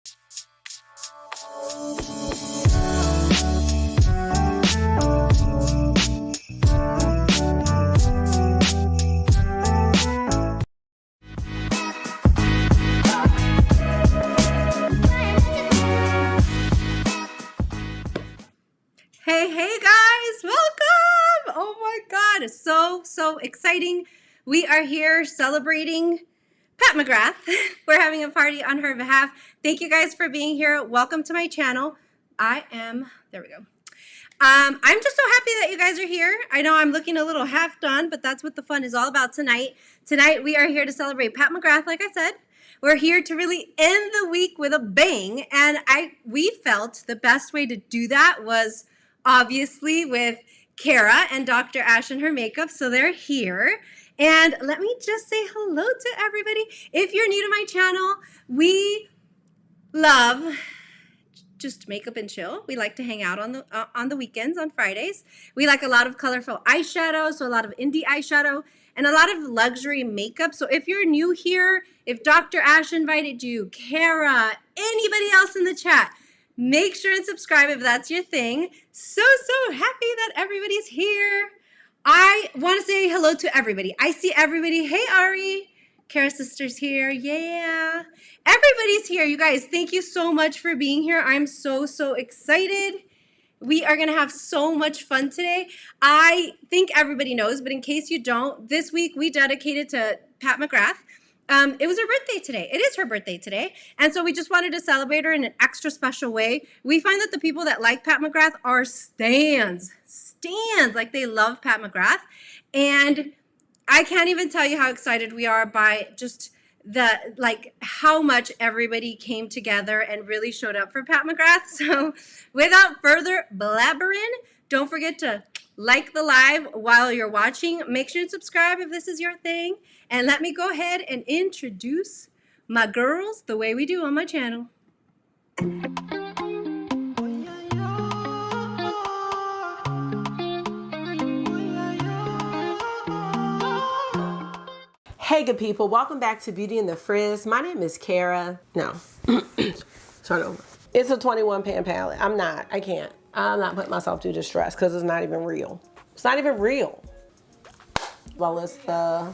Hey guys, welcome. Oh my God, it's so exciting. We are here celebrating Pat McGrath. We're having a party on her behalf. Thank you guys for being here. Welcome to my channel. There we go. I'm just so happy that you guys are here. I know I'm looking a little half done, but that's what the fun is all about tonight. Tonight we are here to celebrate Pat McGrath, like I said. We're here to really end the week with a bang, and we felt the best way to do that was obviously with Cara and Dr. Ash and her makeup, so they're here. And let me just say hello to everybody. If you're new to my channel, we love just makeup and chill. We like to hang out on the weekends, on Fridays. We like a lot of colorful eyeshadow, so a lot of indie eyeshadow, and a lot of luxury makeup. So if you're new here, if Dr. Ash invited you, Cara, anybody else in the chat, make sure and subscribe if that's your thing. So happy that everybody's here. I want to say hello to everybody. I see everybody. Hey, Ari. Cara's sister's here. Yeah. Everybody's here. You guys, thank you so much for being here. I'm so excited. We are going to have so much fun today. I think everybody knows, but in case you don't, this week we dedicated to Pat McGrath. It was her birthday today. It is her birthday today. And so we just wanted to celebrate her in an extra special way. We find that the people that like Pat McGrath are stans. Like they love Pat McGrath. And I can't even tell you how excited we are by just how much everybody came together and really showed up for Pat McGrath. So without further blabbering, don't forget to like the live while you're watching. Make sure to subscribe if this is your thing. And let me go ahead and introduce my girls the way we do on my channel. Hey good people, welcome back to Beauty and the Frizz. My name is Cara. No, start over. It's a 21 pan palette. I'm not putting myself through the stress because it's not even real. It's not even real. Well, it's the...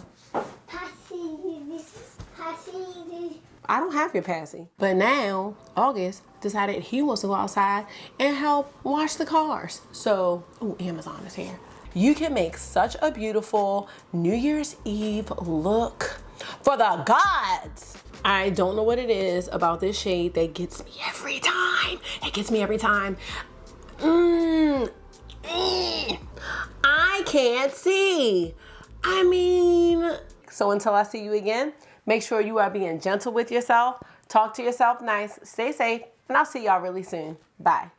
I don't have your passy. But now, August decided he wants to go outside and help wash the cars. So, ooh, Amazon is here. You can make such a beautiful New Year's Eve look for the gods. I don't know what it is about this shade that gets me every time. It gets me every time. I can't see. I mean, so until I see you again, make sure you are being gentle with yourself. Talk to yourself nice. Stay safe. And I'll see y'all really soon. Bye.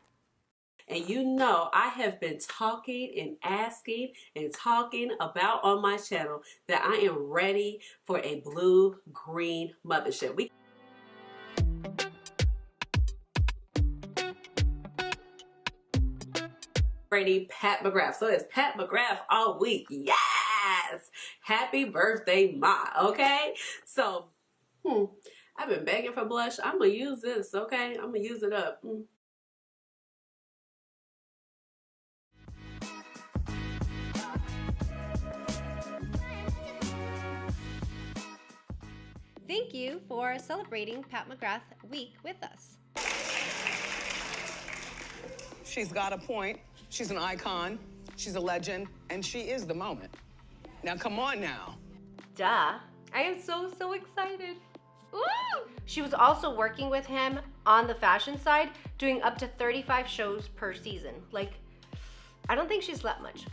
And you know I have been talking and asking and talking about on my channel that I am ready for a blue-green mothership. Ready, Pat McGrath. So it's Pat McGrath all week. Yes! Happy birthday, Ma. Okay? So, I've been begging for blush. I'm gonna use this, okay? I'm gonna use it up. Thank you for celebrating Pat McGrath week with us. She's got a point. She's an icon. She's a legend. And she is the moment. Now, come on now. Duh. I am so excited. Woo! She was also working with him on the fashion side, doing up to 35 shows per season. Like, I don't think she slept much.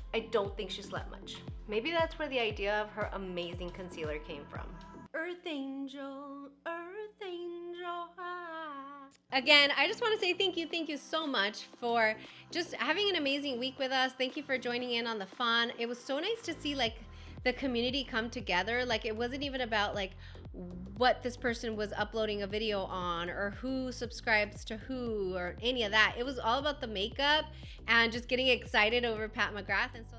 Maybe that's where the idea of her amazing concealer came from. Earth Angel, Earth Angel. Again, I just want to say thank you so much for just having an amazing week with us. Thank you for joining in on the fun. It was so nice to see like the community come together. Like it wasn't even about like what this person was uploading a video on or who subscribes to who or any of that. It was all about the makeup and just getting excited over Pat McGrath. And so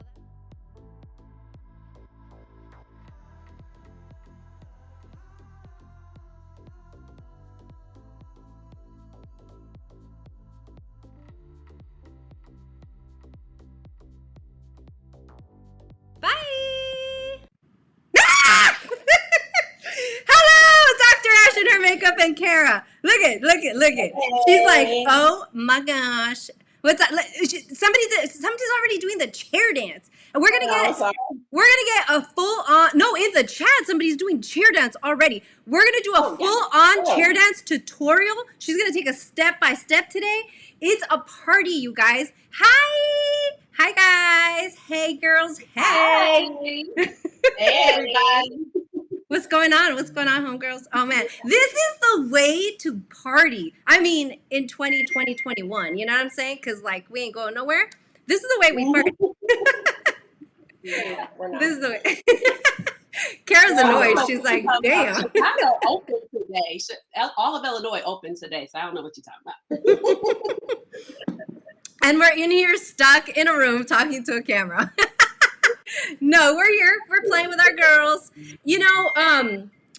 and Cara. Look it. She's like, oh my gosh. What's that? Somebody's already doing the chair dance. And we're gonna get a full on, no, in the chat, somebody's doing chair dance already. We're gonna do a full on chair dance tutorial. She's gonna take a step by step today. It's a party, you guys. Hi guys. Hey girls. Hey. Hey everybody. What's going on, homegirls? Oh man, this is the way to party. I mean, in 2021, you know what I'm saying? Because like we ain't going nowhere. This is the way we party. This is the way. Kara's annoyed. She's like, damn. Chicago open today. All of Illinois open today, so I don't know what you're talking about. And we're in here stuck in a room talking to a camera. No, we're here. We're playing with our girls. You know,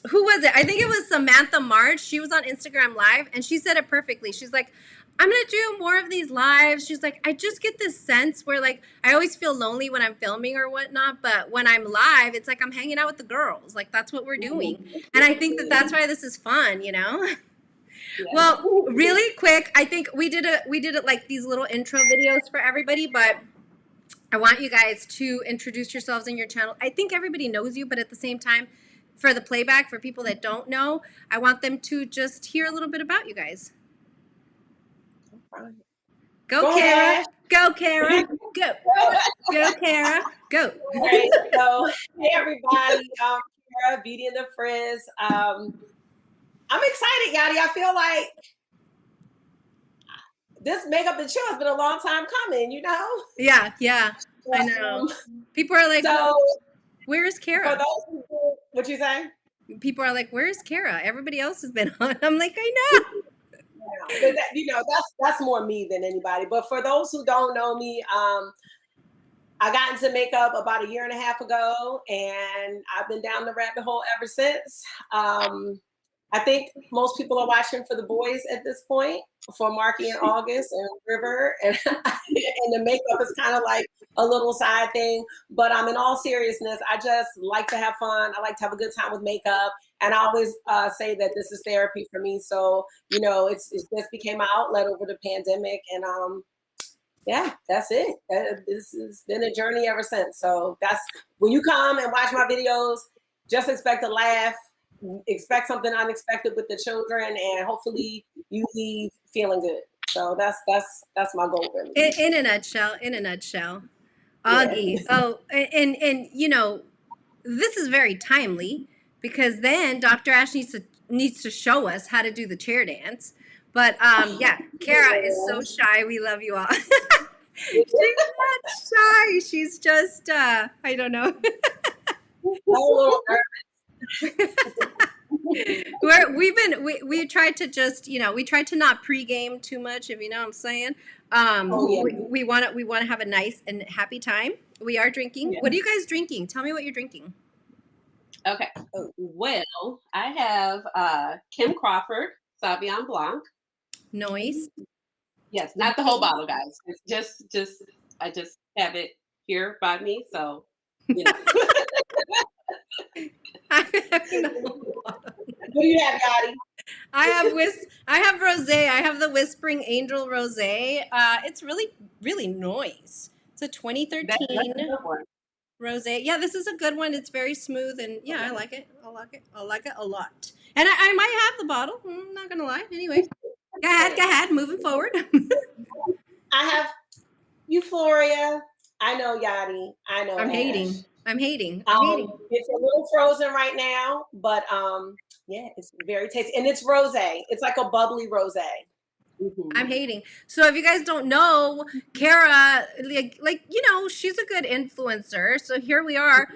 who was it? I think it was Samantha March. She was on Instagram Live, and she said it perfectly. She's like, I'm going to do more of these lives. She's like, I just get this sense where, like, I always feel lonely when I'm filming or whatnot, but when I'm live, it's like I'm hanging out with the girls. Like, that's what we're doing. And I think that that's why this is fun, you know? Yeah. Well, really quick, I think we did it like these little intro videos for everybody, but I want you guys to introduce yourselves in your channel. I think everybody knows you, but at the same time, for the playback, for people that don't know, I want them to just hear a little bit about you guys. Go Cara. Go, Cara. Go. Go, Cara. Go. All right, so, hey, everybody. Cara, Beauty and the Frizz. I'm excited, Yadi. I feel like this makeup and chill has been a long time coming, you know? Yeah, I know. People are like, so, where is Cara? For those who, what you say? People are like, where's Cara? Everybody else has been on. I'm like, I know. Yeah, but that, you know, that's more me than anybody. But for those who don't know me, I got into makeup about 1.5 years ago, and I've been down the rabbit hole ever since. I think most people are watching for the boys at this point, for Marky and August and River, and the makeup is kind of like a little side thing. But in all seriousness, I just like to have fun. I like to have a good time with makeup, and I always say that this is therapy for me. So you know, it just became my outlet over the pandemic, and yeah, that's it. This has been a journey ever since. So that's when you come and watch my videos, just expect a laugh. Expect something unexpected with the children, and hopefully you leave feeling good. So that's my goal, really. In a nutshell. Augie. Yeah. Oh, and you know, this is very timely because then Dr. Ash needs to show us how to do the chair dance. But yeah, Cara is so shy. We love you all. She's not shy. She's just I don't know. we tried to just, you know, we tried to not pregame too much, if you know what I'm saying. We want to have a nice and happy time. We are drinking. Yeah. What are you guys drinking? Tell me what you're drinking. Okay. Well, I have Kim Crawford Sauvignon Blanc. Nice. Yes, not the whole bottle, guys. It's just I just have it here by me, so you know. What do you have, Yadi? I have rosé. I have the Whispering Angel rosé. It's really, really nice. It's a 2013 rosé. Yeah, this is a good one. It's very smooth, and yeah, I like it. I like it a lot. And I might have the bottle. I'm not gonna lie. Anyway, go ahead. Moving forward. I have Euphoria. I know Yadi. I know. I'm Ash. hating. It's a little frozen right now, but yeah, it's very tasty, and it's rosé. It's like a bubbly rosé. Mm-hmm. I'm hating. So if you guys don't know, Cara, like you know, she's a good influencer. So here we are.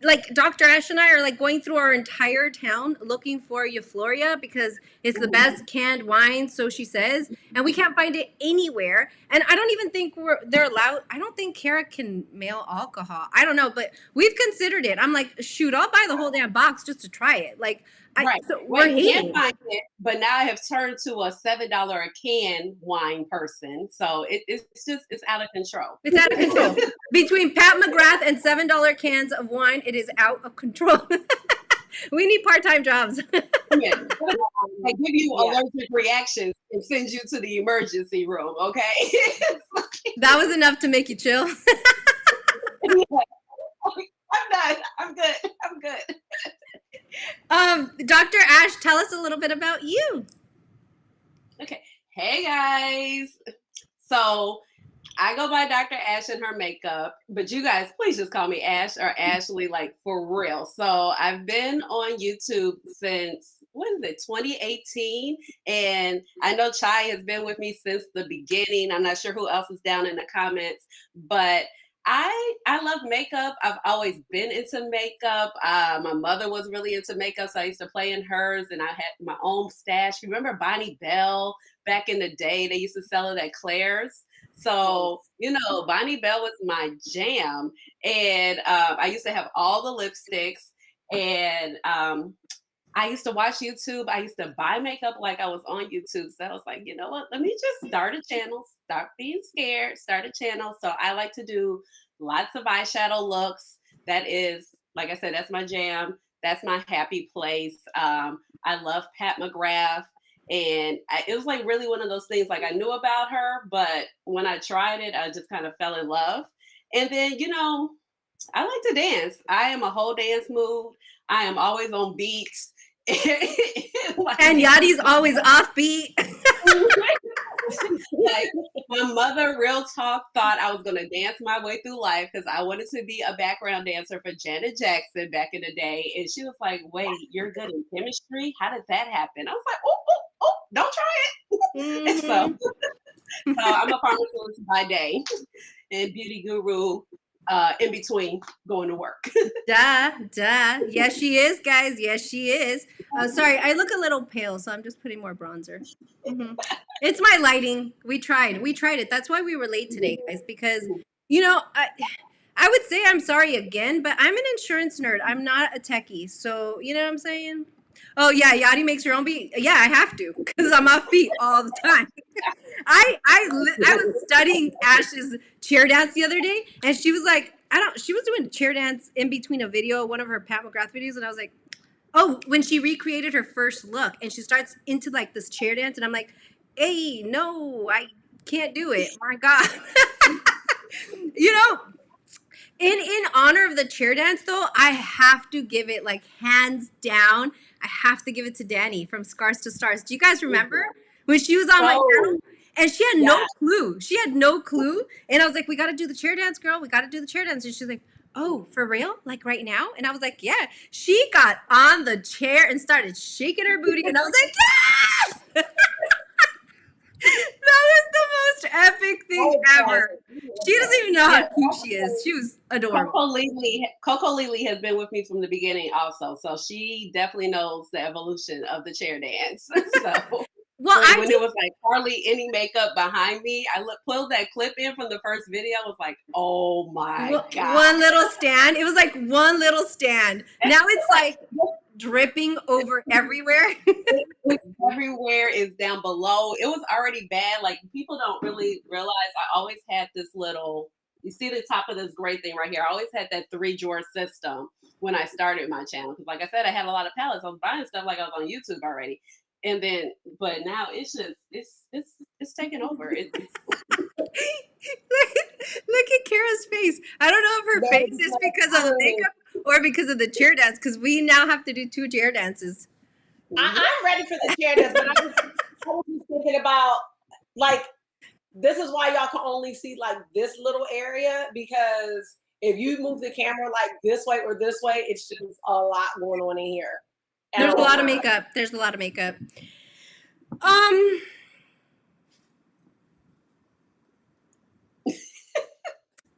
Like Dr. Ash and I are like going through our entire town looking for Euphoria because it's the best canned wine, so she says, and we can't find it anywhere. And I don't even think they're allowed. I don't think Cara can mail alcohol. I don't know, but we've considered it. I'm like, shoot, I'll buy the whole damn box just to try it. Like, right. So we're hating. Can't find it, but now I have turned to a $7 a can wine person. So it's out of control. It's out of control. Between Pat McGrath and $7 cans of wine, it is out of control. We need part-time jobs. Yeah. They give you allergic reactions and send you to the emergency room, okay? That was enough to make you chill. I'm done. I'm good. Dr. Ash, tell us a little bit about you. Okay. Hey guys. So I go by Dr. Ash in her makeup, but you guys please just call me Ash or Ashley, like for real. So I've been on YouTube since 2018, and I know Chai has been with me since the beginning. I'm not sure who else is down in the comments, but I love makeup. I've always been into makeup. My mother was really into makeup, so I used to play in hers, and I had my own stash. Remember Bonnie Bell back in the day? They used to sell it at Claire's. So, Bonnie Bell was my jam. And I used to have all the lipsticks. And I used to watch YouTube. I used to buy makeup like I was on YouTube. So I was like, you know what? Let me just start a channel. Stop being scared. Start a channel. So I like to do lots of eyeshadow looks. That is, like I said, that's my jam. That's my happy place. I love Pat McGrath. And it was like really one of those things, like I knew about her, but when I tried it, I just kind of fell in love. And then, I like to dance. I am a whole dance move. I am always on beat. And Yadi's always offbeat. Like my mother, real talk, thought I was going to dance my way through life because I wanted to be a background dancer for Janet Jackson back in the day. And she was like, wait, you're good in chemistry? How did that happen? I was like, oh, don't try it. And so I'm a pharmacist by day and beauty guru in between going to work. Duh. Yes, she is, guys. Yes, she is. Sorry, I look a little pale, so I'm just putting more bronzer. Mm-hmm. It's my lighting. We tried it. That's why we were late today, guys, because, I would say I'm sorry again, but I'm an insurance nerd. I'm not a techie. So, you know what I'm saying? Oh, yeah, Yadi makes her own beat. Yeah, I have to because I'm off beat all the time. I was studying Ash's chair dance the other day, and she was like, she was doing chair dance in between a video, one of her Pat McGrath videos, and I was like, oh, when she recreated her first look, and she starts into like this chair dance, and I'm like, hey, no, I can't do it. My God. In honor of the chair dance, though, I have to give it, like, hands down, I have to give it to Danny from Scars to Stars. Do you guys remember when she was on my channel? And she had no clue. She had no clue. And I was like, we got to do the chair dance, girl. We got to do the chair dance. And she's like, oh, for real? Like right now? And I was like, yeah. She got on the chair and started shaking her booty. And I was like, yes! That was the most epic thing ever. She doesn't even know how cute she is. She was adorable. Coco Lily has been with me from the beginning also. So she definitely knows the evolution of the chair dance. So when it was like hardly any makeup behind me, I pulled that clip in from the first video. I was like, oh my God. One little stand. It was like one little stand. Now it's like dripping over everywhere. Everywhere is down below. It was already bad. Like people don't really realize I always had this little, you see the top of this gray thing right here. I always had that 3-drawer system when I started my channel. Because like I said, I had a lot of palettes. I was buying stuff like I was on YouTube already. And then, but now it's just, it's taking over. Look at Kara's face. I don't know if her face is because of the makeup or because of the chair dance, because we now have to do 2 chair dances. I'm ready for the chair dance, but I was just thinking about, like, this is why y'all can only see, like, this little area, because if you move the camera, like, this way or this way, it's just a lot going on in here. There's a lot of makeup. There's a lot of makeup. I'm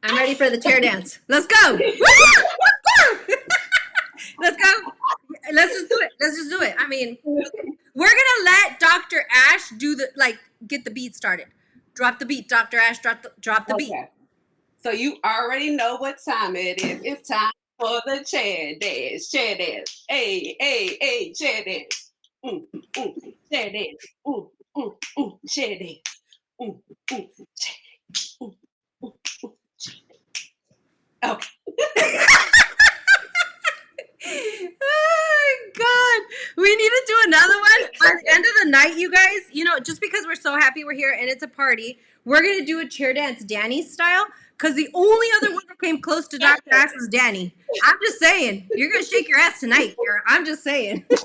ready for the chair dance. Let's go. Let's go. Let's just do it. Let's just do it. I mean, we're gonna let Dr. Ash do get the beat started. Drop the beat, Dr. Ash. Drop the beat. So you already know what time it is. It's time for the chair dance. Chair dance. Hey, hey, hey, chair dance. Chair dance. Chair dance. Chair dance. Okay. Oh God. We need to do another one. At the end of the night, you guys, you know, just because we're so happy we're here and it's a party, we're going to do a chair dance Danny style. Because the only other one that came close to Dr. Ash was Danny. I'm just saying. You're going to shake your ass tonight, Kara. I'm just saying. All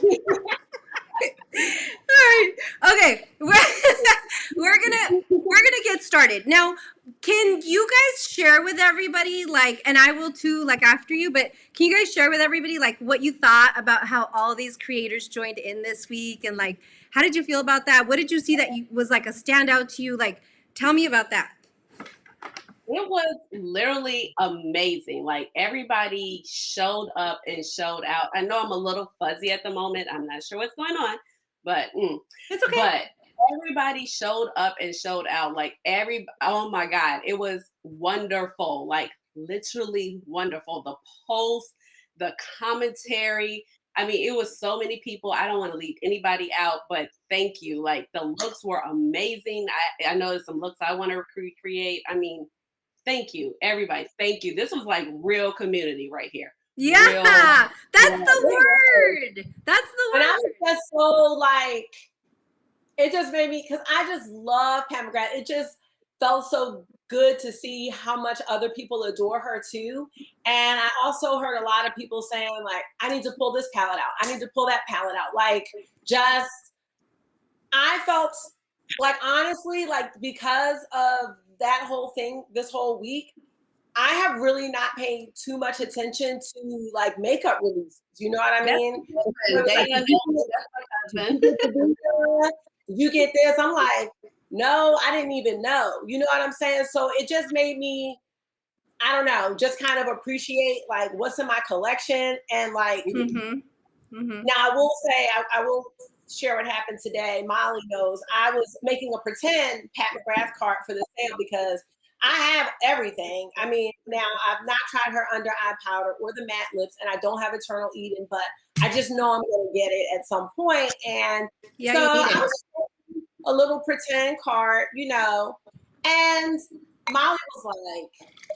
right. Okay. We're gonna get started. Now, can you guys share with everybody, like, and I will too, like after you, but can you guys share with everybody like what you thought about how all these creators joined in this week, and like how did you feel about that? What did you see that was like a standout to you? Like, tell me about that. It was literally amazing. Like everybody showed up and showed out. I know I'm a little fuzzy at the moment. I'm not sure what's going on, but It's okay. But everybody showed up and showed out. Like oh my God, it was wonderful. Like literally wonderful. The posts, the commentary. I mean, it was so many people. I don't want to leave anybody out, but thank you. Like the looks were amazing. I know there's some looks I want to recreate. I mean, thank you, everybody. Thank you. This was like real community right here. Yeah, that's the word. That's the word. And I was just so like, it just made me, because I just love Pat McGrath. It just felt so good to see how much other people adore her too. And I also heard a lot of people saying like, I need to pull this palette out. I need to pull that palette out. Like just, I felt like honestly, like because of that whole thing this whole week, I have really not paid too much attention to like makeup releases. You know what I mean? You get this? I'm like, no, I didn't even know. You know what I'm saying? So it just made me, I don't know, just kind of appreciate like what's in my collection. And like, now I will say, I will share what happened today. Molly knows I was making a pretend Pat McGrath cart for the sale because I have everything. I mean, now I've not tried her under eye powder or the matte lips, and I don't have Eternal Eden, but I just know I'm going to get it at some point. And yeah, so I was a little pretend cart, you know, and Molly was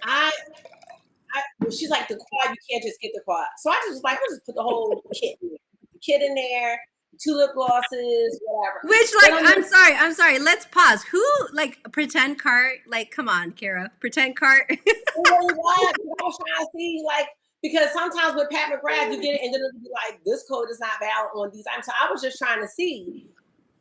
like, she's like, the quad, you can't just get the quad. So I just was like, I'll just put the whole kit in there. The kit in there, 2 lip glosses, whatever. Which, like, I'm sorry. Let's pause. Who, like, pretend cart? Like, come on, Kara. Pretend cart. It really was. I was trying to see, like, because sometimes with Pat McGrath, you get it, and then it'll be like, this code is not valid on these items. So I was just trying to see.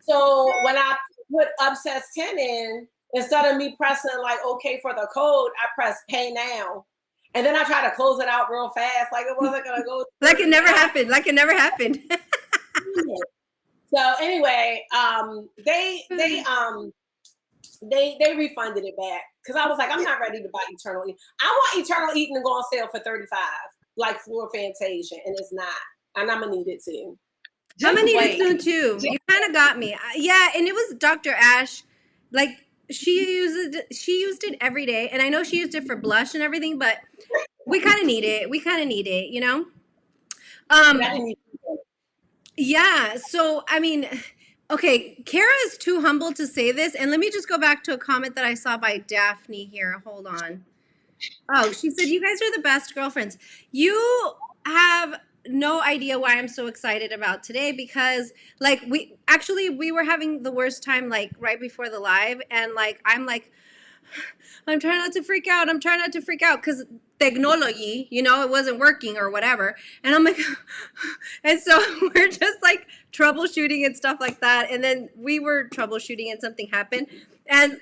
So when I put Obsessed 10 in, instead of me pressing, like, okay for the code, I pressed pay now. And then I try to close it out real fast, like it wasn't going to go. Like it never happened. Like it never happened. So anyway, they refunded it back because I was like, I'm not ready to buy Eternal Eden. I want Eternal Eden to go on sale for $35, like Fleur Fantasia, and it's not. And I'm gonna need it too. I'm gonna need it soon too. You kind of got me. Yeah, and it was Dr. Ash. Like she used it every day, and I know she used it for blush and everything, but we kind of need it. You know. Yeah. So I mean, okay, Kara is too humble to say this, and let me just go back to a comment that I saw by Daphne here. Hold on. Oh, she said, "You guys are the best girlfriends." You have no idea why I'm so excited about today, because like we were having the worst time like right before the live, and like I'm trying not to freak out. I'm trying not to freak out because technology, you know, it wasn't working or whatever. And I'm like, and so we're just like troubleshooting and stuff like that. And then we were troubleshooting and something happened. And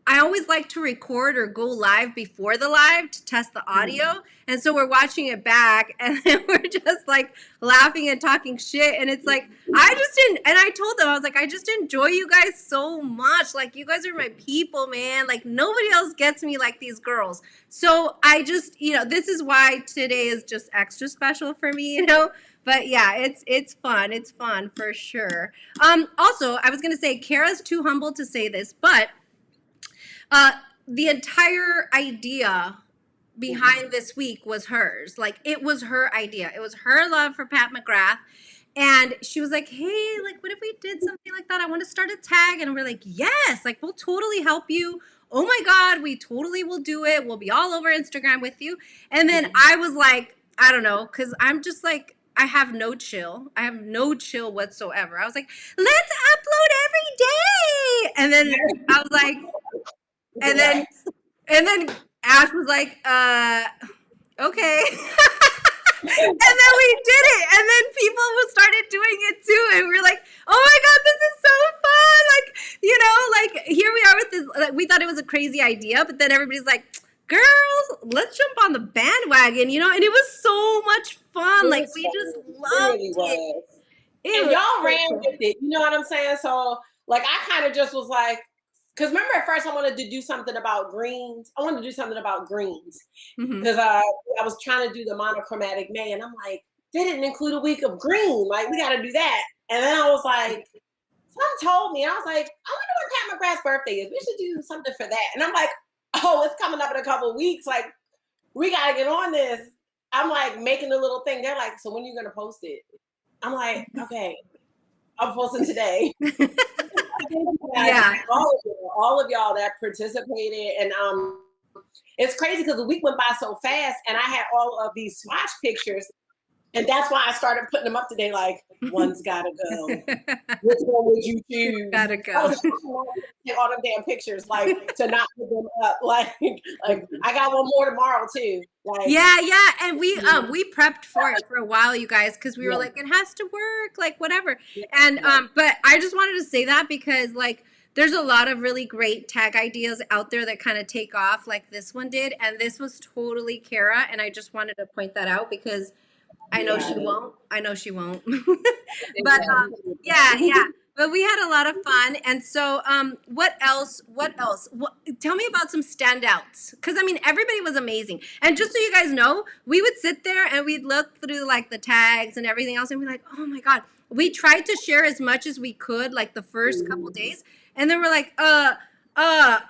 I always like to record or go live before the live to test the audio. And so we're watching it back, and then we're just like laughing and talking shit. And it's like, and I told them, I was like, I just enjoy you guys so much. Like, you guys are my people, man. Like, nobody else gets me like these girls. So I just, you know, this is why today is just extra special for me, you know? But yeah, it's fun. It's fun for sure. Also, I was going to say, Kara's too humble to say this, but the entire idea behind this week was hers. Like, it was her idea. It was her love for Pat McGrath. And she was like, hey, like, what if we did something like that? I want to start a tag. And we're like, yes, like, we'll totally help you. Oh my God, we totally will do it. We'll be all over Instagram with you. And then I was like, I don't know, because I'm just like, I have no chill. I have no chill whatsoever. I was like, let's upload every day. And then I was like, and then Ash was like, okay. And then we did it. And then people started doing it too. And we were like, oh my God, this is so fun. Like, you know, like here we are with this. Like, we thought it was a crazy idea, but then everybody's like, girls, let's jump on the bandwagon, you know? And it was so much fun. Like, we just loved it. And y'all ran with it. You know what I'm saying? So, like, I kind of just was like, because remember at first I wanted to do something about greens. I wanted to do something about greens because I was trying to do the monochromatic May, and I'm like, they didn't include a week of green. Like, we got to do that. And then I was like, someone told me, I was like, I wonder when Pat McGrath's birthday is. We should do something for that. And I'm like, oh, it's coming up in a couple of weeks. Like, we got to get on this. I'm like making a little thing. They're like, so when are you going to post it? I'm like, okay, I'm posting today. Yeah. All of y'all that participated. And it's crazy because the week went by so fast and I had all of these swatch pictures. And that's why I started putting them up today. Like, one's got to go. Which one would you choose? Gotta go. I was take all them damn pictures, like, to not put them up. Like I got one more tomorrow too. Like, yeah, and we prepped for it for a while, you guys, because we were like, it has to work, like whatever. And but I just wanted to say that because like there's a lot of really great tag ideas out there that kind of take off, like this one did, and this was totally Cara, and I just wanted to point that out because I know she won't. But yeah. But we had a lot of fun. And so what else? Tell me about some standouts. Because, I mean, everybody was amazing. And just so you guys know, we would sit there and we'd look through, like, the tags and everything else. And we're like, oh, my God. We tried to share as much as we could, like, the first couple days. And then we're like,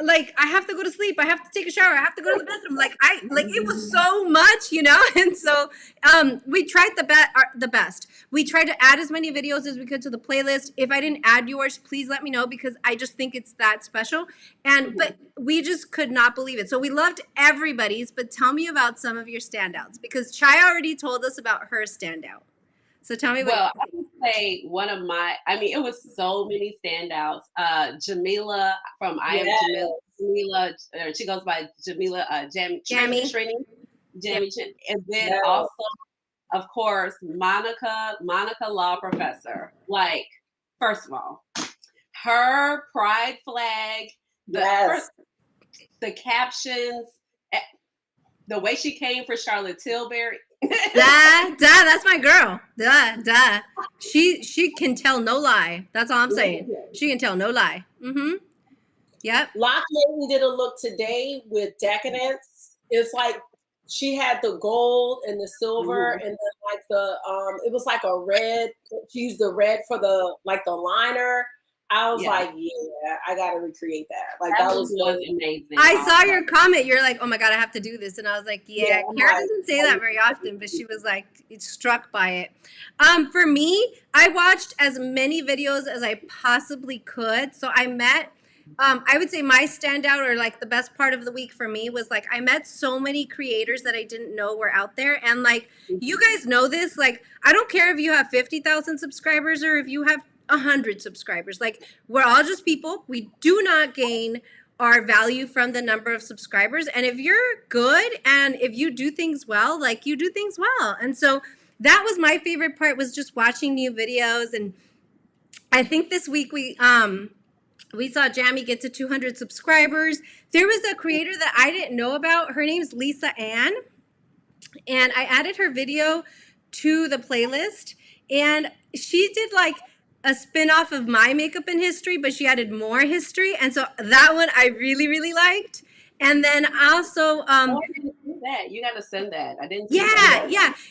like I have to go to sleep. I have to take a shower. I have to go to the bedroom. Like it was so much, you know? And so we tried the best. We tried to add as many videos as we could to the playlist. If I didn't add yours, please let me know because I just think it's that special. But we just could not believe it. So we loved everybody's, but tell me about some of your standouts because Chai already told us about her standout. So tell me I would say one of my, I mean, it was so many standouts. Jamila from I Am Jamila. Jamila, she goes by Jamila Jamie. And then also, of course, Monica Law Professor. Like, first of all, her pride flag, the captions, the way she came for Charlotte Tilbury. That's my girl. She can tell no lie. That's all I'm saying. She can tell no lie. Yep. Lock Lady did a look today with Decadence. It's like she had the gold and the silver and then like the it was like a red. She used the red for the liner. I was like, yeah, I got to recreate that. Like that was amazing. I saw your comment. You're like, oh my God, I have to do this. And I was like, yeah, Cara doesn't say that very often, but she was like struck by it. For me, I watched as many videos as I possibly could. So I met, I would say my standout or like the best part of the week for me was like, I met so many creators that I didn't know were out there. And like, you guys know this, like, I don't care if you have 50,000 subscribers or if you have 100 subscribers. Like, we're all just people. We do not gain our value from the number of subscribers. And if you're good and if you do things well, like you do things well. And so that was my favorite part, was just watching new videos. And I think this week we saw Jamie get to 200 subscribers. There was a creator that I didn't know about. Her name's Lisa Ann. And I added her video to the playlist. And she did like a spin-off of my makeup in history, but she added more history. And so that one I really, really liked. And then also you gotta send that. I didn't yeah.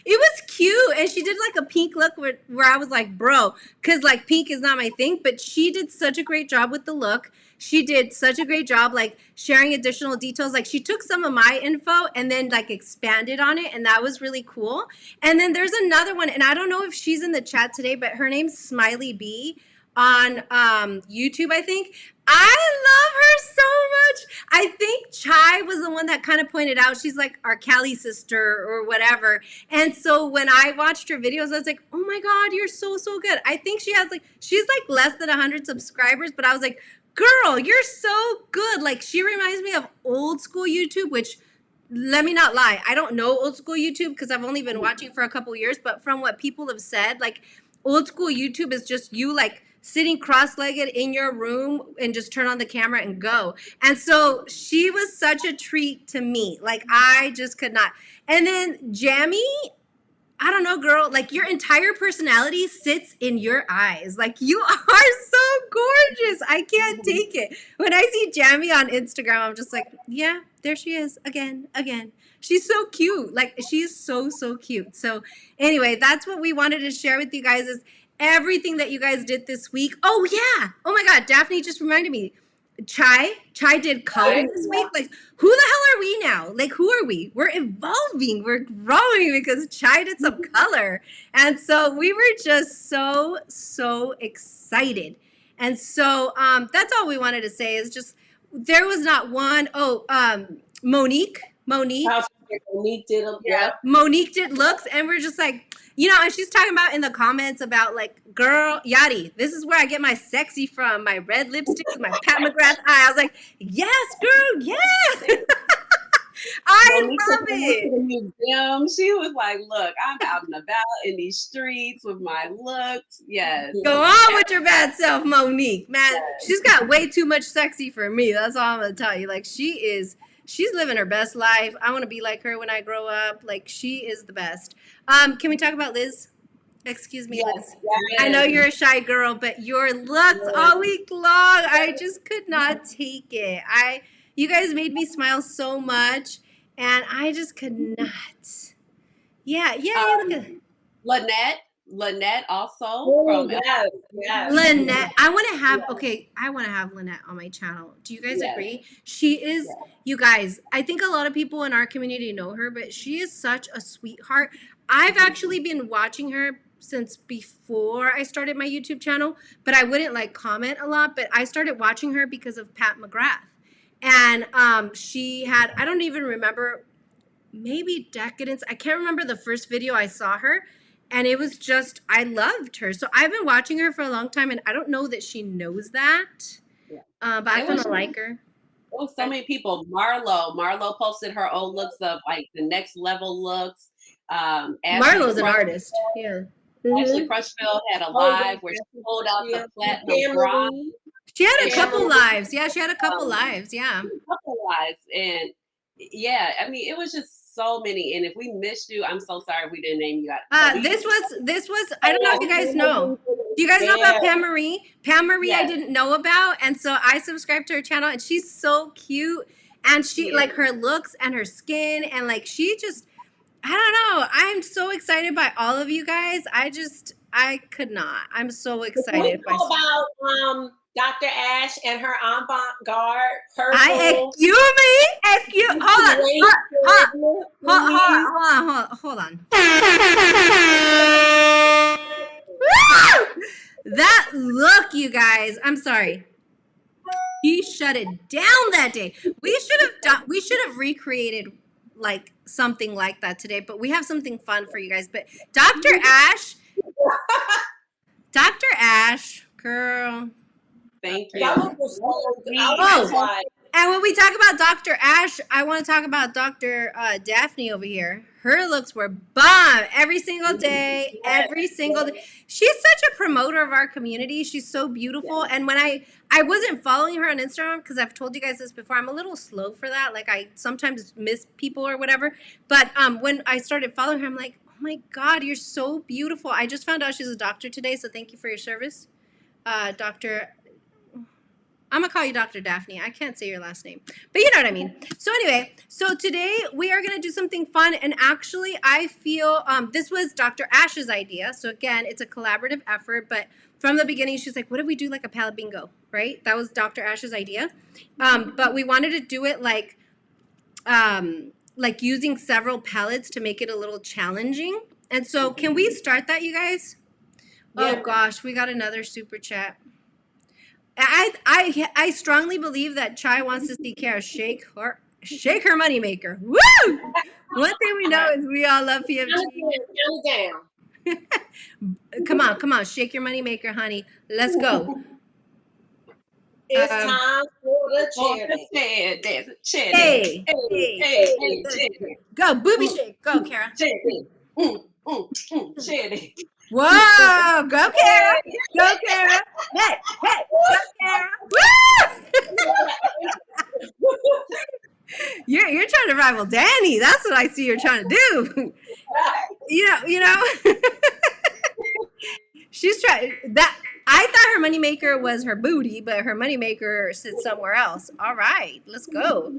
It was cute. And she did like a pink look where I was like, bro, because like pink is not my thing, but she did such a great job with the look. She did such a great job like sharing additional details. Like she took some of my info and then like expanded on it, and that was really cool. And then there's another one, and I don't know if she's in the chat today, but her name's Smiley B on YouTube, I think. I love her so much. I think Chai was the one that kind of pointed out she's like our Cali sister or whatever. And so when I watched her videos, I was like, oh my God, you're so good. I think she's like less than 100 subscribers, but I was like, girl, you're so good. Like, she reminds me of old school YouTube, which, let me not lie, I don't know old school YouTube because I've only been watching for a couple years, but from what people have said, like, old school YouTube is just you like sitting cross-legged in your room and just turn on the camera and go. And so she was such a treat to me. Like, I just could not. And then Jamie, I don't know, girl, like, your entire personality sits in your eyes. Like, you are so gorgeous. I can't take it. When I see Jamie on Instagram, I'm just like, yeah, there she is again. She's so cute. Like, she's so cute. So anyway, that's what we wanted to share with you guys, is everything that you guys did this week. Oh yeah. Oh my God. Daphne just reminded me. Chai did color this week. Like, who the hell are we now? Like, who are we? We're evolving. We're growing because Chai did some color. And so we were just so excited. And so that's all we wanted to say, is just, there was not one. Monique did them. Yeah. Monique did looks, and we're just like, you know, and she's talking about in the comments about like, girl, Yadi, this is where I get my sexy from, my red lipstick with my Pat McGrath eye. I was like, yes, girl, yes. I love it. The museum, she was like, look, I'm out and about in these streets with my looks. Yes. Go on with your bad self, Monique. Man, she's got way too much sexy for me. That's all I'm going to tell you. Like, she's living her best life. I want to be like her when I grow up. Like, she is the best. Can we talk about Liz? Excuse me, Liz. Yes. I know you're a shy girl, but your looks all week long, I just could not take it. You guys made me smile so much, and I just could not. Yeah. Lynette also. Yes. Lynette, I want to have Lynette on my channel. Do you guys agree? She is, you guys, I think a lot of people in our community know her, but she is such a sweetheart. I've actually been watching her since before I started my YouTube channel, but I wouldn't like comment a lot, but I started watching her because of Pat McGrath. And she had, I don't even remember, maybe Decadence. I can't remember the first video I saw her. And it was just, I loved her. So I've been watching her for a long time, and I don't know that she knows that. Yeah. But I kind of like her. Oh, so many people. Marlo posted her old looks of like the next level looks. Marlo's an artist. Yeah. Ashley Crutchfield had a live where she pulled out the platinum bra. She had a couple lives. Yeah, she had a couple lives. Yeah. And yeah, I mean, it was just so many. And if we missed you, I'm so sorry we didn't name you. This was. I don't know if you guys know. Do you guys know about Pam Marie? Pam Marie, I didn't know about, and so I subscribed to her channel, and she's so cute, and she like her looks and her skin, and like she just, I don't know. I'm so excited by all of you guys. I could not. I'm so excited. What about Dr. Ash and her avant-garde purple? Hold on. That look, you guys. I'm sorry. He shut it down that day. We should have recreated like something like that today, but we have something fun for you guys. But Dr. Ash, girl. Thank you. And when we talk about Dr. Ash, I want to talk about Dr. Daphne over here. Her looks were bomb every single day, She's such a promoter of our community. She's so beautiful. And when I wasn't following her on Instagram, because I've told you guys this before, I'm a little slow for that. Like, I sometimes miss people or whatever. But when I started following her, I'm like, oh my God, you're so beautiful. I just found out she's a doctor today, so thank you for your service. I'm going to call you Dr. Daphne. I can't say your last name, but you know what I mean. So anyway, so today we are going to do something fun. And actually, I feel this was Dr. Ash's idea. So again, it's a collaborative effort. But from the beginning, she's like, what if we do like a palette bingo, right? That was Dr. Ash's idea. But we wanted to do it like using several palettes to make it a little challenging. And so can we start that, you guys? Yeah. Oh, gosh, we got another super chat. I strongly believe that Chai wants to see Kara shake her moneymaker. Woo! One thing we know is we all love PFG. Count it down. Come on, shake your moneymaker, honey. Let's go. It's time for the chair dance. Hey, go, booby shake. Go, Kara. Whoa, go, Kara. Go, Kara. Hey, go, Kara. Woo! You're trying to rival Danny. That's what I see you're trying to do. You know. She's trying that. I thought her moneymaker was her booty, but her moneymaker sits somewhere else. All right, let's go.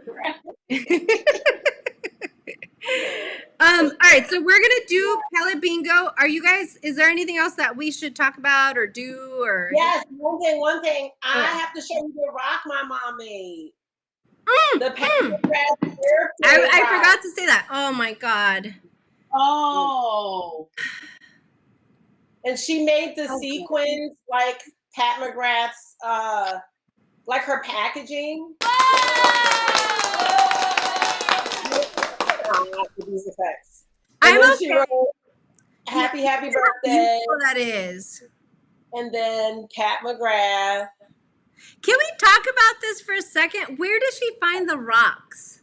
All right, so we're gonna do pellet bingo. Are you guys? Is there anything else that we should talk about or do? Or yes, one thing. I have to show you the rock my mom made. The Pat McGrath's birthday I forgot to say that. Oh my god. Oh. And she made the sequins like Pat McGrath's, like her packaging. These effects. And I'm then okay. she wrote, happy birthday. How that is. And then Pat McGrath. Can we talk about this for a second? Where does she find the rocks?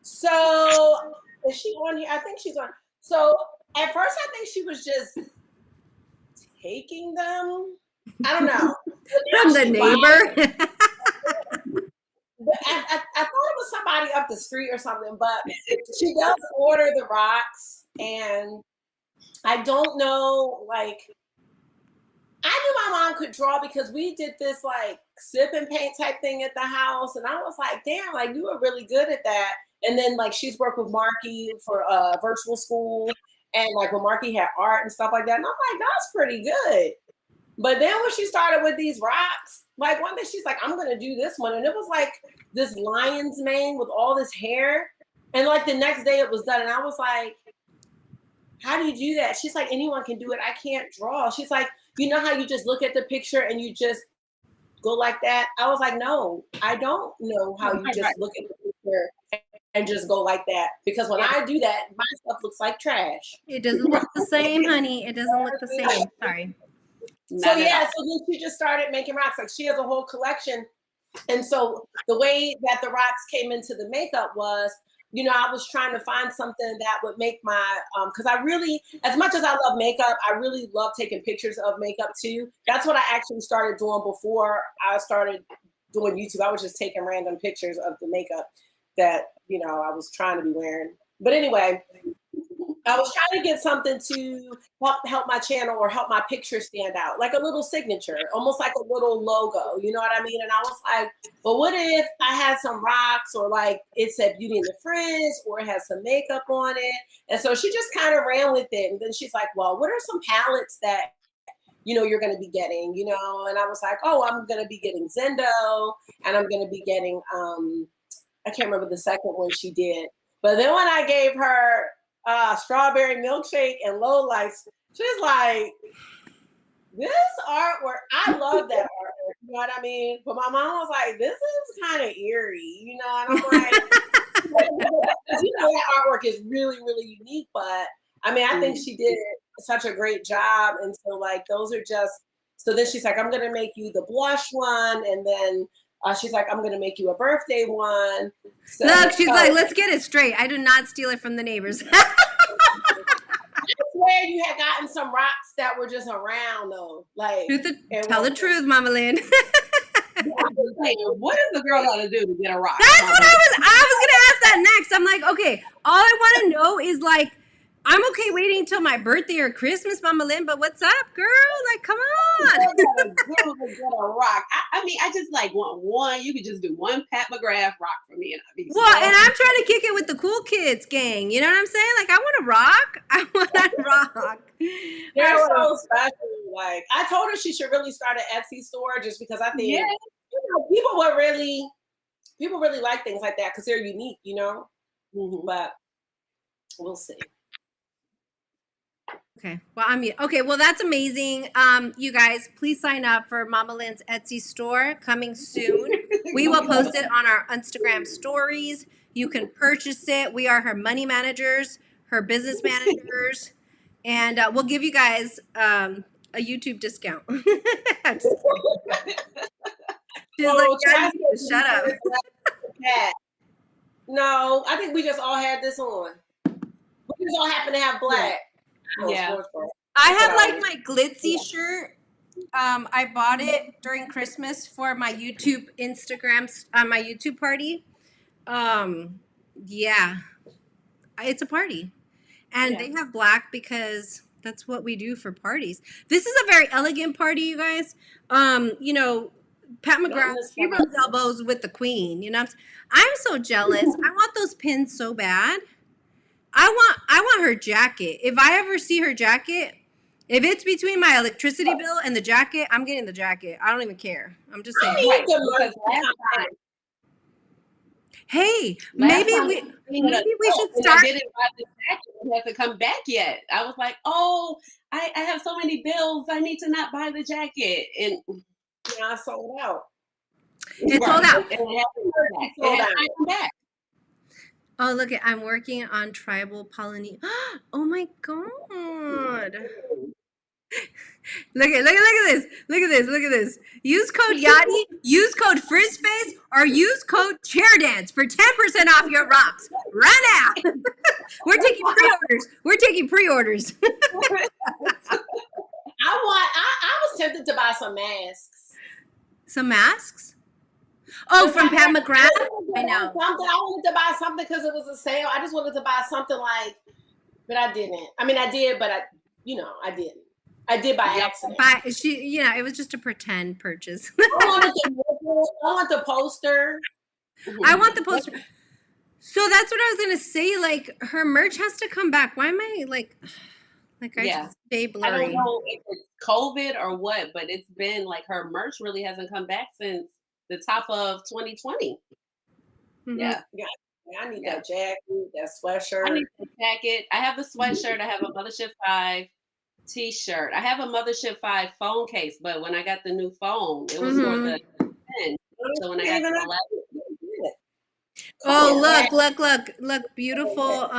So is she on here? I think she's on. So at first I think she was just taking them. I don't know. From the neighbor. I thought it was somebody up the street or something, but she does order the rocks, and I don't know, like, I knew my mom could draw because we did this like sip and paint type thing at the house, and I was like, damn, like you were really good at that. And then like she's worked with Marky for virtual school, and like when Marky had art and stuff like that, and I'm like, that's pretty good. But then when she started with these rocks, like one day she's like, I'm gonna do this one, and it was like this lion's mane with all this hair, and like the next day it was done, and I was like, how do you do that? She's like, anyone can do it. I can't draw. She's like, you know how you just look at the picture and you just go like that? I was like, no, I don't know how you just look at the picture and just go like that. Because when I do that, my stuff looks like trash. It doesn't look the same, honey. It doesn't look the same. Sorry. So yeah, so then she just started making rocks. Like she has a whole collection. And so the way that the rocks came into the makeup was, you know, I was trying to find something that would make my, because I really, as much as I love makeup, I really love taking pictures of makeup too. That's what I actually started doing before I started doing YouTube. I was just taking random pictures of the makeup that, you know, I was trying to be wearing. But anyway, I was trying to get something to help my channel or help my picture stand out, like a little signature, almost like a little logo, you know what I mean? And I was like, well, what if I had some rocks, or like it said Beauty in the Fridge, or it has some makeup on it? And so she just kind of ran with it. And then she's like, well, what are some palettes that, you know, you're going to be getting, you know? And I was like, oh, I'm going to be getting Zendo, and I'm going to be getting, I can't remember the second one she did. But then when I gave her strawberry milkshake and low lights, she's like, this artwork, I love that artwork, you know what I mean? But my mom was like, this is kind of eerie, you know? And I'm like, you know, that artwork is really, really unique, but I mean, I think she did such a great job. And so like, those are just, so then she's like, I'm going to make you the blush one. And then she's like, I'm going to make you a birthday one. So, look, she's like, let's get it straight. I do not steal it from the neighbors. I swear you had gotten some rocks that were just around though. Like, tell the truth, Mama Lynn. What does the girl got to do to get a rock? That's what I was going to ask that next. I'm like, okay, all I want to know is like, I'm okay waiting until my birthday or Christmas, Mama Lynn, but what's up, girl? Like, come on. Get a rock. I mean, I just like want one. You could just do one Pat McGrath rock for me, and I'd be well. And I'm trying to kick it with the cool kids gang. You know what I'm saying? Like, I want to rock. I want to rock. They're so special. Like, I told her she should really start an Etsy store, just because I think you know, people really like things like that because they're unique. You know, but we'll see. Okay. Well, okay. Well, that's amazing. You guys, please sign up for Mama Lynn's Etsy store coming soon. We will post it on our Instagram stories. You can purchase it. We are her money managers, her business managers, and we'll give you guys a YouTube discount. I'm just kidding. She's like, yeah, shut up. No, I think we just all had this on. We just all happen to have black. Yeah. I have like my glitzy shirt. I bought it during Christmas for my YouTube my YouTube party. Yeah, it's a party, and they have black because that's what we do for parties. This is a very elegant party, you guys. You know, Pat McGrath, she rubs elbows with the queen. You know, I'm so jealous. I want those pins so bad. I want her jacket. If I ever see her jacket, if it's between my electricity bill and the jacket, I'm getting the jacket. I don't even care. I'm just saying. Hey, maybe we should start. I didn't buy the jacket. It hasn't come back yet. I was like, oh, I have so many bills. I need to not buy the jacket. And I sold out. It's sold out. And it hasn't come back. Oh, look at, I'm working on tribal Polynesian. Oh my God. Look at this. Look at this. Look at this. Use code Yadi, use code FrizzFace, or use code ChairDance for 10% off your rocks. Right now. We're taking pre-orders. We're taking pre-orders. I was tempted to buy some masks. Some masks? Oh, from Pat McGrath? I know. I wanted to buy something because it was a sale. I just wanted to buy something like, but I didn't. I mean, I did, but I didn't. I did by accident. It was just a pretend purchase. I want the poster. I want the poster. So that's what I was gonna say. Like, her merch has to come back. Why am I just stay blurry? I don't know if it's COVID or what, but it's been like her merch really hasn't come back since the top of 2020. Mm-hmm. Yeah. I need that jacket, that sweatshirt. I need the jacket. I have the sweatshirt. I have a Mothership 5 t-shirt. I have a Mothership 5 phone case, but when I got the new phone, it was for the 10. So when I got the 11. Look, beautiful.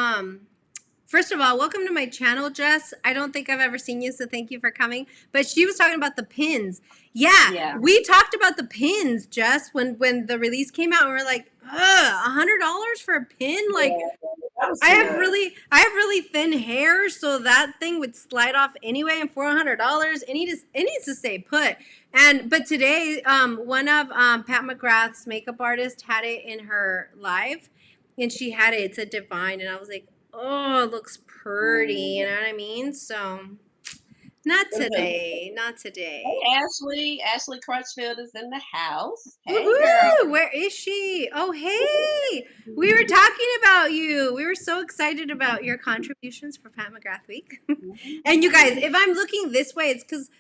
First of all, welcome to my channel, Jess. I don't think I've ever seen you, so thank you for coming. But she was talking about the pins. Yeah. We talked about the pins, Jess, when the release came out, and we were like, $100 for a pin? Like, I have really thin hair, so that thing would slide off anyway, and $400, it needs to stay put. But today, one of Pat McGrath's makeup artists had it in her live, and she had it. It said Divine, and I was like, oh, it looks pretty. You know what I mean? So, not today. Hey, Ashley Crutchfield is in the house. Hey, girl. Where is she? Oh, hey. We were talking about you. We were so excited about your contributions for Pat McGrath Week. And you guys, if I'm looking this way, it's because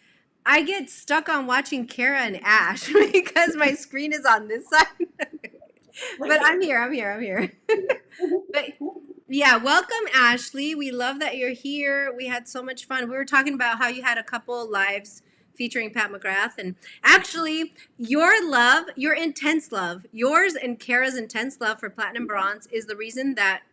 I get stuck on watching Cara and Ash because my screen is on this side. But I'm here. But yeah, welcome, Ashley. We love that you're here. We had so much fun. We were talking about how you had a couple lives featuring Pat McGrath. And actually, your intense love, yours and Cara's intense love for Platinum Bronze is the reason that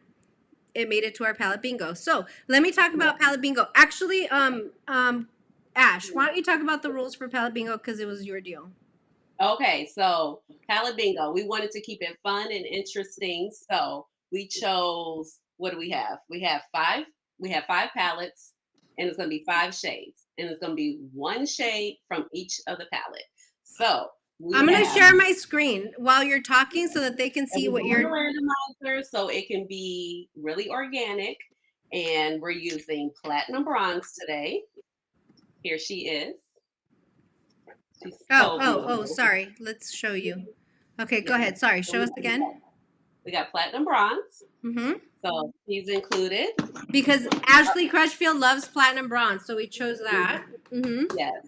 it made it to our Palette Bingo. So let me talk about Palette Bingo. Actually, Ash, why don't you talk about the rules for Palette Bingo because it was your deal. Okay, so Palette Bingo, we wanted to keep it fun and interesting. So we chose, what do we have? We have five palettes, and it's going to be 5 shades, and it's going to be 1 shade from each of the palette. So I'm going to share my screen while you're talking so that they can see what you're randomizer, so it can be really organic. And we're using Platinum Bronze today. Here she is. Sorry. Let's show you. Okay, go ahead. Sorry, show us again. We got Platinum Bronze. Mm-hmm. So he's included. Because Ashley Crutchfield loves Platinum Bronze, so we chose that. Mm-hmm. Yes.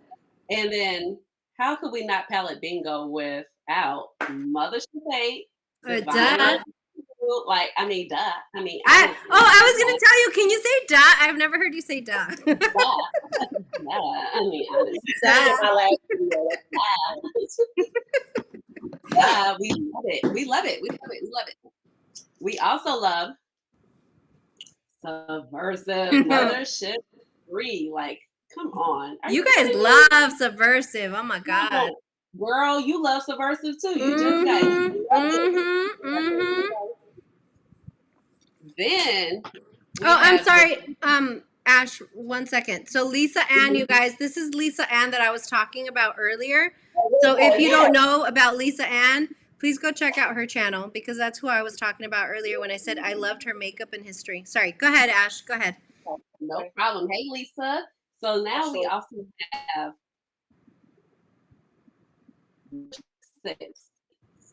And then how could we not Palette Bingo without Mothership 8? Like, I mean, duh. I mean, I was gonna tell you. Can you say "duh"? I've never heard you say "duh." duh. I mean, honestly, My last video. we love it. We love it. We love it. We love it. We also love subversive mothership free. Like, come on. You guys love subversive. Oh my god. No, girl, you love subversive too. You just got Then I'm sorry. Ash, 1 second. So Lisa Ann, you guys, this is Lisa Ann that I was talking about earlier. So if you don't know about Lisa Ann, please go check out her channel because that's who I was talking about earlier when I said I loved her makeup and history. Sorry. Go ahead, Ash. Go ahead. No problem. Hey, Lisa. So now we also have 6.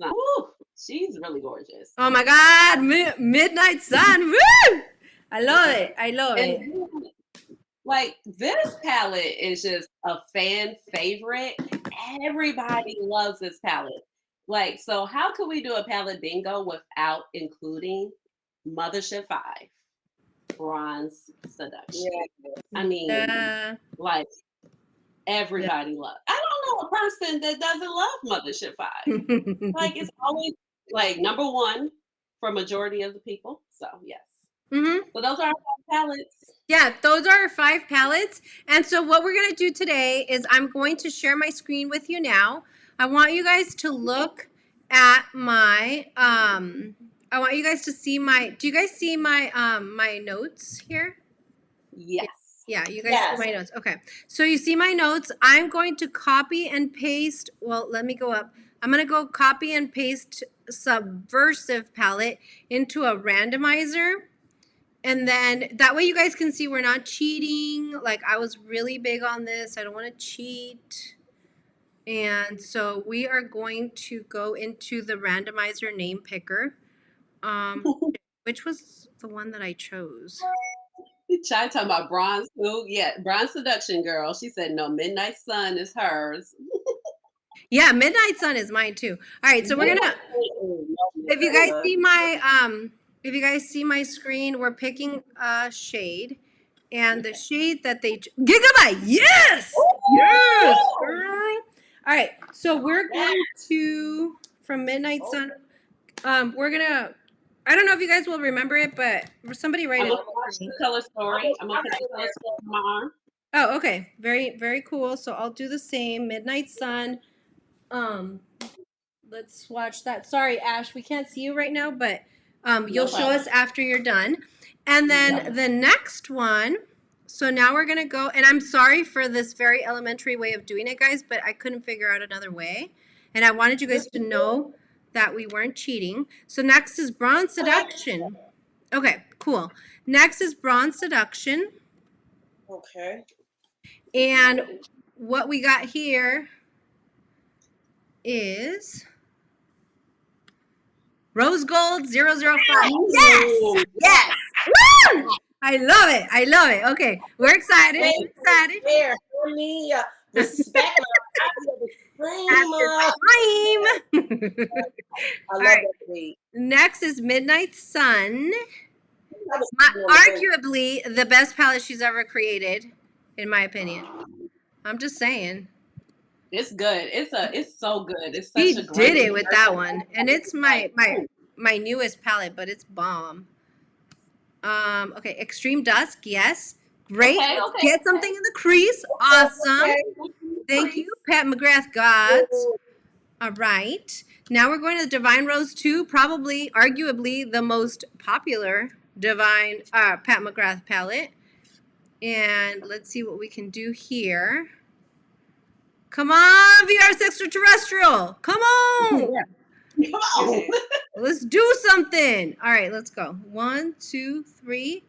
Ooh, she's really gorgeous. Oh my God. Midnight Sun. Woo! I love it. I love it. Like, this palette is just a fan favorite. Everybody loves this palette. Like, so how could we do a palette bingo without including Mothership 5, Bronze Seduction? Yeah. I mean, like, everybody loves. I don't know a person that doesn't love Mothership 5. Like, it's always like number 1 for majority of the people. So yes. So those are our 5 palettes. Yeah, those are our 5 palettes. And so what we're going to do today is I'm going to share my screen with you now. I want you guys to look at my, I want you guys to see my, do you guys see my, my notes here? Yes. Yeah, you guys see my notes. Okay. So you see my notes. I'm going to copy and paste. Well, let me go up. I'm going to go copy and paste Subversive palette into a randomizer. And then that way you guys can see we're not cheating. Like, I was really big on this. I don't want to cheat. And so we are going to go into the randomizer name picker. Which was the one that I chose? Chai talking about Bronze. Oh, yeah, Bronze Seduction girl. She said, no, Midnight Sun is hers. Yeah, Midnight Sun is mine too. All right, so we're going to, if you guys see my, if you guys see my screen, we're picking a shade, and the shade that they Gigabyte, yes, yes, girl. All right, so we're going to from Midnight Sun. We're gonna. I don't know if you guys will remember it, but somebody write it. The color story. I'm gonna put the color story on my arm. Oh, okay, very very cool. So I'll do the same. Midnight Sun. Let's watch that. Sorry, Ash, we can't see you right now, but. You'll show us after you're done. And then the next one, so now we're going to go, and I'm sorry for this very elementary way of doing it, guys, but I couldn't figure out another way. And I wanted you guys to know that we weren't cheating. So next is Bronze Seduction. Okay, cool. Next is Bronze Seduction. Okay. And what we got here is... Rose Gold 005. Yes! Yes! Woo! I love it. I love it. Okay. We're excited. We're excited. Here, for me, respect I love that tweet. Next is Midnight Sun. Arguably the best palette she's ever created, in my opinion. I'm just saying. It's good. It's so good. It's such he a great did it with that one, and it's my newest palette, but it's bomb. Okay, Extreme Dusk, yes, great. Okay, Let's get something in the crease. Awesome. Thank you, Pat McGrath Gods. All right, now we're going to the Divine Rose 2, probably, arguably the most popular Divine Pat McGrath palette. And let's see what we can do here. Come on, VR Extraterrestrial. Come on. Yeah. Come on. Let's do something. All right, let's go. 1, 2, 3.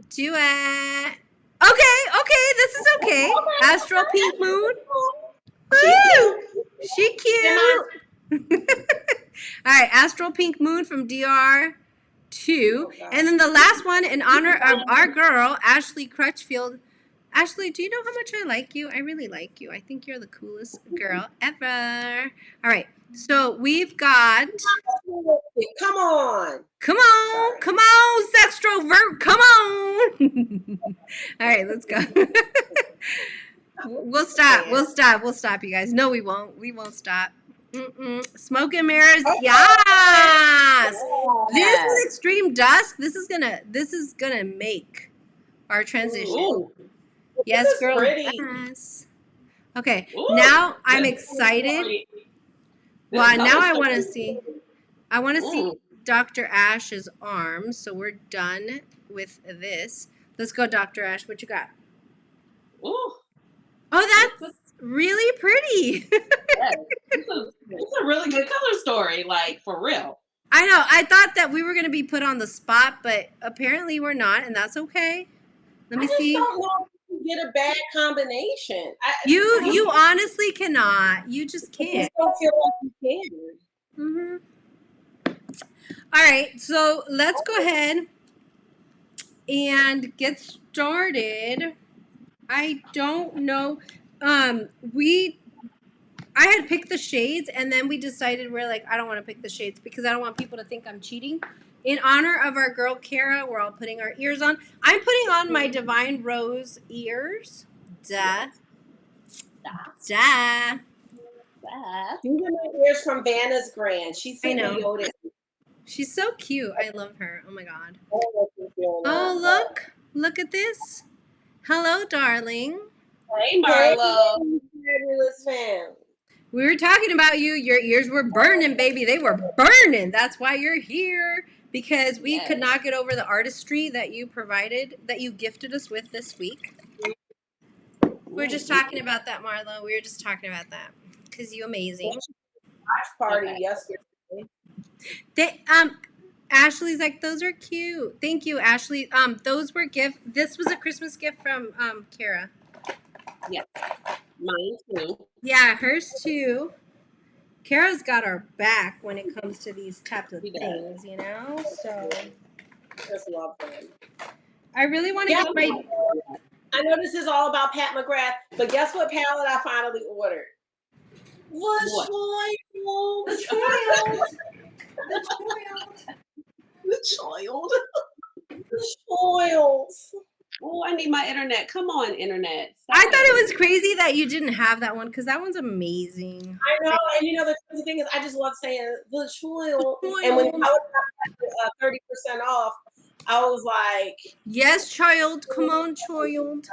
Do it. Okay, this is okay. Astral Pink Moon. Woo! She cute. All right, Astral Pink Moon from DR2. And then the last one in honor of our girl, Ashley Crutchfield. Ashley, do you know how much I like you? I really like you. I think you're the coolest girl ever. All right. So we've got Come on. Come on. Sorry. Come on, sextrovert. Come on. All right, let's go. We'll stop. We'll stop. We'll stop, you guys. No, we won't. We won't stop. Smoke and mirrors. Yes. This is extreme dusk. This is gonna make our transition. Ooh. Yes, This is girl. pretty. Yes. Okay. Ooh, now I'm this excited. is Well, now I so want to pretty. see. I want to see Ooh. Dr. Ash's arms. So we're done with this. Let's go, Dr. Ash. What you got? Ooh. Oh, that's really pretty. Yes. It's a really good color story, like for real. I know. I thought that we were going to be put on the spot, but apparently we're not, and that's okay. Let me I just see. don't know if you get a bad combination. You honestly cannot. You just I can't. just don't feel like you can. All right, so let's go ahead and get started. I don't know. I had picked the shades, and then we decided we're like, I don't want to pick the shades because I don't want people to think I'm cheating. In honor of our girl Cara, we're all putting our ears on. I'm putting on my Divine Rose ears. Duh. These are my ears from Vanna's Grand. She sent me Yoda. She's so cute. I love her. Oh my god. Oh, Look at this. Hello, darling. Hey, Marlo. Fabulous family. We were talking about you. Your ears were burning, baby. They were burning. That's why you're here. Because we could not get over the artistry that you provided, that you gifted us with this week. We were just talking about that, Marlo. We were just talking about that. Because you amazing. Watch party yesterday. Ashley's like, those are cute. Thank you, Ashley. Those were this was a Christmas gift from Cara. Yeah. Mine too. Yeah, hers too. Cara's got our back when it comes to these types of things, you know? So Just love them. I really want to get my I know this is all about Pat McGrath, but guess what palette I finally ordered? The child. The child. Oh, I need my internet. Come on, internet. Stop I thought it was crazy that you didn't have that one because that one's amazing. I know, and you know the crazy thing is, I just love saying the child. And when I was 30% off, I was like, yes, child. Come on, child.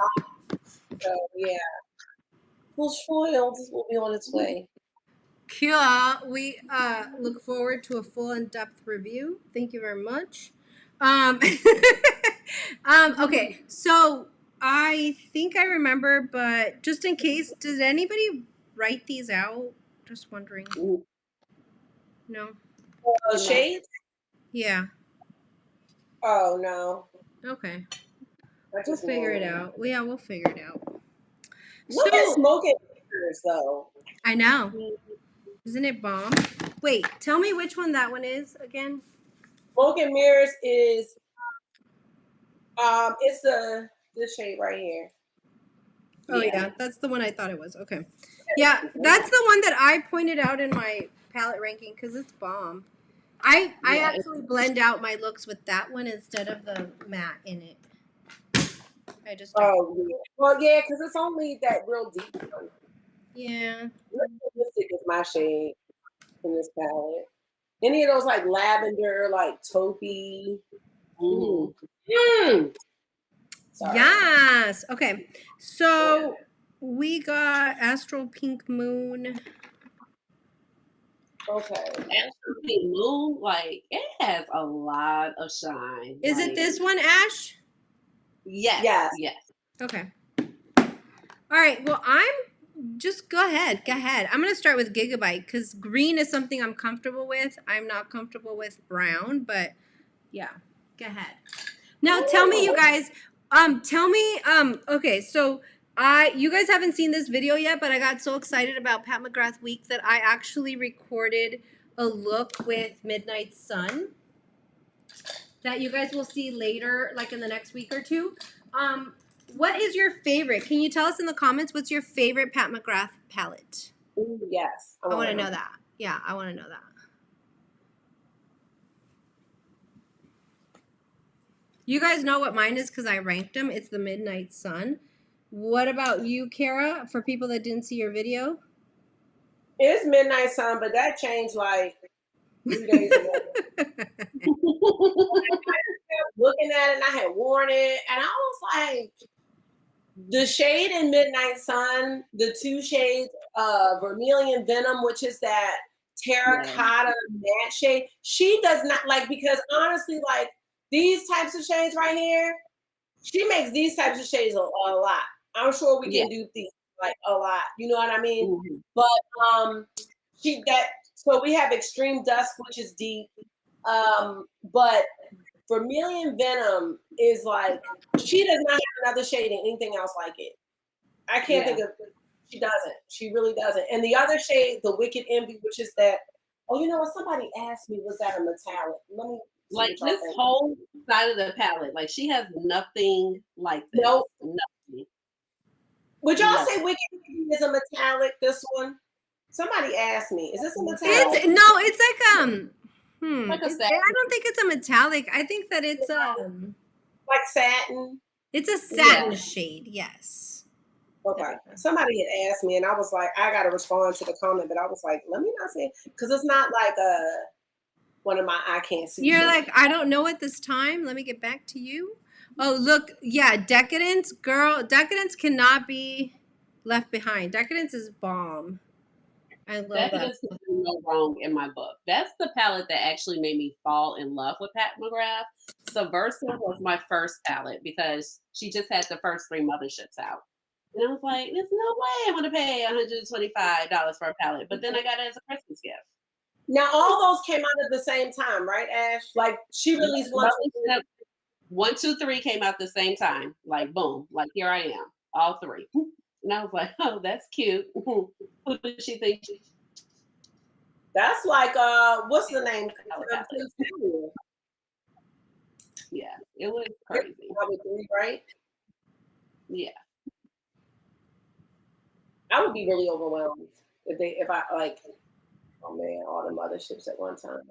So yeah, the child will be on its way. Cool. We look forward to a full in-depth review. Thank you very much. Okay, so I think I remember, but just in case, did anybody write these out? Just wondering. No. Shades? Yeah. Oh no. Okay. We'll figure it out. Well, yeah, we'll figure it out. Look at smoking mirrors, though. I know. Isn't it bomb? Wait, tell me which one that one is again. Smoke and Mirrors is it's this shade right here. Oh yeah, that's the one I thought it was. Okay. Yeah, that's the one that I pointed out in my palette ranking because it's bomb. I actually blend out my looks with that one instead of the matte in it. I just well, yeah, because it's only that real deep one. Yeah. Lipstick is my shade in this palette. Any of those like lavender, like taupey. Yes. Okay. So we got Astral Pink Moon. Okay. Astral Pink Moon, like it has a lot of shine. Is it this one, Ash? Yes. Okay. All right. Well, just go ahead. I'm going to start with Gigabyte because green is something I'm comfortable with. I'm not comfortable with brown, but yeah, go ahead. Now tell me, you guys, okay, so you guys haven't seen this video yet, but I got so excited about Pat McGrath Week that I actually recorded a look with Midnight Sun that you guys will see later, like in the next week or two. What is your favorite? Can you tell us in the comments what's your favorite Pat McGrath palette? Ooh, yes. I want to know that. Yeah, I want to know that. You guys know what mine is because I ranked them. It's the Midnight Sun. What about you, Kara? For people that didn't see your video, It's Midnight Sun, but that changed like 3 days ago. Looking at it, and I had worn it, and I was like, the shade in Midnight Sun, the 2 shades of Vermilion Venom, which is that terracotta matte shade, she does not like, because honestly, like these types of shades right here, she makes these types of shades a lot. I'm sure we can do these like a lot. You know what I mean? Mm-hmm. But so we have Extreme Dusk, which is deep. But Vermilion Venom is like, she does not have another shade in anything else like it. I can't think of it. She doesn't. She really doesn't. And the other shade, the Wicked Envy, which is that, oh, you know what? Somebody asked me, was that a metallic? Let me like this whole side of the palette. Like she has nothing like this. Nope. Nothing. Would y'all say Wicked Envy is a metallic, this one? Somebody asked me, is this a metallic? It's like like a satin. I don't think it's a metallic. I think that it's like satin. It's a satin shade, yes. Okay. Somebody had asked me, and I was like, I got to respond to the comment, but I was like, let me not say it, because it's not like one of my I can't see. You're like, I don't know at this time. Let me get back to you. Oh, look, yeah, Decadence, girl. Decadence cannot be left behind. Decadence is bomb. I love that. Decadence is no wrong in my book. That's the palette that actually made me fall in love with Pat McGrath. Subversive was my first palette because she just had the first 3 motherships out. And I was like, there's no way I'm going to pay $125 for a palette. But then I got it as a Christmas gift. Now, all those came out at the same time, right, Ash? Like, she released 1, 2, 3 came out the same time. Like, boom. Like, here I am. All 3. And I was like, oh, that's cute. Who did she think? That's like, what's the name? Yeah, it was crazy. Probably 3, right? Yeah. I would be really overwhelmed if I like, oh man, all the motherships at one time.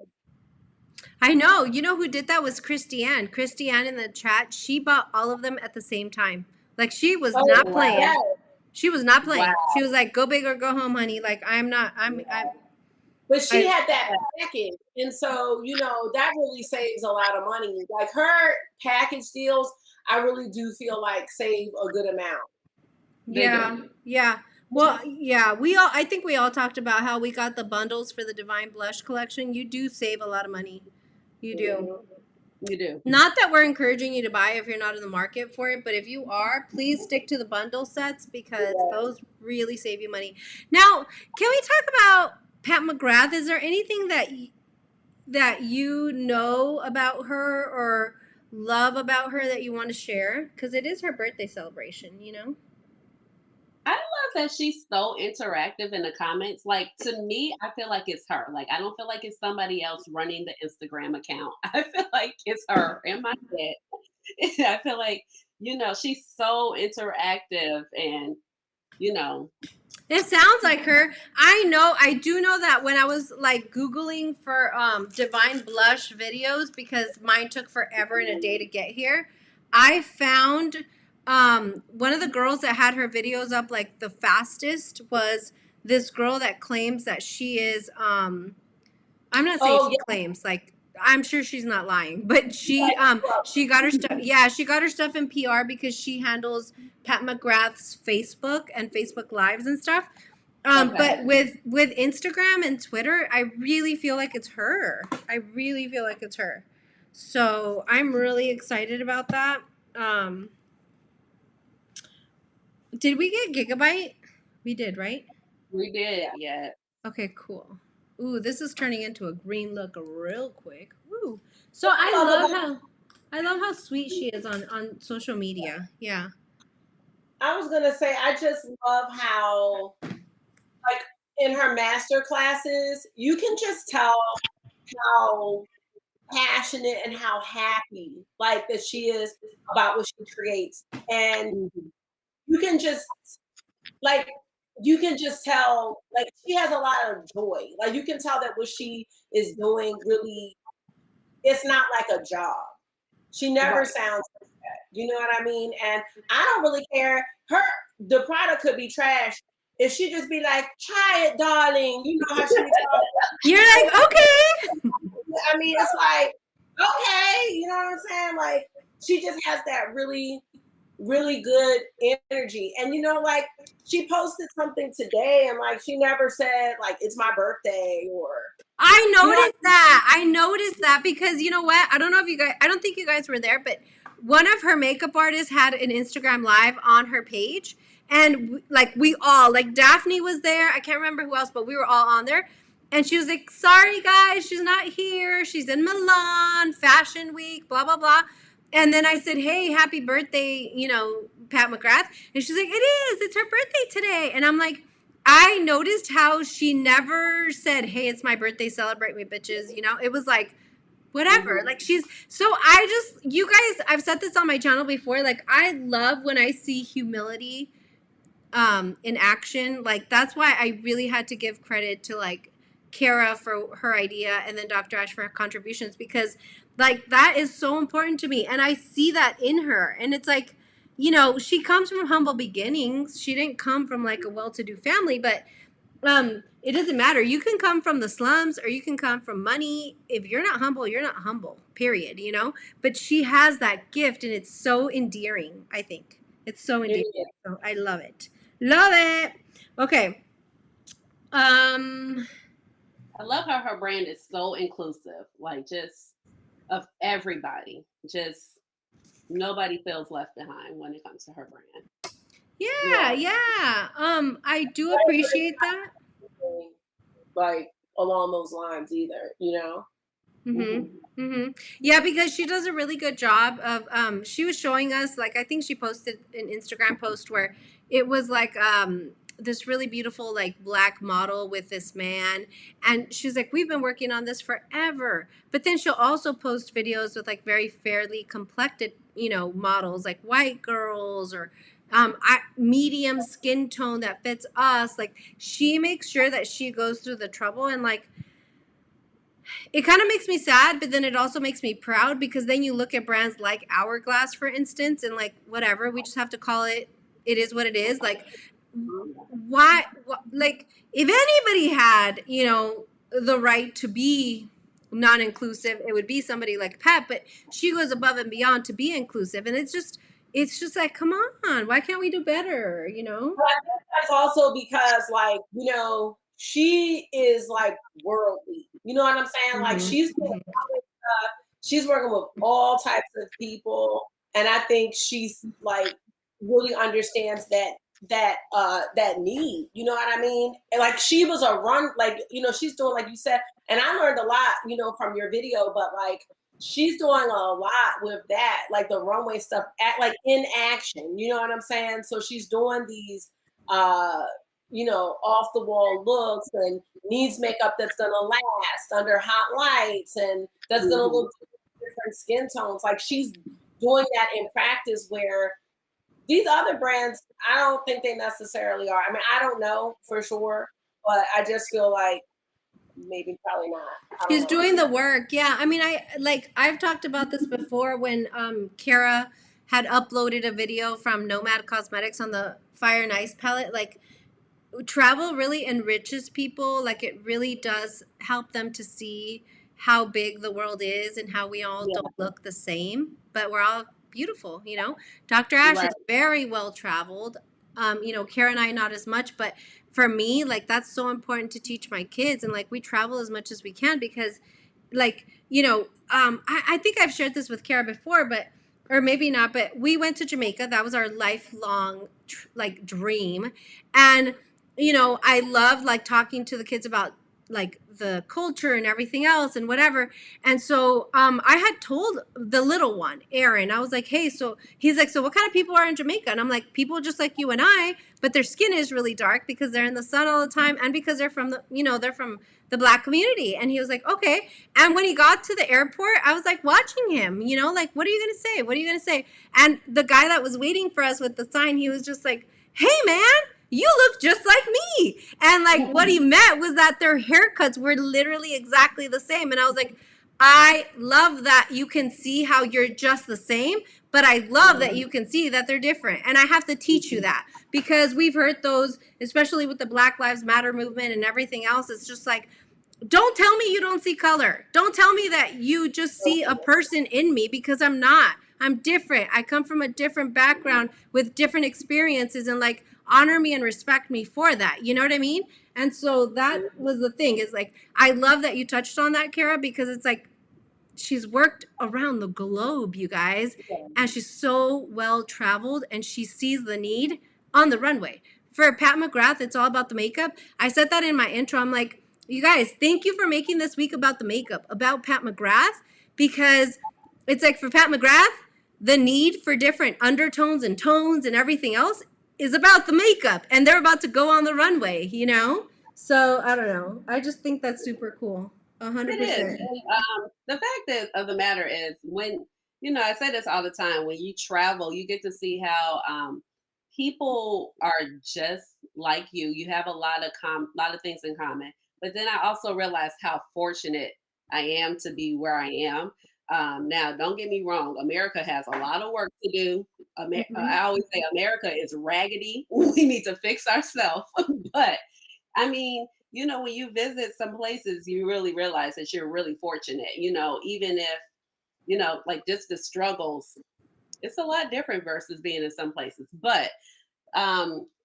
I know. You know who did that was Christiane. Christiane in the chat, she bought all of them at the same time. Like she was not playing. Wow. She was not playing. Wow. She was like, go big or go home, honey. Like I'm. But she had that package. And so, you know, that really saves a lot of money. Like her package deals, I really do feel like save a good amount. Yeah. Well, yeah, I think we all talked about how we got the bundles for the Divine Blush collection. You do save a lot of money. You do. You do. Not that we're encouraging you to buy if you're not in the market for it, but if you are, please stick to the bundle sets because those really save you money. Now, can we talk about Pat McGrath? Is there anything that you know about her or love about her that you want to share? Because it is her birthday celebration, you know? I love that she's so interactive in the comments. Like, to me, I feel like it's her. Like, I don't feel like it's somebody else running the Instagram account. I feel like it's her in my head. I feel like, you know, she's so interactive and, you know. It sounds like her. I do know that when I was like Googling for Divine Blush videos, because mine took forever and a day to get here, I found one of the girls that had her videos up like the fastest was this girl that claims that she is I'm not saying she claims, like I'm sure she's not lying, but she got her stuff she got her stuff in PR because she handles Pat McGrath's Facebook and Facebook Lives and stuff. But with Instagram and Twitter, I really feel like it's her. So I'm really excited about that. Did we get Gigabyte? We did, right? We did, yeah. Okay, cool. Ooh, this is turning into a green look real quick. Ooh. So I love how sweet she is on social media. Yeah. I was gonna say, I just love how, like in her master classes, you can just tell how passionate and how happy like that she is about what she creates. And you can just tell, like she has a lot of joy. Like you can tell that what she is doing really, it's not like a job. She never Right. sounds like that. You know what I mean? And I don't really care. The product could be trash. If she just be like, try it, darling. You know how she be talking. You're like, okay. I mean, it's like, okay, you know what I'm saying? Like, she just has that really, really good energy. And you know, like, she posted something today and like she never said like it's my birthday or I noticed that. I noticed that because you know what? I don't know if you guys, I don't think you guys were there, but one of her makeup artists had an Instagram live on her page. And like we all, like Daphne was there. I can't remember who else, but we were all on there. And she was like, sorry guys, she's not here. She's in Milan, Fashion Week, blah, blah, blah. And then I said, hey, happy birthday, you know, Pat McGrath. And she's like, it is. It's her birthday today. And I'm like, I noticed how she never said, hey, it's my birthday, celebrate me, bitches. You know, it was like, whatever. Like she's, so I just, you guys, I've said this on my channel before. Like I love when I see humility in action. Like that's why I really had to give credit to like Cara for her idea and then Dr. Ash for her contributions, because like that is so important to me. And I see that in her. And it's like, you know, she comes from humble beginnings. She didn't come from like a well-to-do family, but it doesn't matter. You can come from the slums or you can come from money. If you're not humble, you're not humble, period, you know? But she has that gift and it's so endearing, I think. It's so endearing. So I love it. Love it. Okay. I love how her brand is so inclusive, like just of everybody. Just nobody feels left behind when it comes to her brand. Yeah. I do appreciate that. Like along those lines either, you know? Yeah, because she does a really good job of she was showing us, like I think she posted an Instagram post where it was like this really beautiful like black model with this man, and she's like, we've been working on this forever. But then she'll also post videos with like very fairly complected, you know, models like white girls or medium skin tone that fits us. Like she makes sure that she goes through the trouble, and like it kind of makes me sad, but then it also makes me proud, because then you look at brands like Hourglass, for instance, and like whatever, we just have to call it is what it is. Like why like if anybody had, you know, the right to be non-inclusive, it would be somebody like Pat, but she goes above and beyond to be inclusive, and it's just like, come on, why can't we do better, you know? But I think that's also because like, you know, she is like worldly. You know what I'm saying? Like she's doing stuff. She's working with all types of people, and I think she's like really understands that need. You know what I mean? And like she was a run, like, you know, she's doing like you said, and I learned a lot, you know, from your video, but like she's doing a lot with that, like the runway stuff, like in action. You know what I'm saying? So she's doing these you know, off the wall looks and needs makeup that's gonna last under hot lights and that's gonna look different skin tones. Like she's doing that in practice, where these other brands, I don't think they necessarily are. I mean, I don't know for sure, but I just feel like maybe probably not. She's doing the work. Yeah. I mean, I've talked about this before when Cara had uploaded a video from Nomad Cosmetics on the Fire and Ice palette. Like travel really enriches people. Like it really does help them to see how big the world is and how we all don't look the same, but we're all beautiful, you know. Dr. Ash is very well traveled. You know, Cara and I not as much, but for me, like that's so important to teach my kids, and like we travel as much as we can, because like, you know, I think I've shared this with Cara before, but or maybe not, but we went to Jamaica. That was our lifelong like dream. And you know, I love like talking to the kids about like the culture and everything else and whatever. And so I had told the little one, Aaron, I was like, hey, so he's like, so what kind of people are in Jamaica? And I'm like, people just like you and I, but their skin is really dark because they're in the sun all the time and because they're from the, you know, they're from the Black community. And he was like, okay. And when he got to the airport, I was like watching him, you know, like, what are you going to say? What are you going to say? And the guy that was waiting for us with the sign, he was just like, hey, man, you look just like me. And like what he meant was that their haircuts were literally exactly the same. And I was like, I love that you can see how you're just the same, but I love that you can see that they're different. And I have to teach you that because we've heard those, especially with the Black Lives Matter movement and everything else. It's just like, don't tell me you don't see color. Don't tell me that you just see a person in me, because I'm not. I'm different. I come from a different background with different experiences, and like, honor me and respect me for that. You know what I mean? And so that was the thing, is like, I love that you touched on that, Cara, because it's like, she's worked around the globe, you guys, and she's so well traveled, and she sees the need on the runway. For Pat McGrath, it's all about the makeup. I said that in my intro. I'm like, you guys, thank you for making this week about the makeup, about Pat McGrath, because it's like, for Pat McGrath, the need for different undertones and tones and everything else is about the makeup, and they're about to go on the runway, you know? So I don't know. I just think that's super cool. 100%. It is. And, the fact of the matter is, when, I say this all the time, when you travel, you get to see how people are just like you. You have a lot of things in common. But then I also realized how fortunate I am to be where I am. Now, don't get me wrong. America has a lot of work to do. I always say America is raggedy. We need to fix ourselves. But I mean, when you visit some places, you really realize that you're really fortunate, even if, like, just the struggles, it's a lot different versus being in some places. But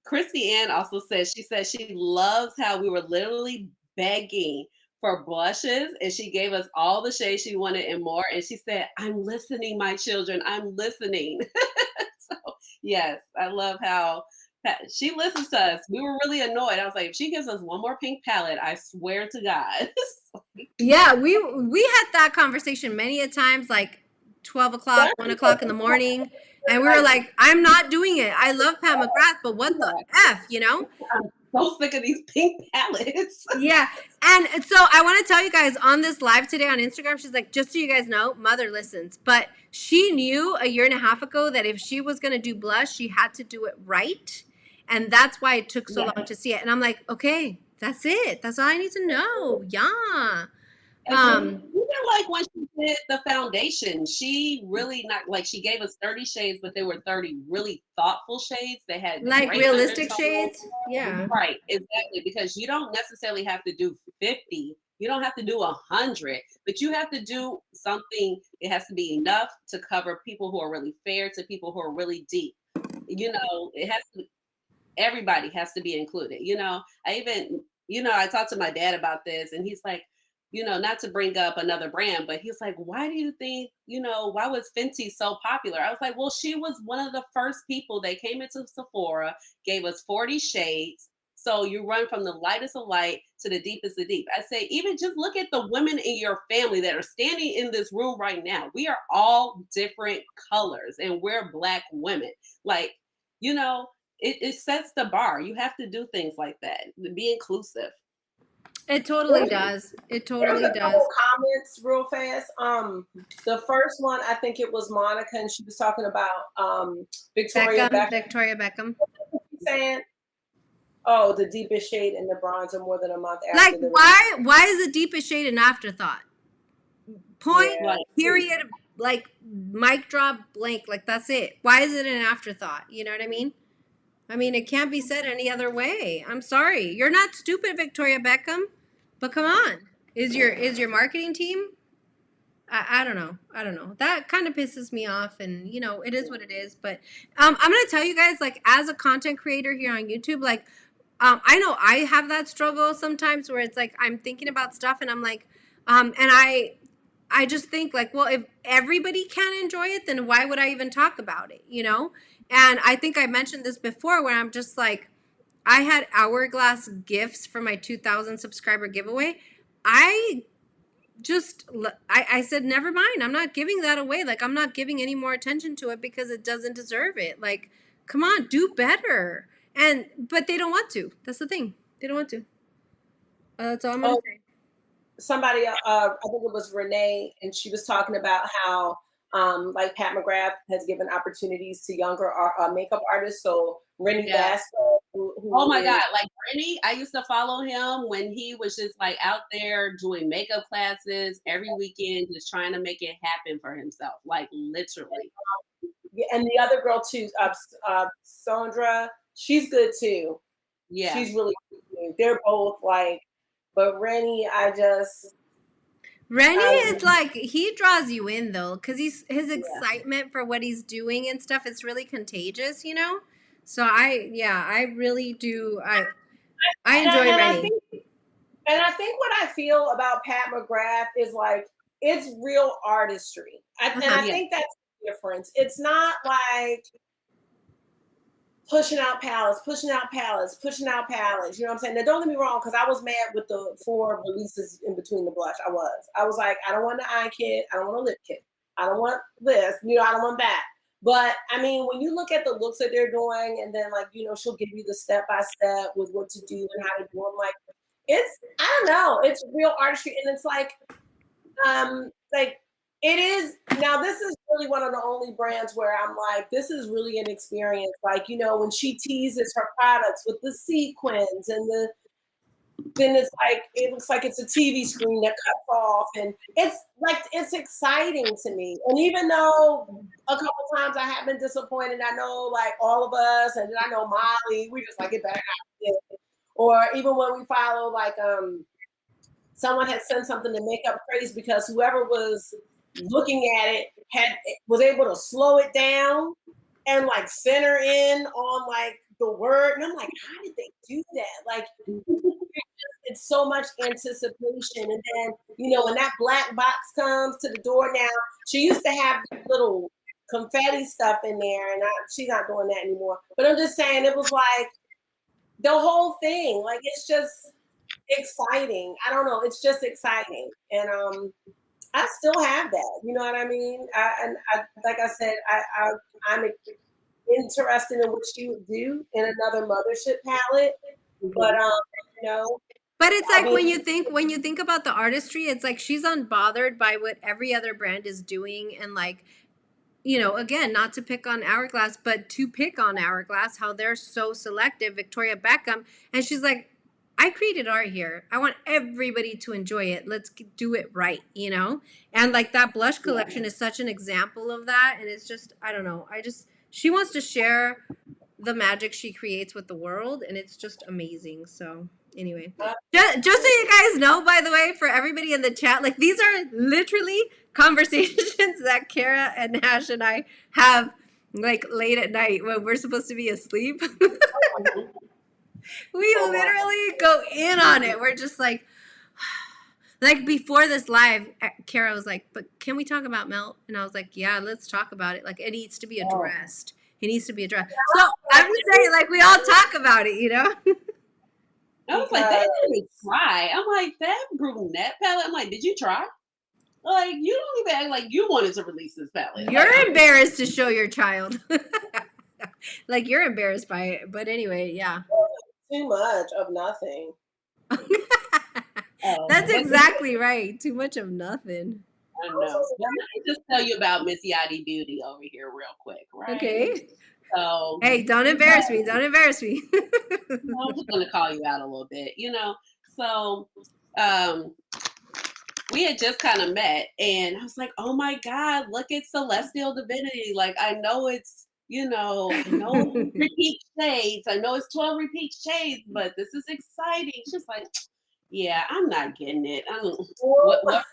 Christy Ann also says, she loves how we were literally begging for blushes, and she gave us all the shades she wanted and more. And she said, "I'm listening, my children. I'm listening." So yes, I love how she listens to us. We were really annoyed. I was like, if she gives us one more pink palette, I swear to God. Yeah, we had that conversation many a times, like 12 o'clock, 1 o'clock in the morning. And we were like, I'm not doing it. I love Pat McGrath, but what the F, I'm so sick of these pink palettes. Yeah. And so I want to tell you guys, on this live today on Instagram, she's like, just so you guys know, Mother listens. But she knew a year and a half ago that if she was going to do blush, she had to do it right. And that's why it took so long to see it. And I'm like, okay, that's it. That's all I need to know. Yeah. Even like when she did the foundation, she really not like, she gave us 30 shades, but they were 30 really thoughtful shades. They had like realistic shades. Yeah. Right, exactly. Because you don't necessarily have to do 50. You don't have to do 100, but you have to do something. It has to be enough to cover people who are really fair to people who are really deep. It has to. Everybody has to be included. I talked to my dad about this, and he's like, not to bring up another brand, but he's like, why do you think, why was Fenty so popular? I was like, well, she was one of the first people that came into Sephora, gave us 40 shades. So you run from the lightest of light to the deepest of deep. I say, even just look at the women in your family that are standing in this room right now. We are all different colors, and we're Black women. Like, it sets the bar. You have to do things like that. Be inclusive. It totally does. It totally There's a does. couple comments real fast. The first one, I think it was Monica, and she was talking about Victoria Beckham. Victoria Beckham. Saying, "Oh, the deepest shade in the bronzer more than a month after." Like, why is the deepest shade an afterthought? Point, period, like, mic drop, blank. Like, that's it. Why is it an afterthought? You know what I mean? I mean, it can't be said any other way. I'm sorry. You're not stupid, Victoria Beckham. But come on. Is your marketing team? I don't know. I don't know. That kind of pisses me off, and it is what it is. But I'm gonna tell you guys, like, as a content creator here on YouTube, like, I know I have that struggle sometimes where it's like I'm thinking about stuff and I'm like, and I just think, like, well, if everybody can enjoy it, then why would I even talk about it? And I think I mentioned this before, where I'm just like, I had Hourglass gifts for my 2,000 subscriber giveaway. I said, never mind. I'm not giving that away. Like, I'm not giving any more attention to it because it doesn't deserve it. Like, come on, do better. But they don't want to. That's the thing. They don't want to. That's all I'm going to say. Somebody, I think it was Renee, and she was talking about how Like Pat McGrath has given opportunities to younger makeup artists. So Rennie Vasquez, who oh my God, like Rennie, I used to follow him when he was just like out there doing makeup classes every weekend, just trying to make it happen for himself, like literally. And the other girl too, Sandra, she's good too. Yeah, she's really good. They're both like, but Rennie, Rennie is like, he draws you in though, because his excitement for what he's doing and stuff is really contagious, you know? So I really do. I enjoy Rennie. I think what I feel about Pat McGrath is like, it's real artistry. I think that's the difference. It's not like pushing out palettes. You know what I'm saying? Now, don't get me wrong, because I was mad with the 4 releases in between the blush. I was like, I don't want the eye kit. I don't want a lip kit. I don't want this. You know, I don't want that. But I mean, when you look at the looks that they're doing, and then like, you know, she'll give you the step-by-step with what to do and how to do them. Like, I don't know. It's real artistry. And it's like it is. Now, this is really one of the only brands where I'm like, this is really an experience. Like, you know, when she teases her products with the sequins and then it's like, it looks like it's a TV screen that cuts off. And it's like, it's exciting to me. And even though a couple times I have been disappointed, I know like all of us, and I know Molly, we just like, it better happen. Or even when we follow, like, someone had sent something to Makeup Craze because whoever was looking at it was able to slow it down and like center in on like the word. And I'm like, how did they do that? Like, it's so much anticipation. And then, you know, when that black box comes to the door now, she used to have little confetti stuff in there, and she's not doing that anymore. But I'm just saying, it was like the whole thing. Like, it's just exciting. I don't know. It's just exciting. And I still have that. You know what I mean? Like I said, I'm interested in what she would do in another mothership palette. But you know. But it's like, when you think about the artistry, it's like she's unbothered by what every other brand is doing, and like, you know, again, not to pick on Hourglass, but to pick on Hourglass, how they're so selective, Victoria Beckham, and she's like, I created art here. I want everybody to enjoy it. Let's do it right, you know? And like, that blush collection is such an example of that. And it's just, I don't know. She wants to share the magic she creates with the world, and it's just amazing. So anyway, just so you guys know, by the way, for everybody in the chat, like, these are literally conversations that Cara and Ash and I have like late at night when we're supposed to be asleep. We literally go in on it. We're just like before this live, Cara was like, but can we talk about Melt? And I was like, yeah, let's talk about it. Like, it needs to be addressed. It needs to be addressed. So I'm just saying, like, we all talk about it, you know? I was like, that made me cry. I'm like, that brunette palette. I'm like, did you try? Like, you don't even act like you wanted to release this palette. You're embarrassed to show your child. Like, you're embarrassed by it. But anyway, yeah. Too much of nothing. That's exactly right. Too much of nothing. I know. Let me just tell you about Miss Yadi Beauty over here real quick, right? Okay. So, hey, don't embarrass me. Don't embarrass me. I'm just going to call you out a little bit, you know. So, we had just kind of met, and I was like, oh my God, look at Celestial Divinity. Like, I know it's, you know, I know it's repeat shades. I know it's 12 repeat shades, but this is exciting. She's like, yeah, I'm not getting it. I don't. What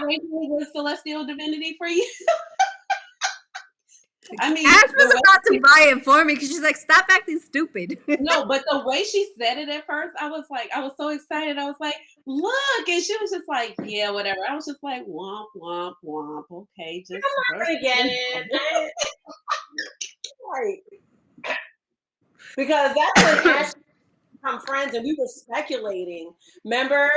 ranking was Celestial Divinity for you? I mean, Ash was about to buy it for me because she's like, stop acting stupid. No, but the way she said it at first, I was so excited. I was like, look, and she was just like, yeah, whatever. I was just like, womp, womp, womp. Okay, just I'm not gonna get it. Right. Because that's when Ash become friends, and we were speculating. Remember?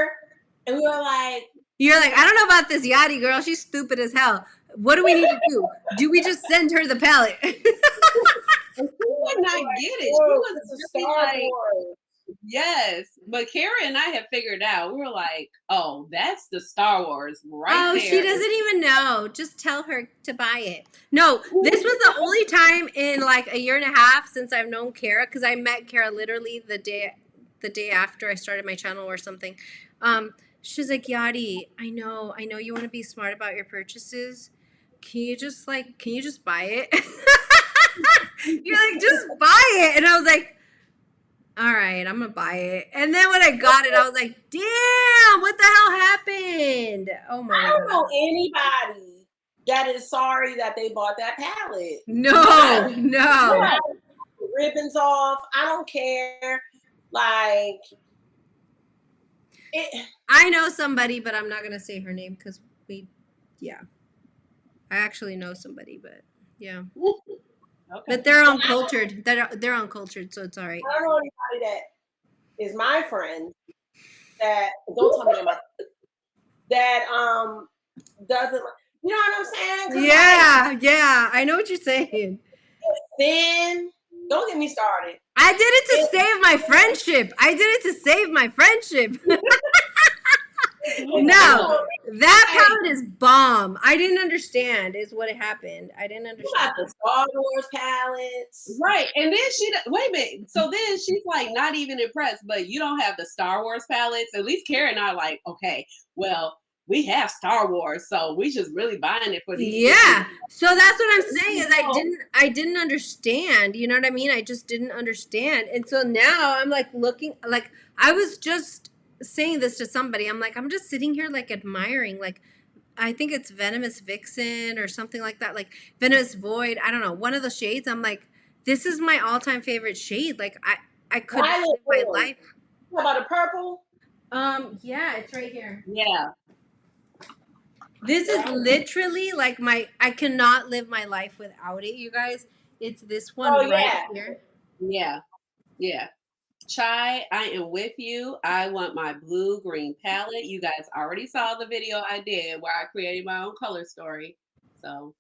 And we were like, you're like, I don't know about this Yadi girl. She's stupid as hell. What do we need to do? Do we just send her the palette? She would not get it. She was just like, Yes, but Kara and I have figured out. We were like, oh, that's the Star Wars right Oh, there. she doesn't even know. Just tell her to buy it. No, this was the only time in like a year and a half since I've known Kara, because I met Kara literally the day after I started my channel or something. She's like, Yadi, I know you want to be smart about your purchases. Can you just buy it? You're like, just buy it. And I was like, all right, I'm gonna buy it. And then when I got it, I was like, damn, what the hell happened? Oh my I don't God. know anybody that is sorry that they bought that palette. No. Ribbons off. I don't care. Like it. I know somebody, but I'm not gonna say her name because I actually know somebody, but yeah. Okay. But they're uncultured. They're uncultured, so it's all right. I don't know anybody that is my friend that don't tell me about that doesn't, you know what I'm saying? Yeah, I know what you're saying. Then don't get me started. I did it to save my friendship. No, that palette is bomb. I didn't understand is what happened. I didn't You understand. got the Star Wars palettes. Right. And then wait a minute. So then she's like not even impressed, but you don't have the Star Wars palettes. At least Kara and I are like, okay, well, we have Star Wars, so we just really buying it for these. Yeah. So that's what I'm saying is I didn't understand. You know what I mean? I just didn't understand. And so now I'm like looking, like I was just saying this to somebody. I'm like, I'm just sitting here like admiring, like I think it's Venomous Vixen or something like that, like Venomous Void. I don't know, one of the shades. I'm like, this is my all-time favorite shade. Like I could live my life. How about a purple? Yeah, it's right here. Yeah. This is literally like I cannot live my life without it, you guys. It's this one right here. Yeah. Yeah. Chai, I am with you. I want my blue-green palette. You guys already saw the video I did where I created my own color story. So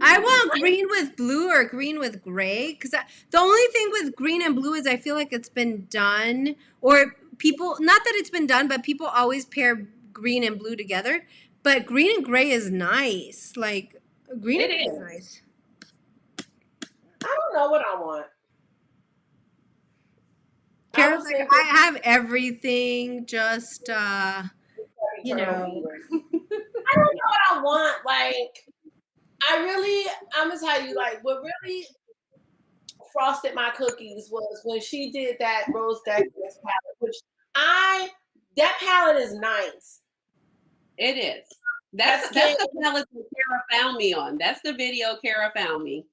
I want green with blue or green with gray, because the only thing with green and blue is I feel like it's been done, or people, not that it's been done, but people always pair green and blue together. But green and gray is nice. Like green and gray is nice. I don't know what I want. Kara's like, I have everything, just you know. I don't know what I want. Like, I'm gonna tell you, like, what really frosted my cookies was when she did that Rose Decadence palette, which that palette is nice. it is. That's the palette that Kara found me on. That's the video Kara found me.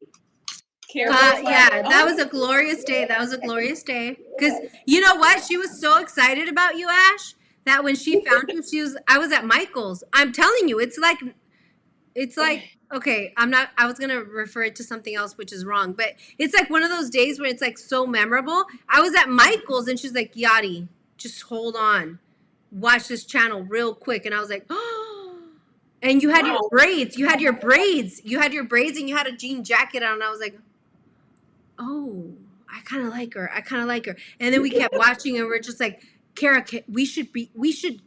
That was a glorious day. Because you know what? She was so excited about you, Ash, that when she found you, I was at Michael's. I'm telling you, it's like, okay, I was going to refer it to something else, which is wrong, but it's like one of those days where it's like so memorable. I was at Michael's and she's like, Yadi, just hold on. Watch this channel real quick. And I was like, oh. And you had your braids. You had your braids and you had a jean jacket on. And I was like, oh, I kind of like her. And then we kept watching and we're just like, Kara, we should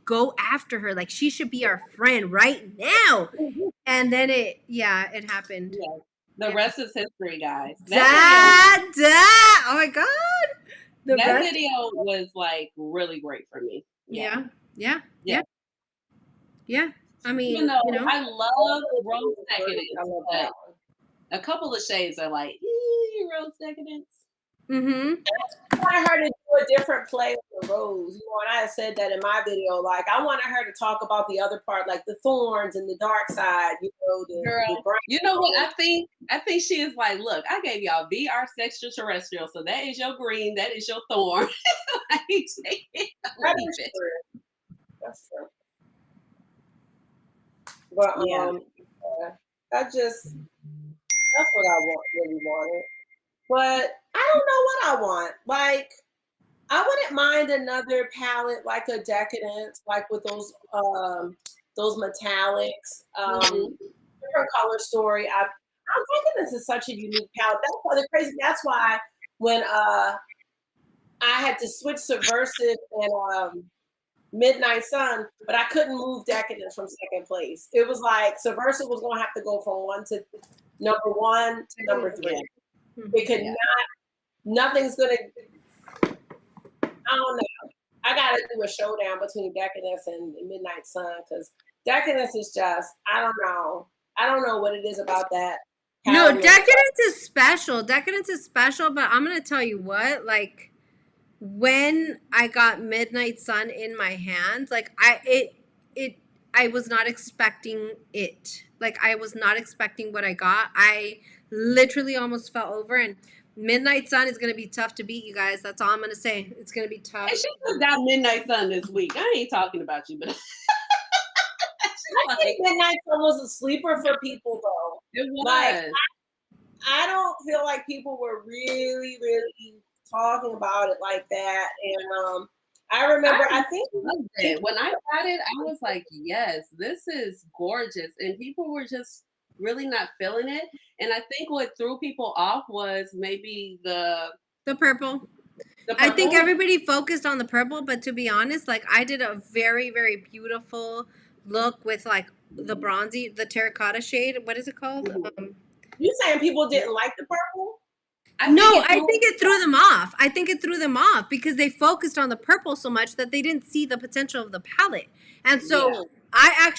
go after her. Like she should be our friend right now. And then it happened. Yeah. The rest is history, guys. Oh my God. That video was like really great for me. Yeah. I mean, even though I love Rose Decadence, but a couple of shades are like, Rose Decadence. Mm-hmm. I wanted her to do a different play with the rose. You know, and I said that in my video. Like, I wanted her to talk about the other part, like the thorns and the dark side. You know, Girl, you know what I think? I think she is like, look, I gave y'all VR extraterrestrial, so that is your green, that is your thorn. I take it. That's true. But that's what I really wanted. But I don't know what I want. Like, I wouldn't mind another palette, like a Decadence, like with those metallics, different color story. I'm thinking this is such a unique palette. That's why the crazy. That's why when I had to switch Subversive and Midnight Sun, but I couldn't move Decadence from second place. It was like Subversive was gonna have to go from number one to number three. Yeah. It could nothing's gonna, I don't know. I gotta do a showdown between Decadence and Midnight Sun because Decadence is just, I don't know. I don't know what it is about that. No, Decadence is special. Decadence is special, but I'm gonna tell you what, like, when I got Midnight Sun in my hands, like I was not expecting it. Like I was not expecting what I got. I literally almost fell over, and Midnight Sun is gonna be tough to beat, you guys. That's all I'm gonna say. It's gonna be tough. And she just got Midnight Sun this week. I ain't talking about you, but I think Midnight Sun was a sleeper for people though. It was. Like I don't feel like people were really, really talking about it like that. And I remember, I think loved it. When I got it, I was like, yes, this is gorgeous. And people were just really not feeling it. And I think what threw people off was maybe the purple. I think everybody focused on the purple, but to be honest, like I did a very, very beautiful look with like the bronzy, the terracotta shade. What is it called? You saying people didn't like the purple? I think it threw them off. I think it threw them off because they focused on the purple so much that they didn't see the potential of the palette. And so I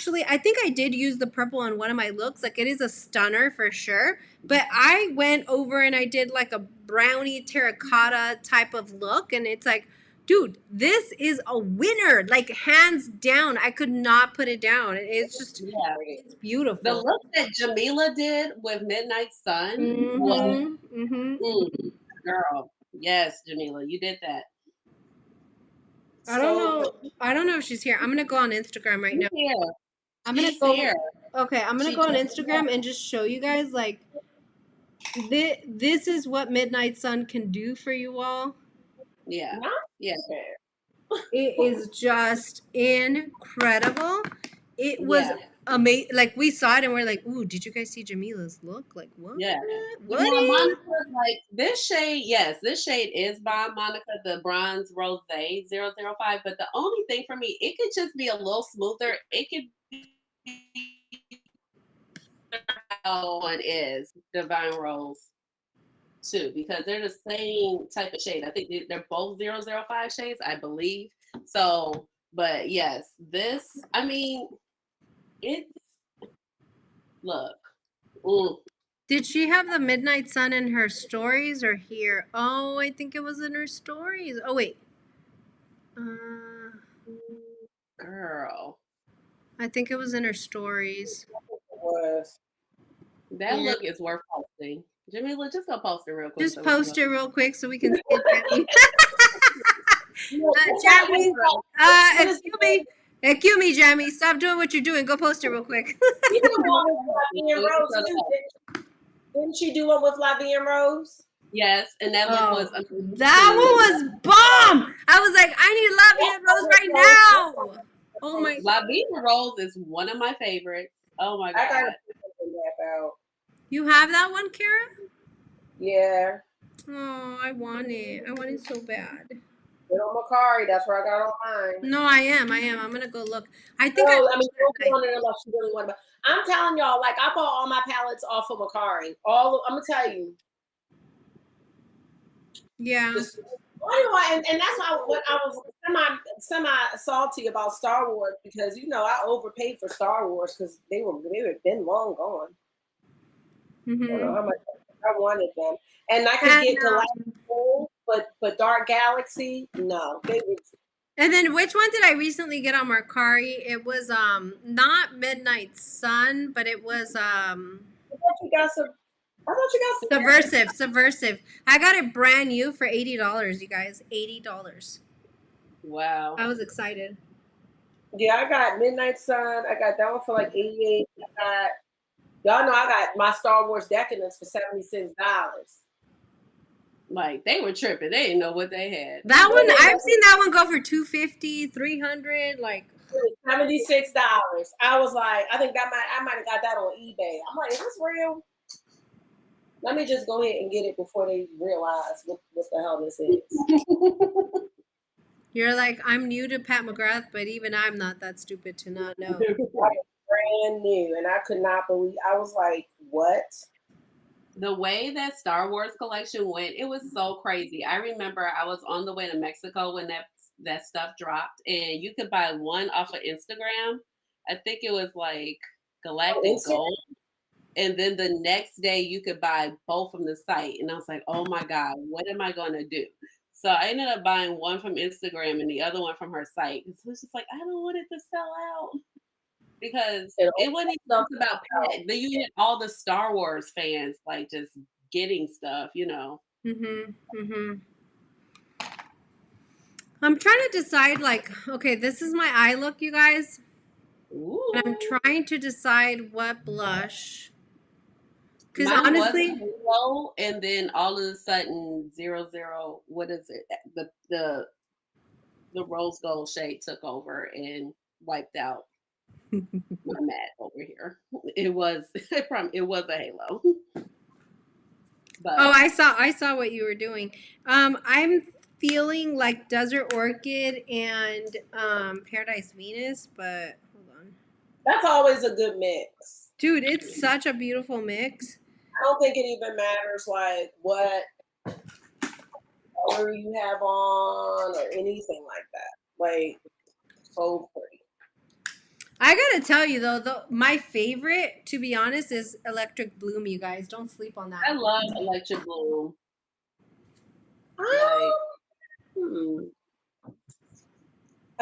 think I did use the purple on one of my looks. Like it is a stunner for sure. But I went over and I did like a brownie terracotta type of look. And it's like, dude, this is a winner. Like hands down. I could not put it down. It's just, it's beautiful. The look that Jamila did with Midnight Sun was, girl, yes, Jamila, you did that. I don't know if she's here. I'm gonna go on Instagram right now. I'm gonna go. Okay, I'm gonna go on Instagram and just show you guys like this is what Midnight Sun can do for you all. Yeah. It is just incredible. It was amazing. Like we saw it and we're like, "Ooh, did you guys see Jamila's look? Like what? Yeah. What? Monica, like this shade, this shade is by Monica, the Bronze Rose 005. But the only thing for me, it could just be a little smoother. It could be how one is Divine Rose too, because they're the same type of shade. I think they're both 005 shades, I believe. So, but yes, this, I mean, it's, look. Did she have the Midnight Sun in her stories or here? Oh, I think it was in her stories. Oh, wait. Girl. I think it was in her stories. That look is worth posting. Jamila, just go post it real quick. Just post it real quick so we can see it. Jamie, excuse me, Jamie. Stop doing what you're doing. Go post it real quick. Didn't she do one with Flavie and Rose? Yes, and that look was amazing. That one was bomb. I was like, I need Flavie and Rose right now. Oh my God. Flavie and Rose is one of my favorites. Oh my God. I gotta put that out. You have that one, Kara? Yeah. Oh, I want it. I want it so bad. Get on Macari. That's where I got on mine. No, I am. I'm gonna go look. I think don't want it unless you really want it. I'm telling y'all, like I bought all my palettes off of Macari. I'm gonna tell you. Yeah. And that's why I was semi salty about Star Wars because I overpaid for Star Wars because they were been long gone. I don't know how much I wanted them, and I could get Galactic Gold, but Dark Galaxy, no, they were. And then which one did I recently get on Mercari? It was not Midnight Sun, but it was I thought you got Subversive. I got it brand new for $80, you guys. $80. Wow. I was excited. Yeah, I got Midnight Sun. I got that one for like $88. Y'all know I got my Star Wars Decadence for $76. Like they were tripping. They didn't know what they had. That one, I've seen that one go for $250, $300, like $76. I was like, I think I might have got that on eBay. I'm like, is this real? Let me just go ahead and get it before they realize what the hell this is. You're like, I'm new to Pat McGrath, but even I'm not that stupid to not know. I was brand new, and I could not believe. I was like, "What?" The way that Star Wars collection went, it was so crazy. I remember I was on the way to Mexico when that stuff dropped, and you could buy one off of Instagram. I think it was like Galactic Gold. And then the next day you could buy both from the site. And I was like, oh my God, what am I going to do? So I ended up buying one from Instagram and the other one from her site. So it was just like, I don't want it to sell out. Because it wasn't even about Pat. But you had all the Star Wars fans like just getting stuff, you know. I'm trying to decide, like, okay, this is my eye look, you guys. Ooh. And I'm trying to decide what blush. Because Mine honestly, was Halo, and then all of a sudden, 00, what is it? The rose gold shade took over and wiped out my matte over here. It was it was a halo. But oh, I saw what you were doing. I'm feeling like Desert Orchid and Paradise Venus, but hold on. That's always a good mix. Dude, it's such a beautiful mix. I don't think it even matters like what color you have on or anything like that. Like, so pretty. I gotta tell you though, my favorite, to be honest, is Electric Bloom. You guys, don't sleep on that. I love Electric Bloom. I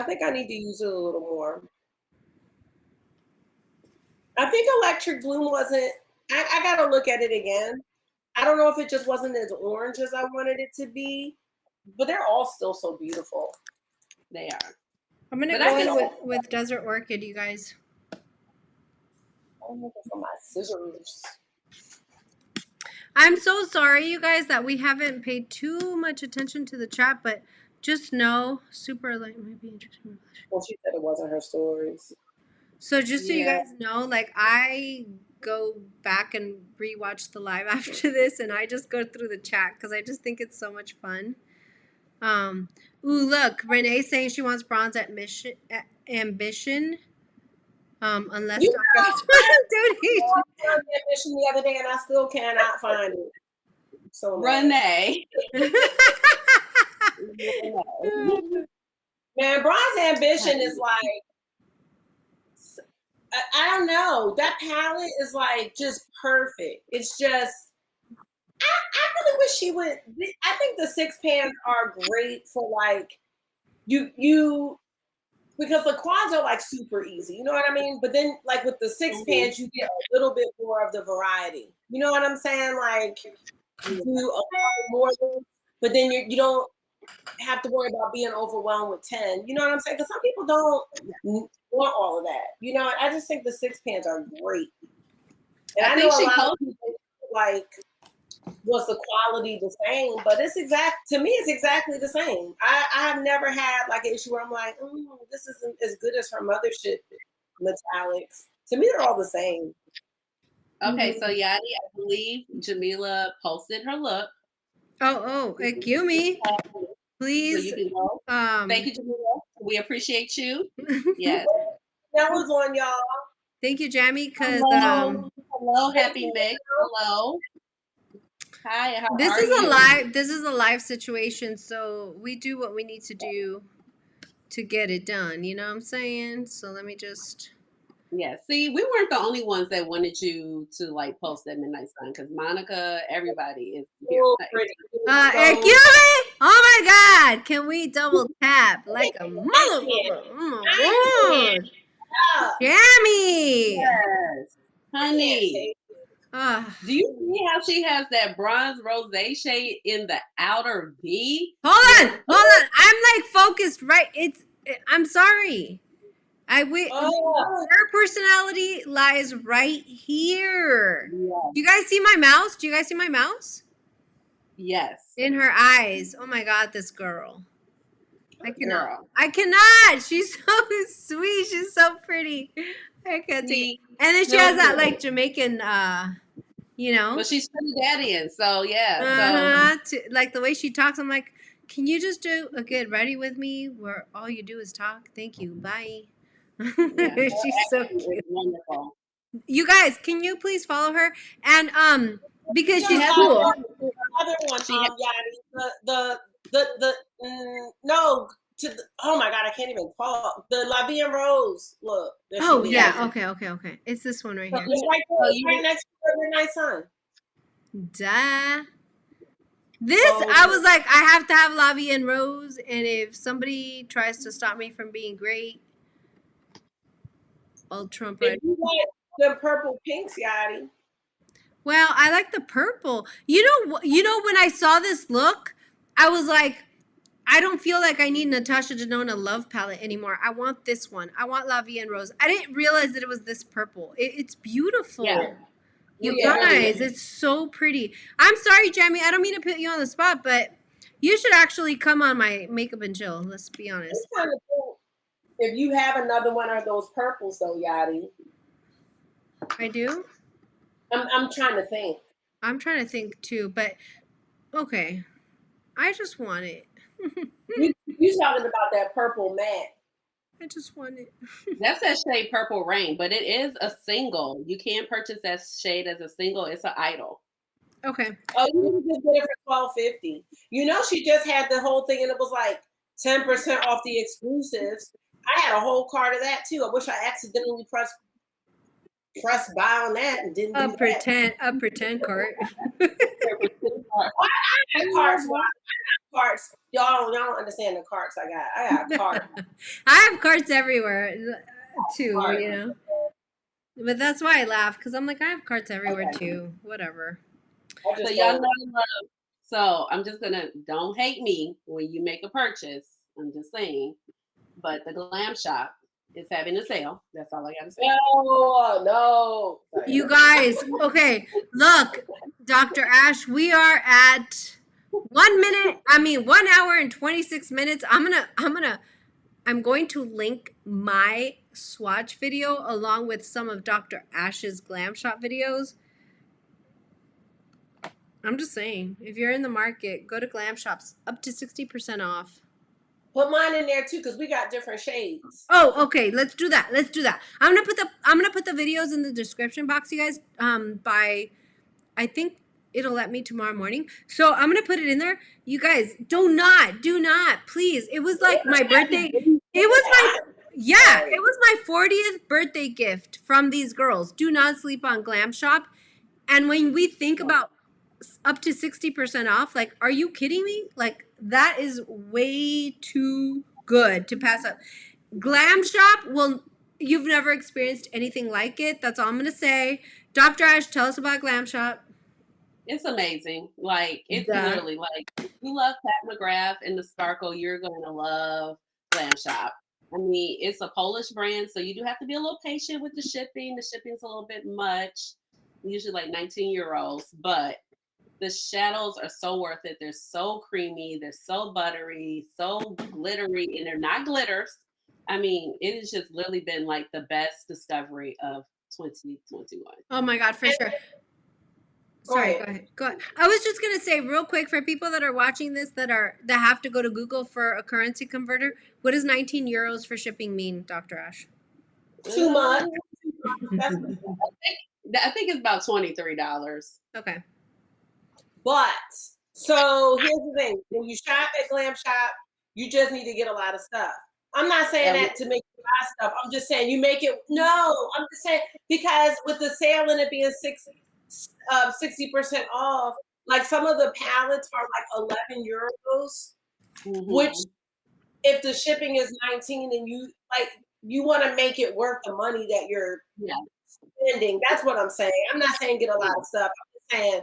think I need to use it a little more. I think Electric Bloom wasn't. I gotta look at it again. I don't know if it just wasn't as orange as I wanted it to be, but they're all still so beautiful. They are. I'm gonna go in with Desert Orchid, you guys. I'm looking for my scissors. I'm so sorry, you guys, that we haven't paid too much attention to the chat, but just know, super light might be interesting. Well, she said it wasn't her stories. So just so you guys know, like, I go back and rewatch the live after this, and I just go through the chat because I just think it's so much fun. Ooh, look, Renee's saying she wants bronze at Ambition. Unless you donation. The other day, and I still cannot find it. So Renee. Man, bronze ambition is like, I don't know. That palette is like just perfect. It's just, I really wish she would. I think the 6 pans are great for like you because the quads are like super easy. You know what I mean? But then like with the 6 pans, you get a little bit more of the variety. You know what I'm saying? Like do a lot more, but then you don't have to worry about being overwhelmed with 10. You know what I'm saying? Because some people don't want all of that. You know, I just think the 6 pans are great. And I know a lot of people like, was the quality the same? But to me, it's exactly the same. I have never had like an issue where I'm like, this isn't as good as her mothership metallics. To me, they're all the same. Okay, so Yadi, I believe Jamila posted her look. Oh, excuse me. Please. So you can go. Thank you, Jamila. We appreciate you. Yes. That was on y'all. Thank you, Jamie. Because hello, Happy Mix. Hello. Hi. How are you? This is a live situation, so we do what we need to do to get it done. You know what I'm saying? So let me just. Yeah. See, we weren't the only ones that wanted you to like post that Midnight Sun because Monica, everybody is here. Excuse me? Oh my God! Can we double tap like a motherfucker? Oh my God! Jamie! Yes, honey. Do you see how she has that bronze rosé shade in the outer V? Hold on. I'm like focused right. I'm sorry. Her personality lies right here. Yeah. Do you guys see my mouse? Yes. In her eyes. Oh my God, this girl. I cannot. She's so sweet. She's so pretty. I can't take it. And then she has that like Jamaican you know? But she's Trinidadian, so yeah. Like the way she talks, I'm like, can you just do a get ready with me where all you do is talk? Thank you. Bye. Yeah, her She's so acting is cute. wonderful. You guys, can you please follow her? And because No, she's has cool. the other one, She has- Yadi, no, oh my God, I can't even talk. The La Vie en Rose, look. there she Oh is. yeah, okay. It's this one right here. It's right there, So it's right next to her nice son. Duh. This Oh, I was like, I have to have La Vie en Rose, and if somebody tries to stop me from being great, I'll trump right. If you like the purple pinks, Yadi. Well, I like the purple. You know, when I saw this look, I was like, I don't feel like I need Natasha Denona Love Palette anymore. I want this one. I want La Vie en Rose. I didn't realize that it was this purple. It's beautiful. Yeah. You Yeah, guys, it's so pretty. I'm sorry, Jamie. I don't mean to put you on the spot, but you should actually come on my Makeup and Chill. Let's be honest. It's kind of cool. If you have another one of those purples, though, Yadi, I do. I'm trying to think. I'm trying to think too, but okay. I just want it. You talking about that purple matte? I just want it. That's that shade Purple Rain, but it is a single. You can purchase that shade as a single. It's an idol. Okay. Oh, you can just get it for $12.50. You know, she just had the whole thing, and it was like 10% off the exclusives. I had a whole cart of that too. I wish I accidentally pressed buy on that and didn't do that. A pretend cart. I had carts. Carts. Y'all don't understand the carts I got. I got carts. I have carts everywhere too, Carts. you know. But that's why I laugh, because I'm like, I have carts everywhere too. Whatever. So y'all know love. So I'm just gonna, don't hate me when you make a purchase. I'm just saying. But the Glam Shop is having a sale. That's all I gotta say. No. You guys, okay, look, Dr. Ash, we are at 1 hour and 26 minutes. I'm going to link my swatch video along with some of Dr. Ash's Glam Shop videos. I'm just saying, if you're in the market, go to Glam Shops, up to 60% off. Put mine in there too, because we got different shades. Oh, okay. Let's do that. I'm gonna put the videos in the description box, you guys. I think it'll let me tomorrow morning. So I'm gonna put it in there. You guys, do not, please. It was like my birthday. It was my 40th birthday gift from these girls. Do not sleep on Glam Shop. And when we think about up to 60% off, like, are you kidding me? Like, that is way too good to pass up. Glam Shop, well, you've never experienced anything like it. That's all I'm gonna say. Dr. Ash, tell us about Glam Shop. It's amazing. Like, it's literally like, if you love Pat McGrath and the sparkle, you're gonna love Glam Shop. I mean, it's a Polish brand, so you do have to be a little patient with the shipping. The shipping's a little bit much, usually like 19 euros, but the shadows are so worth it. They're so creamy, they're so buttery, so glittery, and they're not glitters. I mean, it has just literally been like the best discovery of 2021. Oh my God, for sure. Sorry, go ahead. I was just gonna say real quick, for people that are watching this that have to go to Google for a currency converter, what does 19 euros for shipping mean, Dr. Ash? Too much. I think it's about $23. Okay. But so here's the thing: when you shop at Glam Shop, you just need to get a lot of stuff. I'm not saying that to make you buy stuff. I'm just saying you make it. No, I'm just saying because with the sale and it being 60% off, like some of the palettes are like 11 euros, which if the shipping is 19 and you want to make it worth the money that you're spending. That's what I'm saying. I'm not saying get a lot of stuff. I'm just saying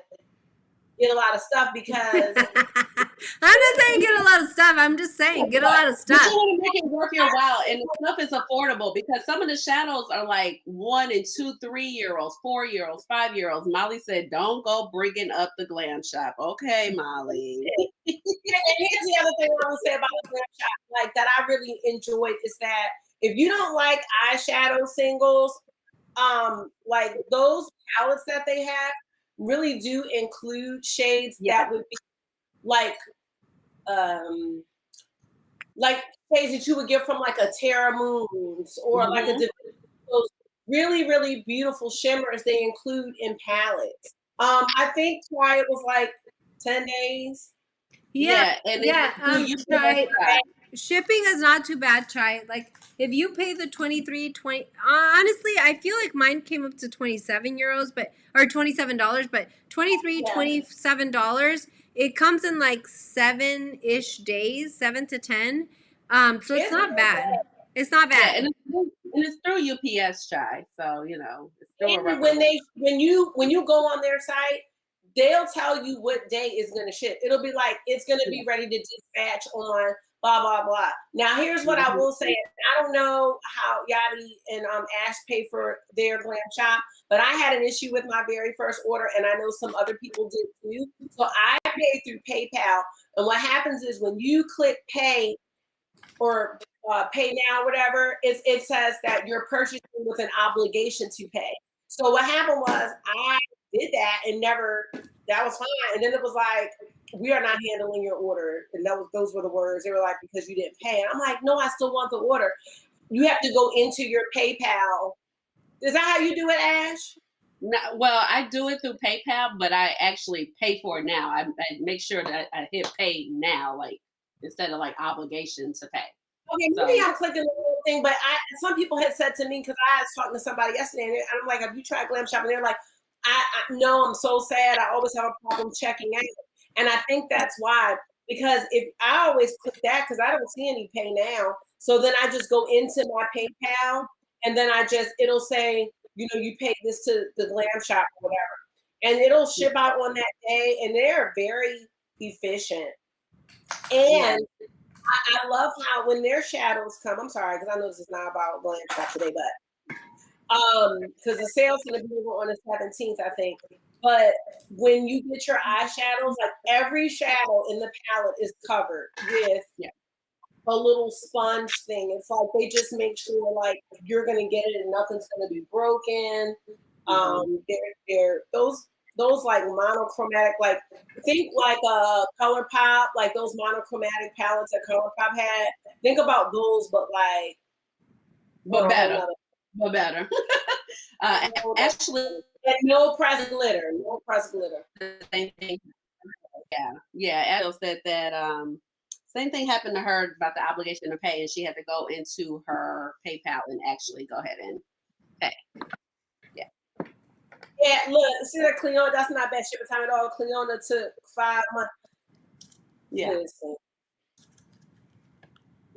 get a lot of stuff because I'm not saying get a lot of stuff. I'm just saying get a lot of stuff. You want to make it worth your while, and the stuff is affordable because some of the shadows are like 1 and 2, 3-year-olds, 4-year-olds, 5-year-olds. Molly said, "Don't go bringing up the Glam Shop." Okay, Molly. And here's the other thing I want to say about the Glam Shop, like that I really enjoyed is that if you don't like eyeshadow singles, like those palettes that they have, really do include shades that would be like shades that you would get from like a Terra Moons or like a those really, really beautiful shimmers they include in palettes. I think why it was like 10 days. Yeah, and Chai, shipping is not too bad, Chai. Like if you pay the 20, honestly, I feel like mine came up to 27 euros, or $27, but 23, $27. It comes in like 7-ish days, 7 to 10. So it's not bad. It's not bad. Yeah, and it's through UPS, Chai. So it's still And when you go on their site, they'll tell you what day it's going to ship. It'll be like it's going to be ready to dispatch on blah blah blah. Now here's what I will say. I don't know how Yadi and Ash pay for their glam shop, but I had an issue with my very first order, and I know some other people did too. So I paid through PayPal, and what happens is when you click pay or pay now, whatever, it says that you're purchasing with an obligation to pay. So what happened was I did that and that was fine. And then it was like, we are not handling your order. And those were the words. They were like, because you didn't pay. And I'm like, no, I still want the order. You have to go into your PayPal. Is that how you do it, Ash? No, well, I do it through PayPal, but I actually pay for it now. I make sure that I hit pay now, like instead of like obligation to pay. Okay, maybe I'm clicking the wrong thing, but some people had said to me, because I was talking to somebody yesterday, and I'm like, have you tried Glam Shop? And they're like, I no, I'm so sad. I always have a problem checking out. And I think that's why, because if I always click that, because I don't see any pay now. So then I just go into my PayPal, and then it'll say, you paid this to the Glam Shop or whatever. And it'll ship out on that day, and they're very efficient. And I love how when their shadows come, I'm sorry, because I know this is not about Glam Shop today, but because the sale's going to be over on the 17th, I think. But when you get your eyeshadows, like every shadow in the palette is covered with a little sponge thing. It's like they just make sure like you're going to get it and nothing's going to be broken. They're those like monochromatic, like think like a ColourPop, like those monochromatic palettes that ColourPop had. Think about those, but better. But better. Actually, no press glitter. No press glitter. Same thing. Yeah. Astral said that same thing happened to her about the obligation to pay, and she had to go into her PayPal and actually go ahead and pay. Yeah, look, see that Cleona, that's not bad shipping time at all. Cleona took 5 months. Yeah. Listen.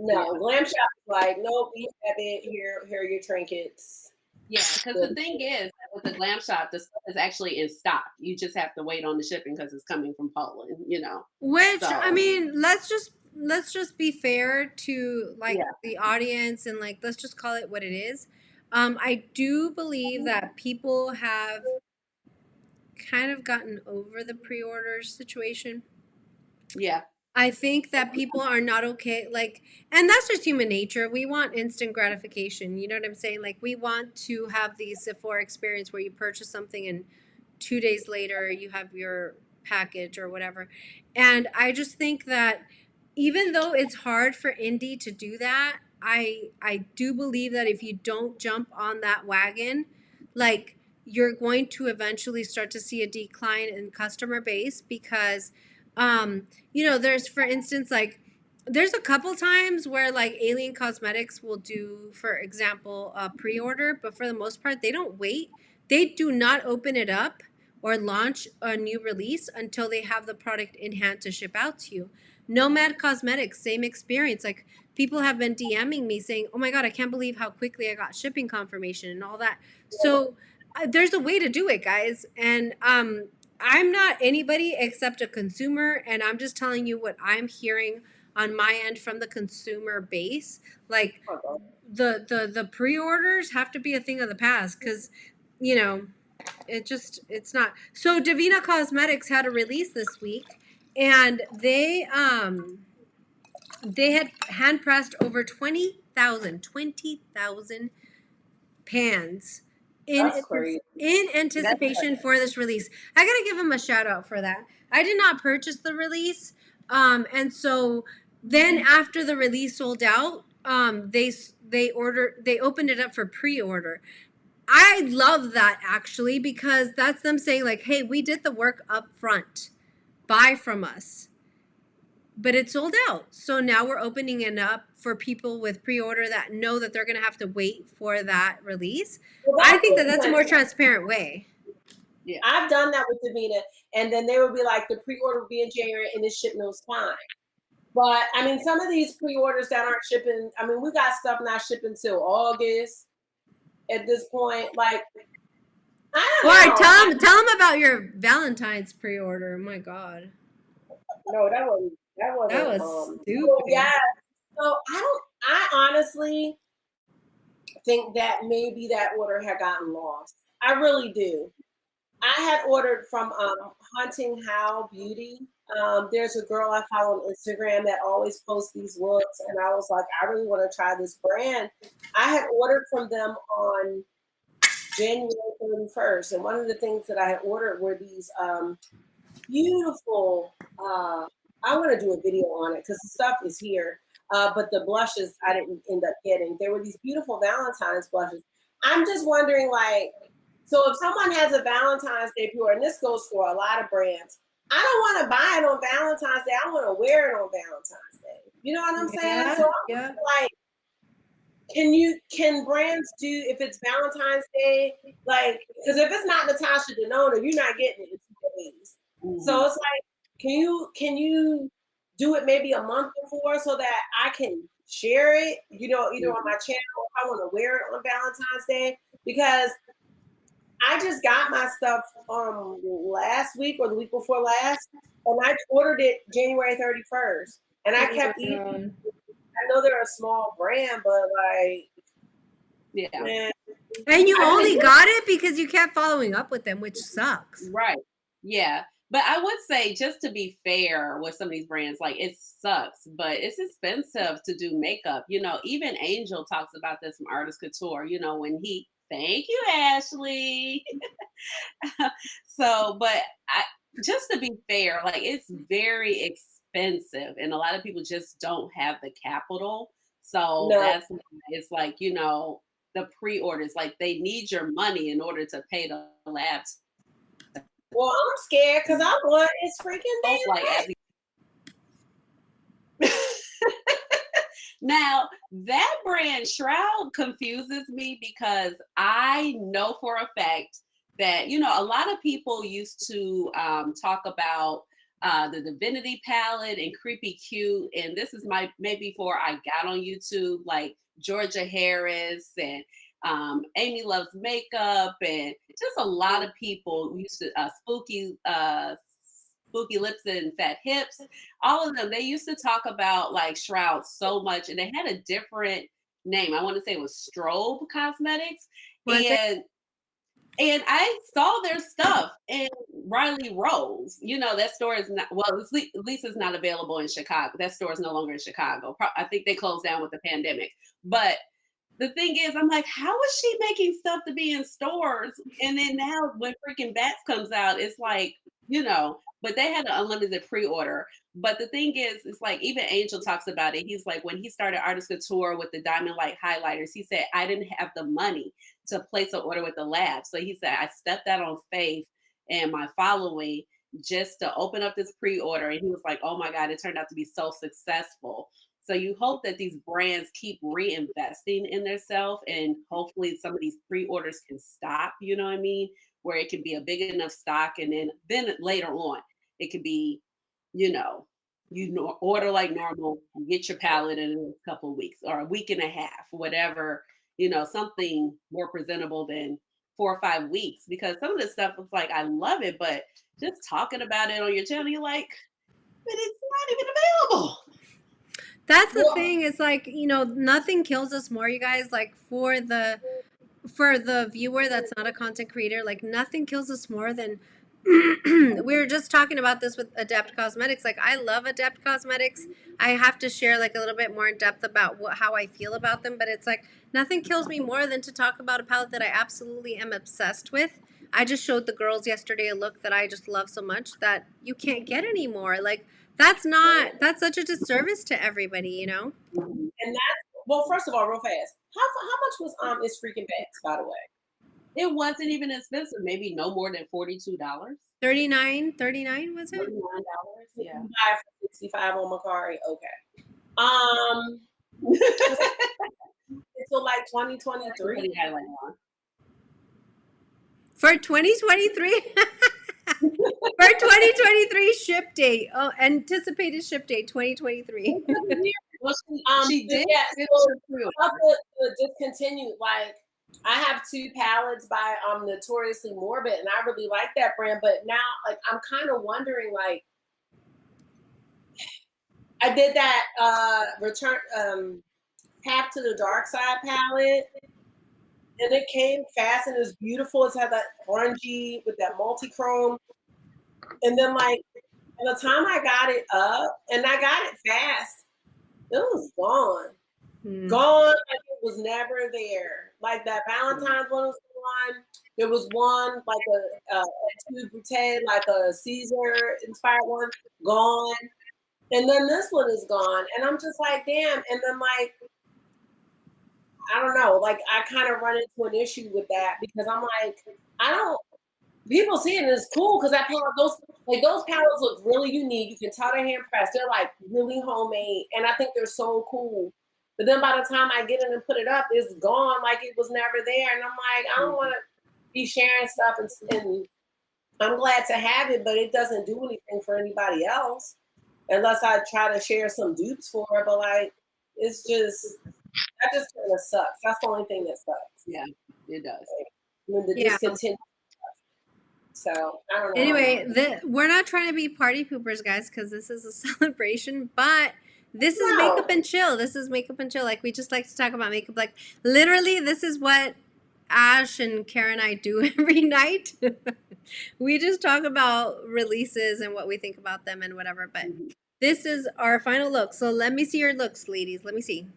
No, Glam Shop is like, nope, you have it. Here are your trinkets. Yeah, because the thing is, with the Glam Shop, the stuff is actually in stock. You just have to wait on the shipping because it's coming from Poland, Which, I mean, let's just be fair to the audience and let's just call it what it is. I do believe that people have kind of gotten over the pre-order situation. Yeah. I think that people are not okay, and that's just human nature. We want instant gratification. You know what I'm saying? Like, we want to have the Sephora experience where you purchase something and 2 days later you have your package or whatever. And I just think that even though it's hard for indie to do that, I do believe that if you don't jump on that wagon, you're going to eventually start to see a decline in customer base because there's, for instance, there's a couple times where Alien Cosmetics will do, for example, a pre-order, but for the most part, they don't wait. They do not open it up or launch a new release until they have the product in hand to ship out to you. Nomad Cosmetics, same experience. People have been DMing me saying, oh my God, I can't believe how quickly I got shipping confirmation and all that. So there's a way to do it, guys. And I'm not anybody except a consumer, and I'm just telling you what I'm hearing on my end from the consumer base. The pre-orders have to be a thing of the past because, it's not. So Divina Cosmetics had a release this week, and they had hand pressed over 20,000 pans That's crazy. in anticipation for this release. I gotta give them a shout out for that. I did not purchase the release, and so then after the release sold out, they opened it up for pre-order. I love that actually, because that's them saying like, hey, we did the work up front, buy from us. But it sold out. So now we're opening it up for people with pre-order that know that they're going to have to wait for that release. Well, I think that that's a more transparent way. Yeah, I've done that with Divina, and then they would be like, the pre-order will be in January and the shipment was fine. But I mean, some of these pre-orders that aren't shipping, I mean, we got stuff not shipping till August at this point. Like, I don't know. All right, tell them about your Valentine's pre-order. Oh my God. No, that wasn't stupid. Well, yeah. So I honestly think that maybe that order had gotten lost. I really do. I had ordered from Hunting How Beauty. There's a girl I follow on Instagram that always posts these looks, and I was like, I really want to try this brand. I had ordered from them on January 31st, and one of the things that I had ordered were these beautiful, I want to do a video on it because the stuff is here, but the blushes I didn't end up getting. There were these beautiful Valentine's blushes. I'm just wondering, like, so if someone has a Valentine's Day pre-order, and this goes for a lot of brands, I don't want to buy it on Valentine's Day. I want to wear it on Valentine's Day. You know what I'm saying? So I'm like, can brands do, if it's Valentine's Day, like, because if it's not Natasha Denona, you're not getting it in 2 days. Mm-hmm. So it's like, can you do it maybe a month before so that I can share it, you know, either on my channel or if I want to wear it on Valentine's Day? Because I just got my stuff last week or the week before last, and I ordered it January 31st, and I kept eating. I know they're a small brand, but like, yeah. Man. And you only got it because you kept following up with them, which sucks. Right. Yeah. But I would say, just to be fair with some of these brands, like, it sucks, but it's expensive to do makeup. You know, even Angel talks about this from Artist Couture, you know, when he, thank you, Ashley. So, but just to be fair, like, it's very expensive, and a lot of people just don't have the capital. So that's, it's like, you know, the pre-orders, like, they need your money in order to pay the labs. Well, I'm scared because I want it's freaking like Now, that brand Shroud confuses me because I know for a fact that, you know, a lot of people used to talk about the Divinity palette and Creepy Cute, and this is maybe before I got on YouTube, like Georgia Harris and Amy Loves Makeup, and just a lot of people used to Spooky Lips and Fat Hips, all of them, they used to talk about like Shroud so much, and they had a different name. I want to say it was Strobe Cosmetics. And I saw their stuff in Riley Rose. You know, that store is not, well, at least it's not available in Chicago. That store is no longer in Chicago. I think they closed down with the pandemic. But the thing is, I'm like, how is she making stuff to be in stores? And then now when freaking Bats comes out, it's like, you know, but they had an unlimited pre-order. But the thing is, it's like, even Angel talks about it. He's like, when he started Artist Couture with the Diamond Light highlighters, he said, I didn't have the money to place an order with the lab. So he said, I stepped out on faith and my following just to open up this pre-order. And he was like, oh my God, it turned out to be so successful. So you hope that these brands keep reinvesting in themselves, and hopefully some of these pre-orders can stop, you know what I mean? Where it can be a big enough stock, and then later on, it could be, you know, order like normal, you get your palette in a couple of weeks or a week and a half, whatever, you know, something more presentable than 4 or 5 weeks. Because some of this stuff is like, I love it, but just talking about it on your channel, you're like, but it's not even available. That's the thing. It's like, you know, nothing kills us more, you guys. Like for the viewer that's not a content creator, like nothing kills us more than we were just talking about this with Adept Cosmetics. Like, I love Adept Cosmetics. I have to share like a little bit more in depth about how I feel about them, but it's like nothing kills me more than to talk about a palette that I absolutely am obsessed with. I just showed the girls yesterday a look that I just love so much that you can't get anymore. Like, that's such a disservice to everybody, you know? And that's, well, first of all, real fast, how much was It's Freaking Bags, by the way? It wasn't even expensive. Maybe no more than $42. $39 was it? $39. Yeah. Buy for 65 on Macari. Okay. Until like 2023. For 2023? For 2023 ship date. Oh, anticipated ship date 2023. Well, she did. Yeah, so discontinued. Like, I have 2 palettes by Notoriously Morbid, and I really like that brand. But now, like, I'm kind of wondering, like, I did that return Path to the Dark Side palette, and it came fast and it was beautiful. It had that orangey with that multi-chrome, and then like by the time I got it up, and I got it fast, it was gone. Gone, like it was never there. Like that Valentine's one was gone. There was one like a Tude Brute, like a Caesar inspired one, gone. And then this one is gone. And I'm just like, damn. And then like, I don't know, like I kind of run into an issue with that because I'm like, people see it and it's cool because that palette, those palettes look really unique. You can tell they're hand pressed. They're like really homemade. And I think they're so cool. But then by the time I get in and put it up, it's gone like it was never there. And I'm like, I don't want to be sharing stuff and I'm glad to have it, but it doesn't do anything for anybody else unless I try to share some dupes for it. But like, it's just, that just kind of sucks. That's the only thing that sucks. Yeah, it does. Like, when the discontinue. So I don't know. Anyway, we're not trying to be party poopers, guys, because this is a celebration, but this is makeup and chill. This is makeup and chill. Like, we just like to talk about makeup. Like, literally, this is what Ash and Cara and I do every night. We just talk about releases and what we think about them and whatever. But this is our final look. So let me see your looks, ladies. Let me see.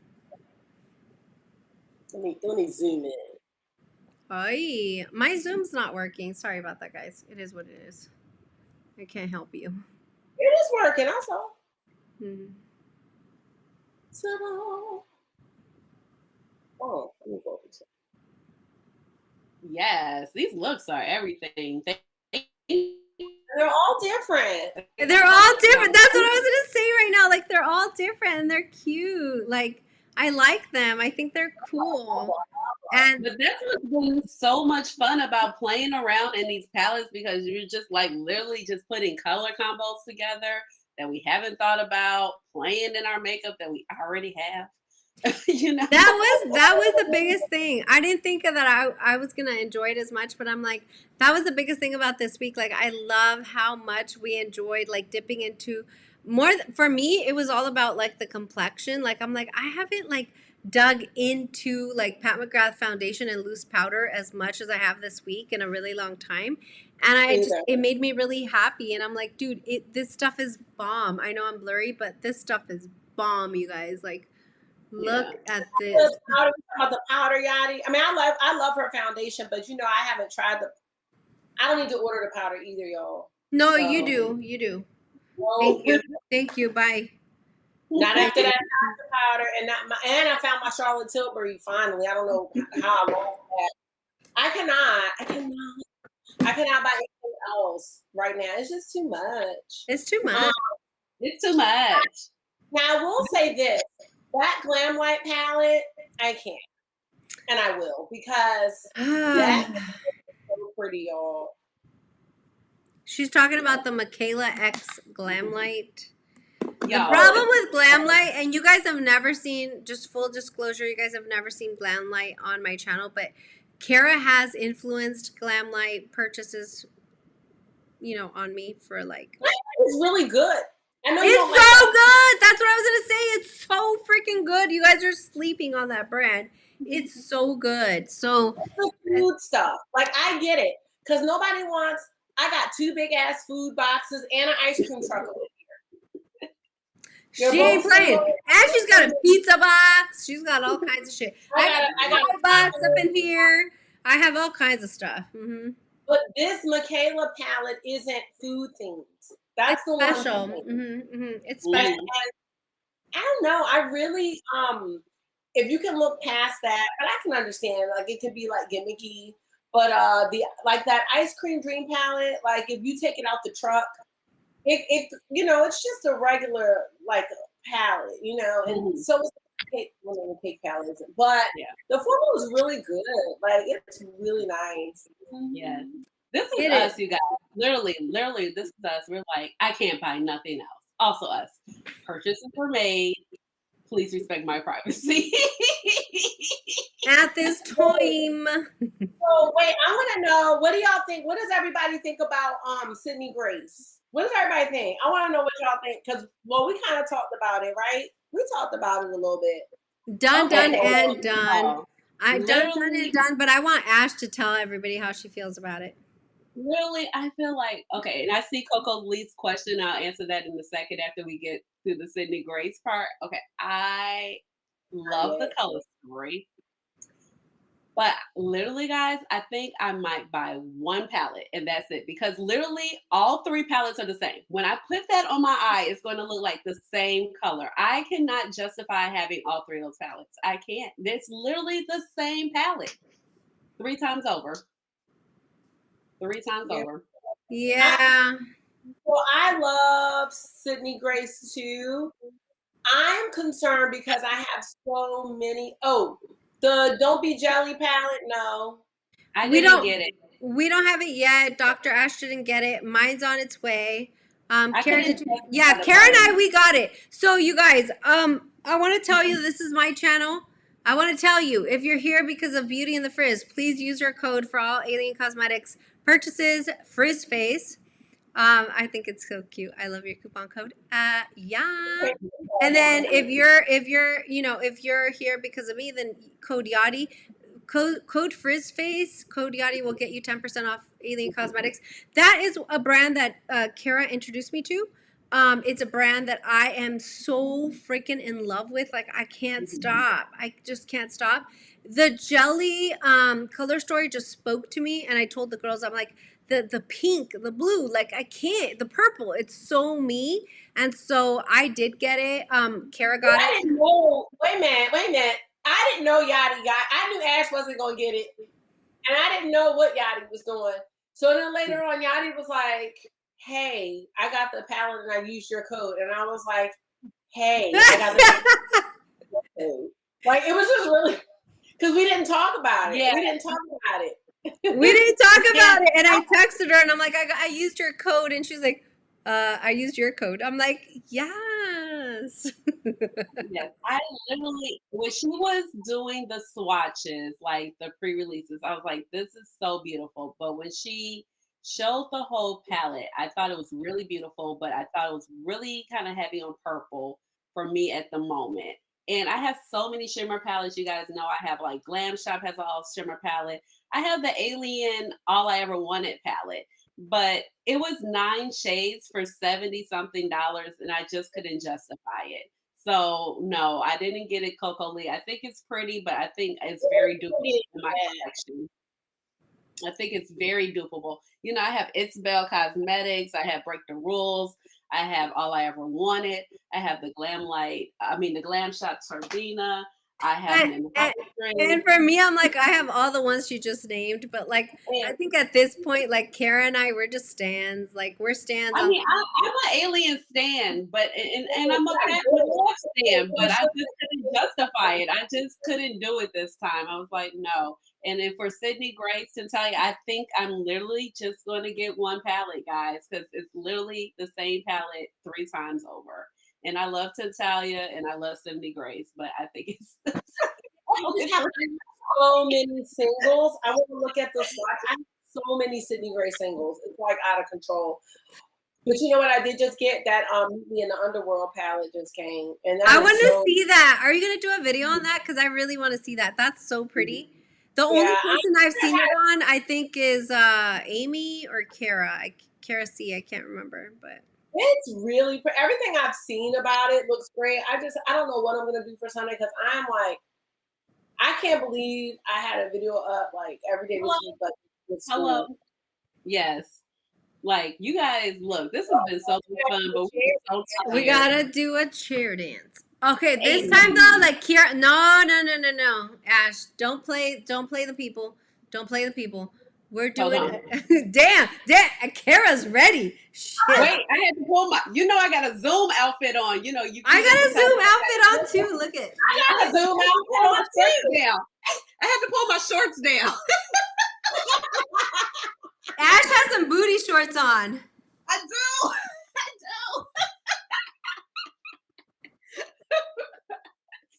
Let me zoom in. Ay, my Zoom's not working. Sorry about that, guys. It is what it is. I can't help you. It is working, I saw. So, let me go. Yes, these looks are everything. They're all different. They're all different. That's what I was gonna say right now. Like, they're all different and they're cute. Like, I like them. I think they're cool. But that's what's been so much fun about playing around in these palettes because you're just like literally just putting color combos together that we haven't thought about, playing in our makeup that we already have. You know, that was the biggest thing. I didn't think that I was gonna enjoy it as much, but I'm like, that was the biggest thing about this week. Like, I love how much we enjoyed like dipping into more. For me, it was all about like the complexion. Like, I'm like, I haven't like dug into like Pat McGrath foundation and loose powder as much as I have this week in a really long time. And it made me really happy. And I'm like, dude, this stuff is bomb. I know I'm blurry, but this stuff is bomb, you guys. Like, look at this. About the powder, Yadi. I mean, I love her foundation, but you know, I haven't tried I don't need to order the powder either, y'all. No, so, you do. No. Thank you. Bye. Not after that powder, and I found my Charlotte Tilbury finally. I don't know how I lost that. I cannot buy anything else right now. It's just too much. It's too much. It's too much. Now I will say this: that Glam Light palette, I can't, and I will because that is so pretty, y'all. She's talking about the Michaela X Glam Light. The problem with Glam Light, and you guys have never seen, just full disclosure, you guys have never seen Glam Light on my channel, but Cara has influenced Glam Light purchases, you know, on me for like. It's really good. I know it's so good. That's what I was going to say. It's so freaking good. You guys are sleeping on that brand. It's so good. So. It's the food stuff. Like, I get it. Because nobody wants I got 2 big ass food boxes and an ice cream truck over here. She ain't playing. And she's got a pizza box. She's got all kinds of shit. I got a box up in here. I have all kinds of stuff. Mm-hmm. But this Michaela palette isn't food themed. That's the Special. one. Mm-hmm, mm-hmm. It's special. And I don't know. I really, if you can look past that, but I can understand. Like it could be like gimmicky, but like that ice cream dream palette. Like if you take it out the truck, it you know, it's just a regular like palette, you know, and so it's cake, well, the cake palette isn't, but the formula is really good. Like it's really nice. Yes. This is us, you guys. Literally, this is us. We're like, I can't buy nothing else. Also us. Purchases were made. Please respect my privacy. At this time. So wait, I want to know, what do y'all think? What does everybody think about Sydney Grace? What does everybody think? I want to know what y'all think, because we kind of talked about it, right? We talked about it a little bit. Done and done. I done and done, but I want Ash to tell everybody how she feels about it. Really, I feel like, okay, and I see Coco's least question. I'll answer that in a second after we get through the Sydney Grace part. Okay, I love the color story. But literally, guys, I think I might buy one palette and that's it. Because literally all 3 palettes are the same. When I put that on my eye, it's going to look like the same color. I cannot justify having all 3 of those palettes. I can't. It's literally the same palette. 3 times over. 3 times over. Yeah. Well, I love Sydney Grace too. I'm concerned because I have so many. Oh, the Don't Be Jelly palette, no. I didn't get it. We don't have it yet. Dr. Ash didn't get it. Mine's on its way. Karen and I, we got it. So you guys, I want to tell you, this is my channel. I want to tell you, if you're here because of Beauty and the Frizz, please use your code for all Alien Cosmetics purchases, FrizzFace. I think it's so cute. I love your coupon code. Yeah. And then if you're here because of me, then code Yadi. Code FrizzFace, code Yadi will get you 10% off Alien Cosmetics. That is a brand that Kara introduced me to. It's a brand that I am so freaking in love with. Like I can't stop. I just can't stop. The jelly color story just spoke to me, and I told the girls, I'm like, the pink, the blue, like I can't, the purple, it's so me. And so I did get it. Kara got it. I didn't know. Wait a minute. I didn't know Yadi got. I knew Ash wasn't gonna get it, and I didn't know what Yadi was doing. So then later on, Yadi was like, "Hey, I got the palette and I used your code," and I was like, "Hey, I got the code." Like it was just really because we didn't talk about it. Yeah. We didn't talk about it. We didn't talk about it, and I texted her and I'm like, I used your code, and she's like, I used your code. I'm like, yes. Yes, I literally, when she was doing the swatches, like the pre-releases, I was like, this is so beautiful. But when she showed the whole palette, I thought it was really beautiful, but I thought it was really kind of heavy on purple for me at the moment. And I have so many shimmer palettes. You guys know I have like Glam Shop has a all shimmer palette. I have the Alien All I Ever Wanted palette, but it was 9 shades for $70-something, and I just couldn't justify it. So no, I didn't get it, Coco Lee. I think it's pretty, but I think it's very dupable in my collection. I think it's very dupable. You know, I have It's Belle Cosmetics. I have Break the Rules. I have All I Ever Wanted. I have the Glam Shop Turbina. I have and for me, I'm like, I have all the ones you just named, but like, I think at this point, like Kara and I, we're just stands. Like we're stands. I mean, I'm an Alien stan, but and I'm a Pat McGrath stan, but I just couldn't justify it. I just couldn't do it this time. I was like, no. And then for Sydney Grace, to tell you, I think I'm literally just going to get one palette, guys, because it's literally the same palette 3 times over. And I love Tatalia and I love Sydney Grace, but I think it's so many singles. I want to look at the swatch. I have so many Sydney Grace singles. It's like out of control. But you know what? I did just get that Me in the Underworld palette just came. And I want to see that. Are you going to do a video on that? Because I really want to see that. That's so pretty. The only Yeah, person I've seen it on, I think, is Amy or Kara. Kara C. I can't remember, but it's really everything I've seen about it looks great. I don't know what I'm gonna do for Sunday because I'm like, I can't believe I had a video up like every day this week, but with school. Hello. Yes. Like, you guys, look, this has been so much fun, but we gotta do a chair dance. Okay, this time though, like Kira, no, Ash, don't play the people. Don't play the people. We're doing it. Damn, Kara's ready. Shit. Wait, I had to pull my, I got a Zoom outfit on. I got a Zoom outfit on too. Look at. I got a Zoom outfit on too. Down. I had to pull my shorts down. Ash has some booty shorts on. I do.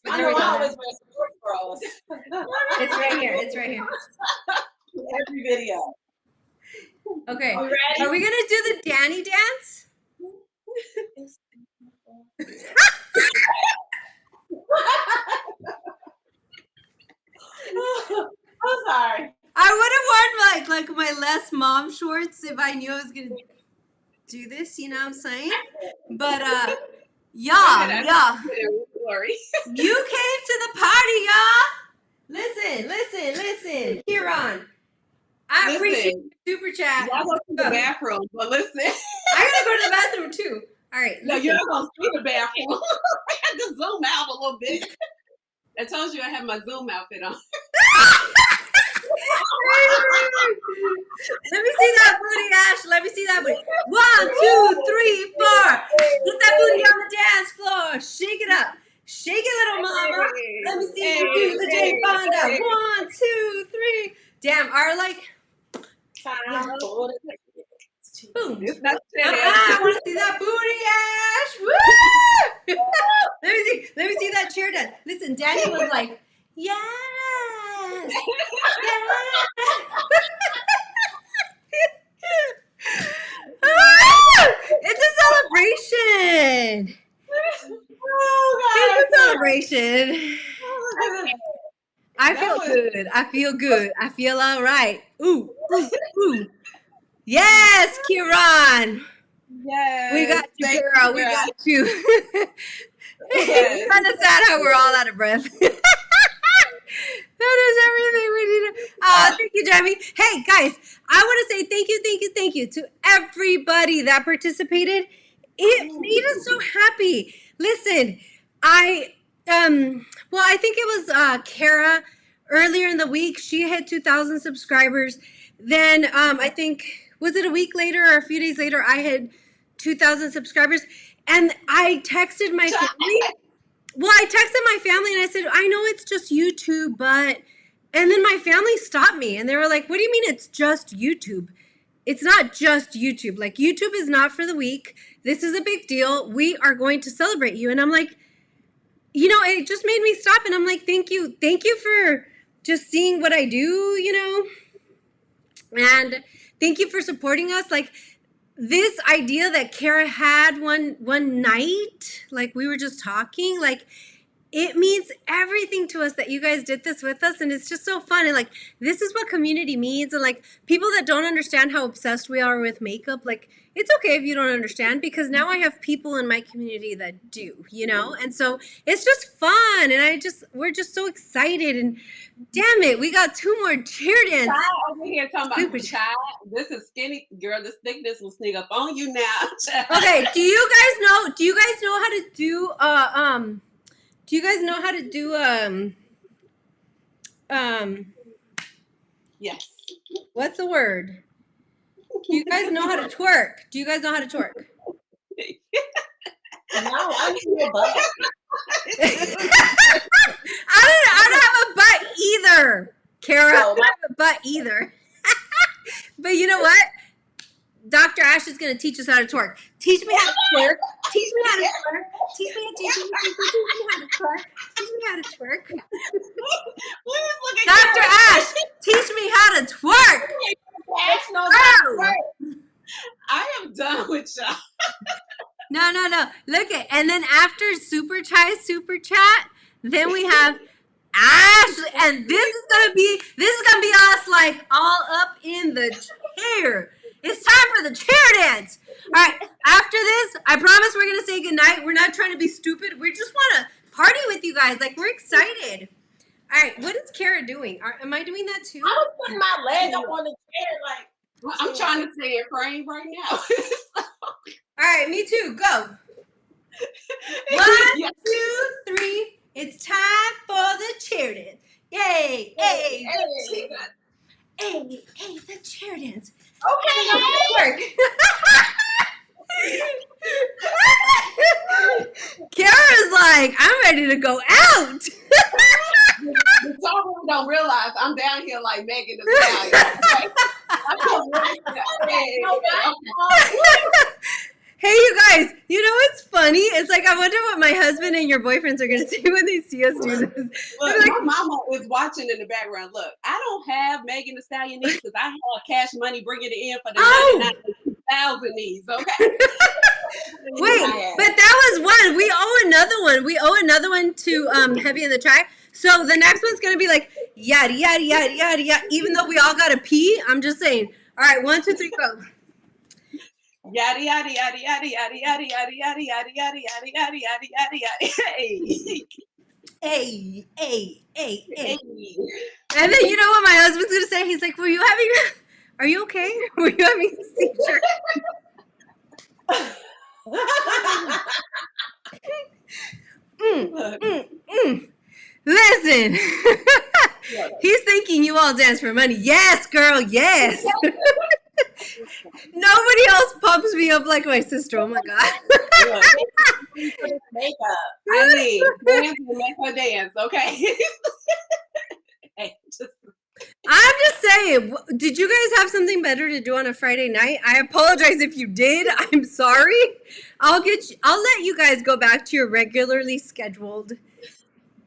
I know I always wear sports bras. It's right here. Every video. Okay. Are we gonna do the Danny dance? I'm sorry. I would have worn like my Les Mom shorts if I knew I was gonna do this. You know what I'm saying? But yeah. You came to the party, y'all. Listen. Kieran, I appreciate your super chat. Y'all go to the bathroom, but listen. I gotta go to the bathroom too. All right. No, you're not gonna see the bathroom. I had to zoom out a little bit. I told you I had my Zoom outfit on. Let me see that booty, Ash. Let me see that booty. 1, 2, 3, 4. Get that booty on the dance floor. Shake it up. Shake it, little mama. Let me see you do the J Fonda. 1, 2, 3. Damn, our boom. I want to see that booty, Ash. Woo! Let me see that chair dance. Listen, Danny was like, yes. It's a celebration. It's a celebration. I feel good. I feel all right. Ooh. Yes, Kieran. Yes. We got you, girl. We got you. It's kind of sad how we're all out of breath. That is everything we need. Thank you, Jamie. Hey, guys, I want to say thank you to everybody that participated. It made us so happy. Listen, I think it was Kara earlier in the week. She had 2,000 subscribers. Then I think, was it a week later or a few days later, I had 2,000 subscribers. And I texted my family. Well, I texted my family and I said, I know it's just YouTube, but... And then my family stopped me and they were like, what do you mean it's just YouTube? It's not just YouTube. Like, YouTube is not for the weak. This is a big deal. We are going to celebrate you. And I'm like, it just made me stop. And I'm like, thank you. Thank you for just seeing what I do, And thank you for supporting us. Like, this idea that Kara had one night, like we were just talking, like it means everything to us that you guys did this with us, and it's just so fun. And like, this is what community means. And like, people that don't understand how obsessed we are with makeup, like, it's okay if you don't understand, because now I have people in my community that do, and so it's just fun. And we're just so excited. And damn it, we got 2 more cheer dance. Over here talking about child. This is skinny girl. This thickness will sneak up on you now. Okay, do you guys know how to do do you guys know how to do yes. What's the word? Do you guys know how to twerk? No, I'm your butt. I don't have a butt either, Kara. I don't have a butt either. But you know what? Dr. Ash is going to teach us how to twerk. Teach me how to twerk. Teach me how to twerk. Teach me how to twerk. Teach me how to twerk. Dr. Ash, teach me how to twerk. Ash knows how to twerk. I am done with y'all. No. Look at, and then after super chat, then we have Ashley, and this is gonna be us like all up in the chair. It's time for the chair dance. All right, after this, I promise we're gonna say goodnight. We're not trying to be stupid. We just want to party with you guys. Like, we're excited. All right, what is Cara doing? Am I doing that too? I was putting my leg up on the chair, like. I'm trying to stay in frame right now. All right, me too. Go. 1, 2, 3. It's time for the chair dance. Yay! Hey, hey, hey, the chair dance. Okay. Work. Kara's like, I'm ready to go out. The song don't realize I'm down here like Megan Thee Stallion. Hey, you guys, you know what's funny? It's like, I wonder what my husband and your boyfriends are going to say when they see us do this. Look, Like, my mama is watching in the background. Look, I don't have Megan Thee Stallion needs because I have Cash Money bringing it in for the 99,000 needs, okay? Wait, but that was one. We owe another one. We owe another one to Heavy in the Track. So the next one's going to be like, yada, yada, yada, yada, yada. Even though we all got to pee, I'm just saying. All right, 1, 2, 3, go. Yada yada yada yada yada yada yada yada yada yada yada yada yada yada yada. Hey. Hey. And then you know what my husband's gonna say? He's like, are you okay? Were you having a seizure? Listen. He's thinking you all dance for money. Yes, girl, yes. Nobody else pumps me up like my sister. Oh my God. Makeup. I mean, dance will make her dance, okay? Hey, I'm just saying, did you guys have something better to do on a Friday night? I apologize if you did. I'm sorry. I'll let you guys go back to your regularly scheduled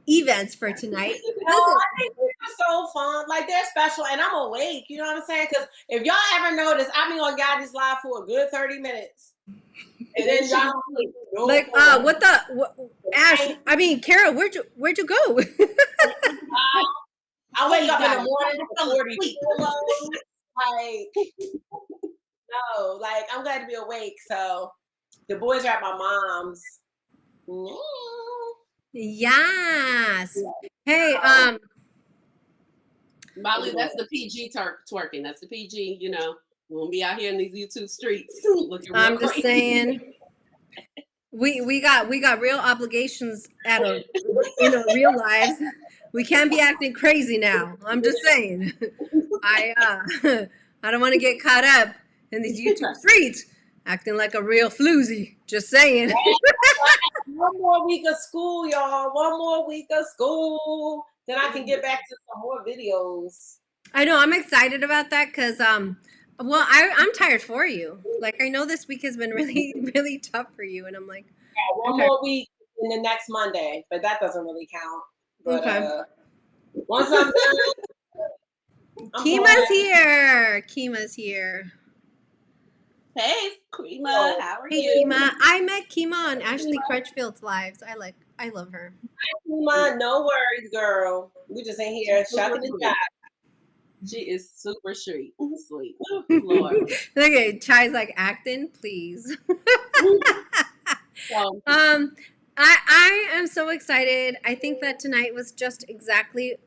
events for tonight. No, I think they're so fun. Like, they're special, and I'm awake. You know what I'm saying? Because if y'all ever notice, I be on Yadi's live for a good 30 minutes. And then y'all like, Ash, I mean, Cara, where'd you go? I wake up in the morning to 40 kilos. Like, no, like, I'm glad to be awake. So the boys are at my mom's. Yes. Hey, Molly, that's the PG twerking. That's the PG, you know. We won't be out here in these YouTube streets looking real I'm just crazy. saying. We got real obligations in our real lives. We can't be acting crazy now. I'm just saying. I don't want to get caught up in these YouTube streets acting like a real floozy. Just saying. One more week of school, y'all. One more week of school. Then I can get back to some more videos. I know. I'm excited about that because well, I'm tired for you. Like, I know this week has been really, really tough for you, and I'm like, yeah, one more week in the next Monday, but that doesn't really count. But once I'm done, Kima's here. Hey, Kima, how are you? Hey, Kima. I met Kima on Ashley Crutchfield's lives. I love her. Kima, no worries, girl. We just ain't here shucking the job. She is super sweet. Lord. Okay, Chai's like, acting, please. I am so excited. I think that tonight was just exactly.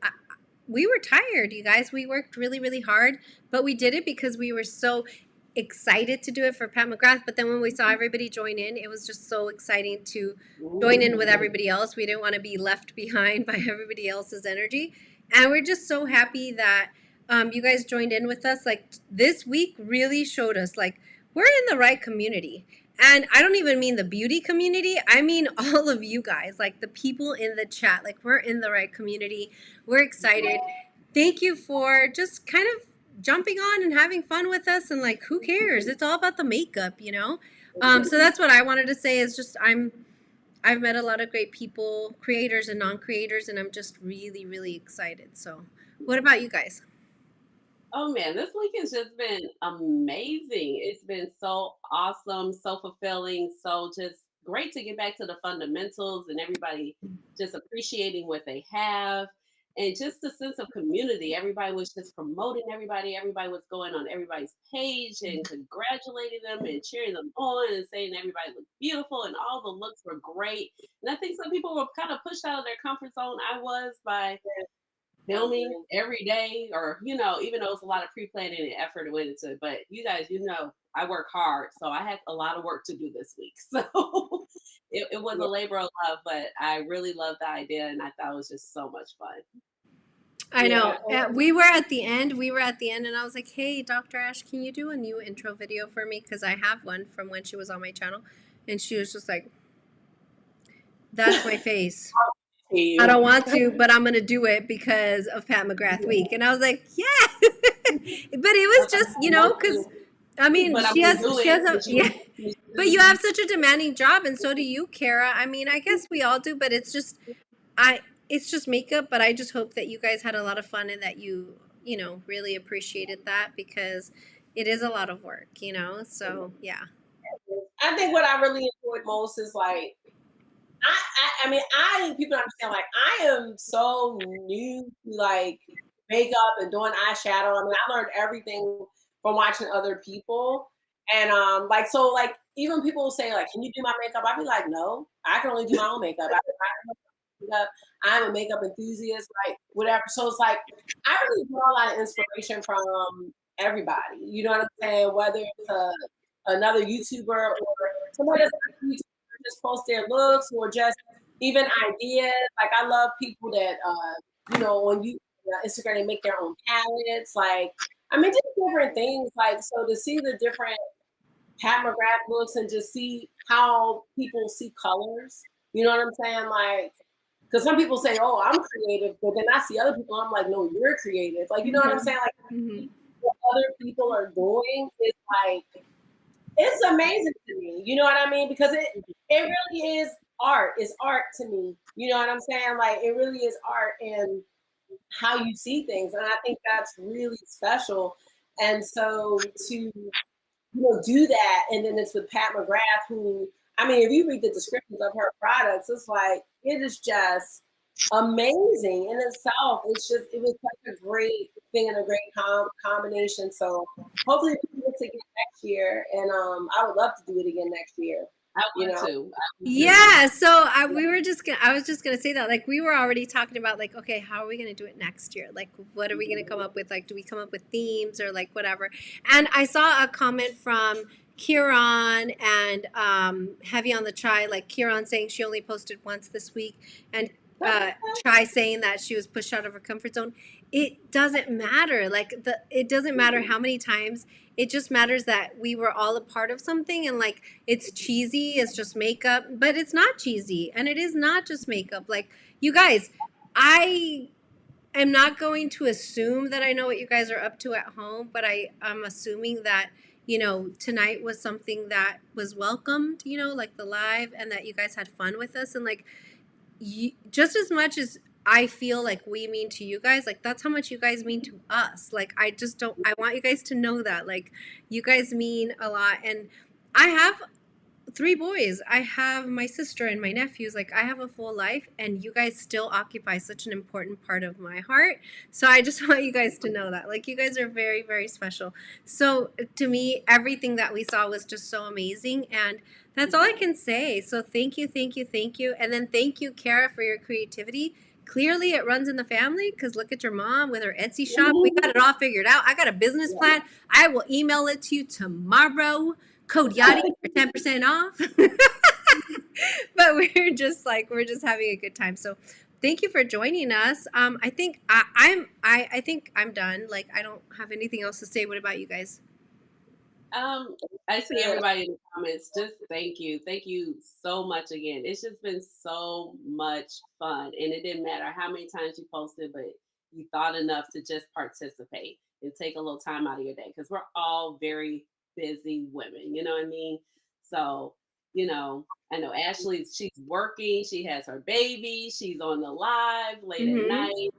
We were tired, you guys. We worked really, really hard, but we did it because we were so excited to do it for Pat McGrath. But then when we saw everybody join in, it was just so exciting to join in with everybody else. We didn't want to be left behind by everybody else's energy, and we're just so happy that you guys joined in with us. Like, this week really showed us, like, we're in the right community. And I don't even mean the beauty community. I mean all of you guys, like the people in the chat. Like, we're in the right community. We're excited. Thank you for just kind of jumping on and having fun with us. And, like, who cares? It's all about the makeup, you know? So that's what I wanted to say is just I've met a lot of great people, creators and non-creators, and I'm just really, really excited. So what about you guys? Oh man, this week has just been amazing. It's been so awesome, so fulfilling, so just great to get back to the fundamentals and everybody just appreciating what they have. and just the sense of community. Everybody was just promoting everybody. Everybody was going on everybody's page and congratulating them and cheering them on and saying everybody looked beautiful and all the looks were great. And I think some people were kind of pushed out of their comfort zone. I was by filming every day, or even though it's a lot of pre-planning and effort went into it, but you guys, I work hard, so I had a lot of work to do this week. So it was a labor of love, but I really loved the idea, and I thought it was just so much fun. I know. We were at the end, and I was like, hey, Dr. Ash, can you do a new intro video for me? Because I have one from when she was on my channel. And she was just like, that's my face. I don't want to, but I'm going to do it because of Pat McGrath Week. And I was like, yeah. But it was just, because, I mean, she has but you have such a demanding job, and so do you, Cara. I mean, I guess we all do, but it's just makeup, but I just hope that you guys had a lot of fun and that you really appreciated that, because it is a lot of work, so yeah. I think what I really enjoyed most is like, I mean, people understand, like, I am so new to like makeup and doing eyeshadow. I mean, I learned everything from watching other people. And so even people will say, like, can you do my makeup? I'd be like, no, I can only do my own makeup. I'm a makeup enthusiast, like whatever. So it's like, I really draw a lot of inspiration from everybody. You know what I'm saying? Whether it's another YouTuber or somebody that's not a YouTuber, just post their looks, or just even ideas. Like, I love people that, on Instagram, they make their own palettes. Like, I mean, just different things. Like, so to see the different Pat McGrath looks and just see how people see colors. You know what I'm saying? Like, because some people say, oh, I'm creative, but then I see other people, I'm like, no, you're creative. Like, you know what I'm saying? Like, what other people are doing is like, it's amazing to me. You know what I mean? Because it really is art. It's art to me. You know what I'm saying? Like, it really is art and how you see things. And I think that's really special. And so to do that, and then it's with Pat McGrath, who, I mean, if you read the descriptions of her products, it's like, it is just amazing in itself. It was such a great thing and a great combination. So hopefully we do this again next year, and I would love to do it again next year. I would too. Yeah, so I was just gonna say that, like, we were already talking about, like, okay, how are we gonna do it next year? Like, what are we gonna come up with? Like, do we come up with themes or like whatever? And I saw a comment from Kieran and Heavy on the Chai, like Kieran saying she only posted once this week, and Chai saying that she was pushed out of her comfort zone. It doesn't matter. Like, it doesn't matter how many times. It just matters that we were all a part of something, and like, it's cheesy, it's just makeup, but it's not cheesy, and it is not just makeup. Like, you guys, I am not going to assume that I know what you guys are up to at home, but I'm assuming that, tonight was something that was welcomed, like the live, and that you guys had fun with us, and like, just as much as I feel like we mean to you guys, like, that's how much you guys mean to us. Like, I want you guys to know that, like, you guys mean a lot. And I have 3 boys. I have my sister and my nephews. Like, I have a full life, and you guys still occupy such an important part of my heart. So I just want you guys to know that, like, you guys are very, very special. So to me, everything that we saw was just so amazing, and that's all I can say. So thank you, thank you, thank you. And then thank you, Cara, for your creativity. Clearly it runs in the family, because look at your mom with her Etsy shop. We got it all figured out. I got a business plan. I will email it to you tomorrow. Code Yadi for 10% off. But we're just having a good time. So thank you for joining us. I think I think I'm done. Like, I don't have anything else to say. What about you guys? I see everybody in the comments. Just thank you. Thank you so much again. It's just been so much fun. And it didn't matter how many times you posted, but you thought enough to just participate and take a little time out of your day, because we're all very busy women. You know what I mean? So, I know Ashley, she's working. She has her baby. She's on the live late at night.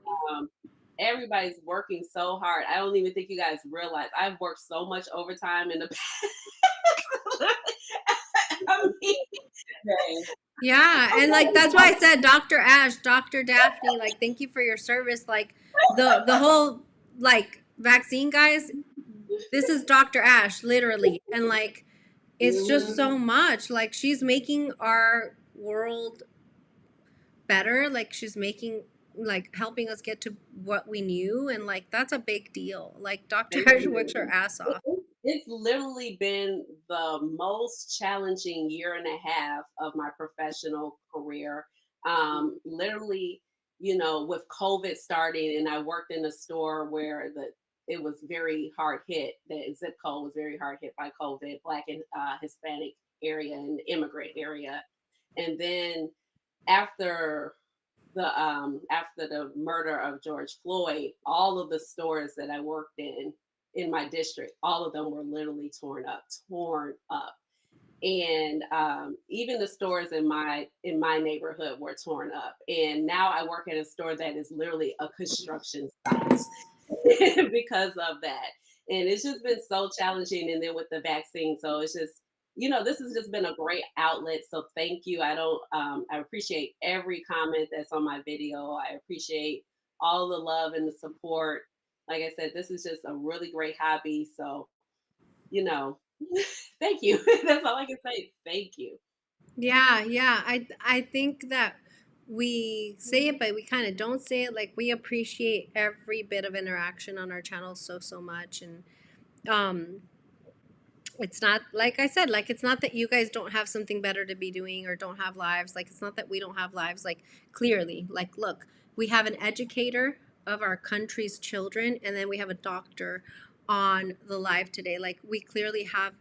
Everybody's working so hard. I don't even think you guys realize I've worked so much overtime in the past. I mean, Yeah, and like that's why I said Dr. Ash, Dr. Daphne, like thank you for your service. Like the whole like vaccine guys, this is Dr. Ash, literally. And like it's just so much. Like she's making our world better. Like she's making like helping us get to what we knew, and like that's a big deal. Like Dr. Thank Ash you. works her ass off. It's literally been the most challenging year and a half of my professional career. Literally, you know, with COVID starting, and I worked in a store where it was very hard hit. The zip code was very hard hit by COVID, Black and Hispanic area and immigrant area. And then after after the murder of George Floyd, all of the stores that I worked in my district, all of them were literally torn up. And even the stores in my neighborhood were torn up. And now I work at a store that is literally a construction site because of that. And it's just been so challenging. And then with the vaccine, so it's just, you know, this has just been a great outlet. So thank you. I appreciate every comment that's on my video. I appreciate all the love and the support. Like I said, this is just a really great hobby. So, you know, thank you. That's all I can say. Thank you. Yeah, yeah. I think that we say it, but we kind of don't say it. Like we appreciate every bit of interaction on our channel so much, and um, it's not like I said, like it's not that you guys don't have something better to be doing or don't have lives. Like it's not that we don't have lives. Like clearly, like look, we have an educator of our country's children, and then we have a doctor on the live today. Like we clearly have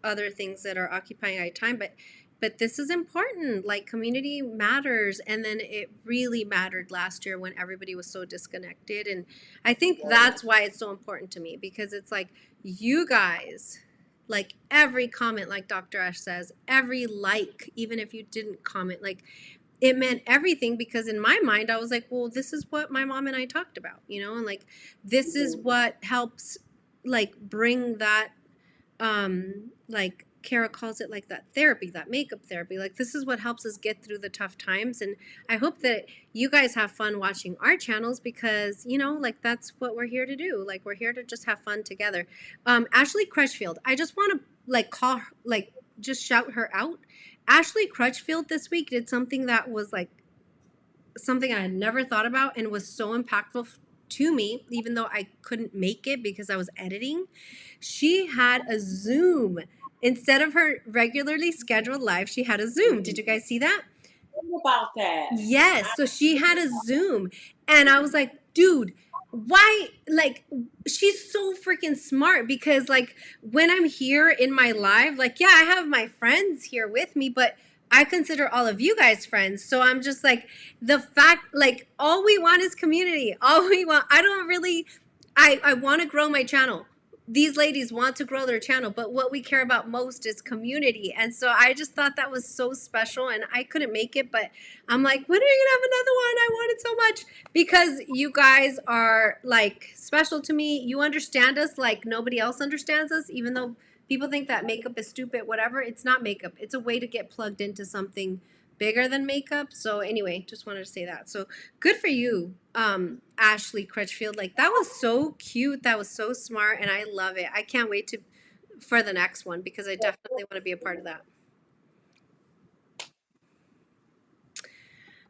other things that are occupying our time, but this is important. Like community matters, and then it really mattered last year when everybody was so disconnected, and I think that's why it's so important to me, because it's like you guys, like every comment, like Dr. Ash says, every like, even if you didn't comment, like it meant everything, because in my mind I was like, well, this is what my mom and I talked about, you know, and like this is what helps like bring that like Kara calls it, like that therapy, that makeup therapy. Like this is what helps us get through the tough times. And I hope that you guys have fun watching our channels, because you know, like that's what we're here to do. Like we're here to just have fun together. Ashley Crutchfield, I just want to like call her, like just shout her out. Ashley Crutchfield this week did something that was like something I had never thought about and was so impactful to me, even though I couldn't make it because I was editing. She had a Zoom. Instead of her regularly scheduled live, she had a Zoom. Did you guys see that? About that. Yes. So she had a Zoom. And I was like, dude, why? Like, she's so freaking smart, because, like, when I'm here in my live, like, yeah, I have my friends here with me, but I consider all of you guys friends. So I'm just like, the fact, like, all we want is community. All we want, I don't really, I want to grow my channel. These ladies want to grow their channel, but what we care about most is community. And so I just thought that was so special, and I couldn't make it, but I'm like, when are you gonna have another one? I want it so much, because you guys are like special to me. You understand us like nobody else understands us, even though people think that makeup is stupid, whatever. It's not makeup. It's a way to get plugged into something bigger than makeup. So anyway, just wanted to say that. So good for you, Ashley Crutchfield. Like that was so cute. That was so smart, and I love it. I can't wait for the next one, because I definitely want to be a part of that.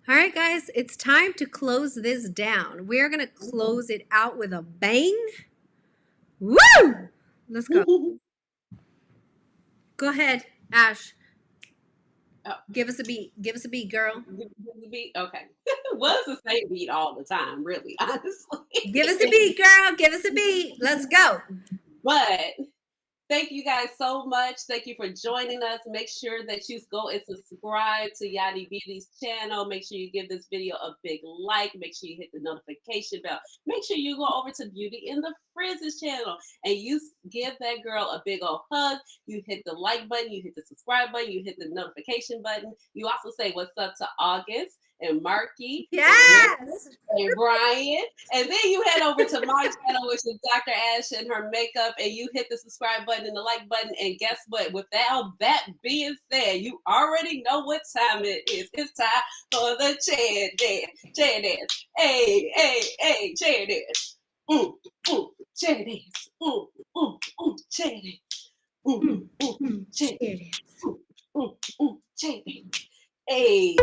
All right, guys, it's time to close this down. We're gonna close it out with a bang. Woo! Let's go. Go ahead, Ash. Oh. Give us a beat. Give us a beat, girl. The beat? Okay. Well, it's the same beat all the time, really, honestly. Give us a beat, girl. Give us a beat. Let's go. But thank you guys so much. Thank you for joining us. Make sure that you go and subscribe to Yadi Beauty's channel. Make sure you give this video a big like. Make sure you hit the notification bell. Make sure you go over to Beauty in the Frizz's channel and you give that girl a big old hug. You hit the like button. You hit the subscribe button. You hit the notification button. You also say what's up to August. and Marky. Yes. And Brian. And then you head over to my channel, which is Dr. Ash and her makeup, and you hit the subscribe button and the like button. And guess what? Without that being said, you already know what time it is. It's time for the chair dance. Chair dance. Hey, hey, hey, chair dance. Chair dance. Chair dance. Chair dance. Chair dance. Hey.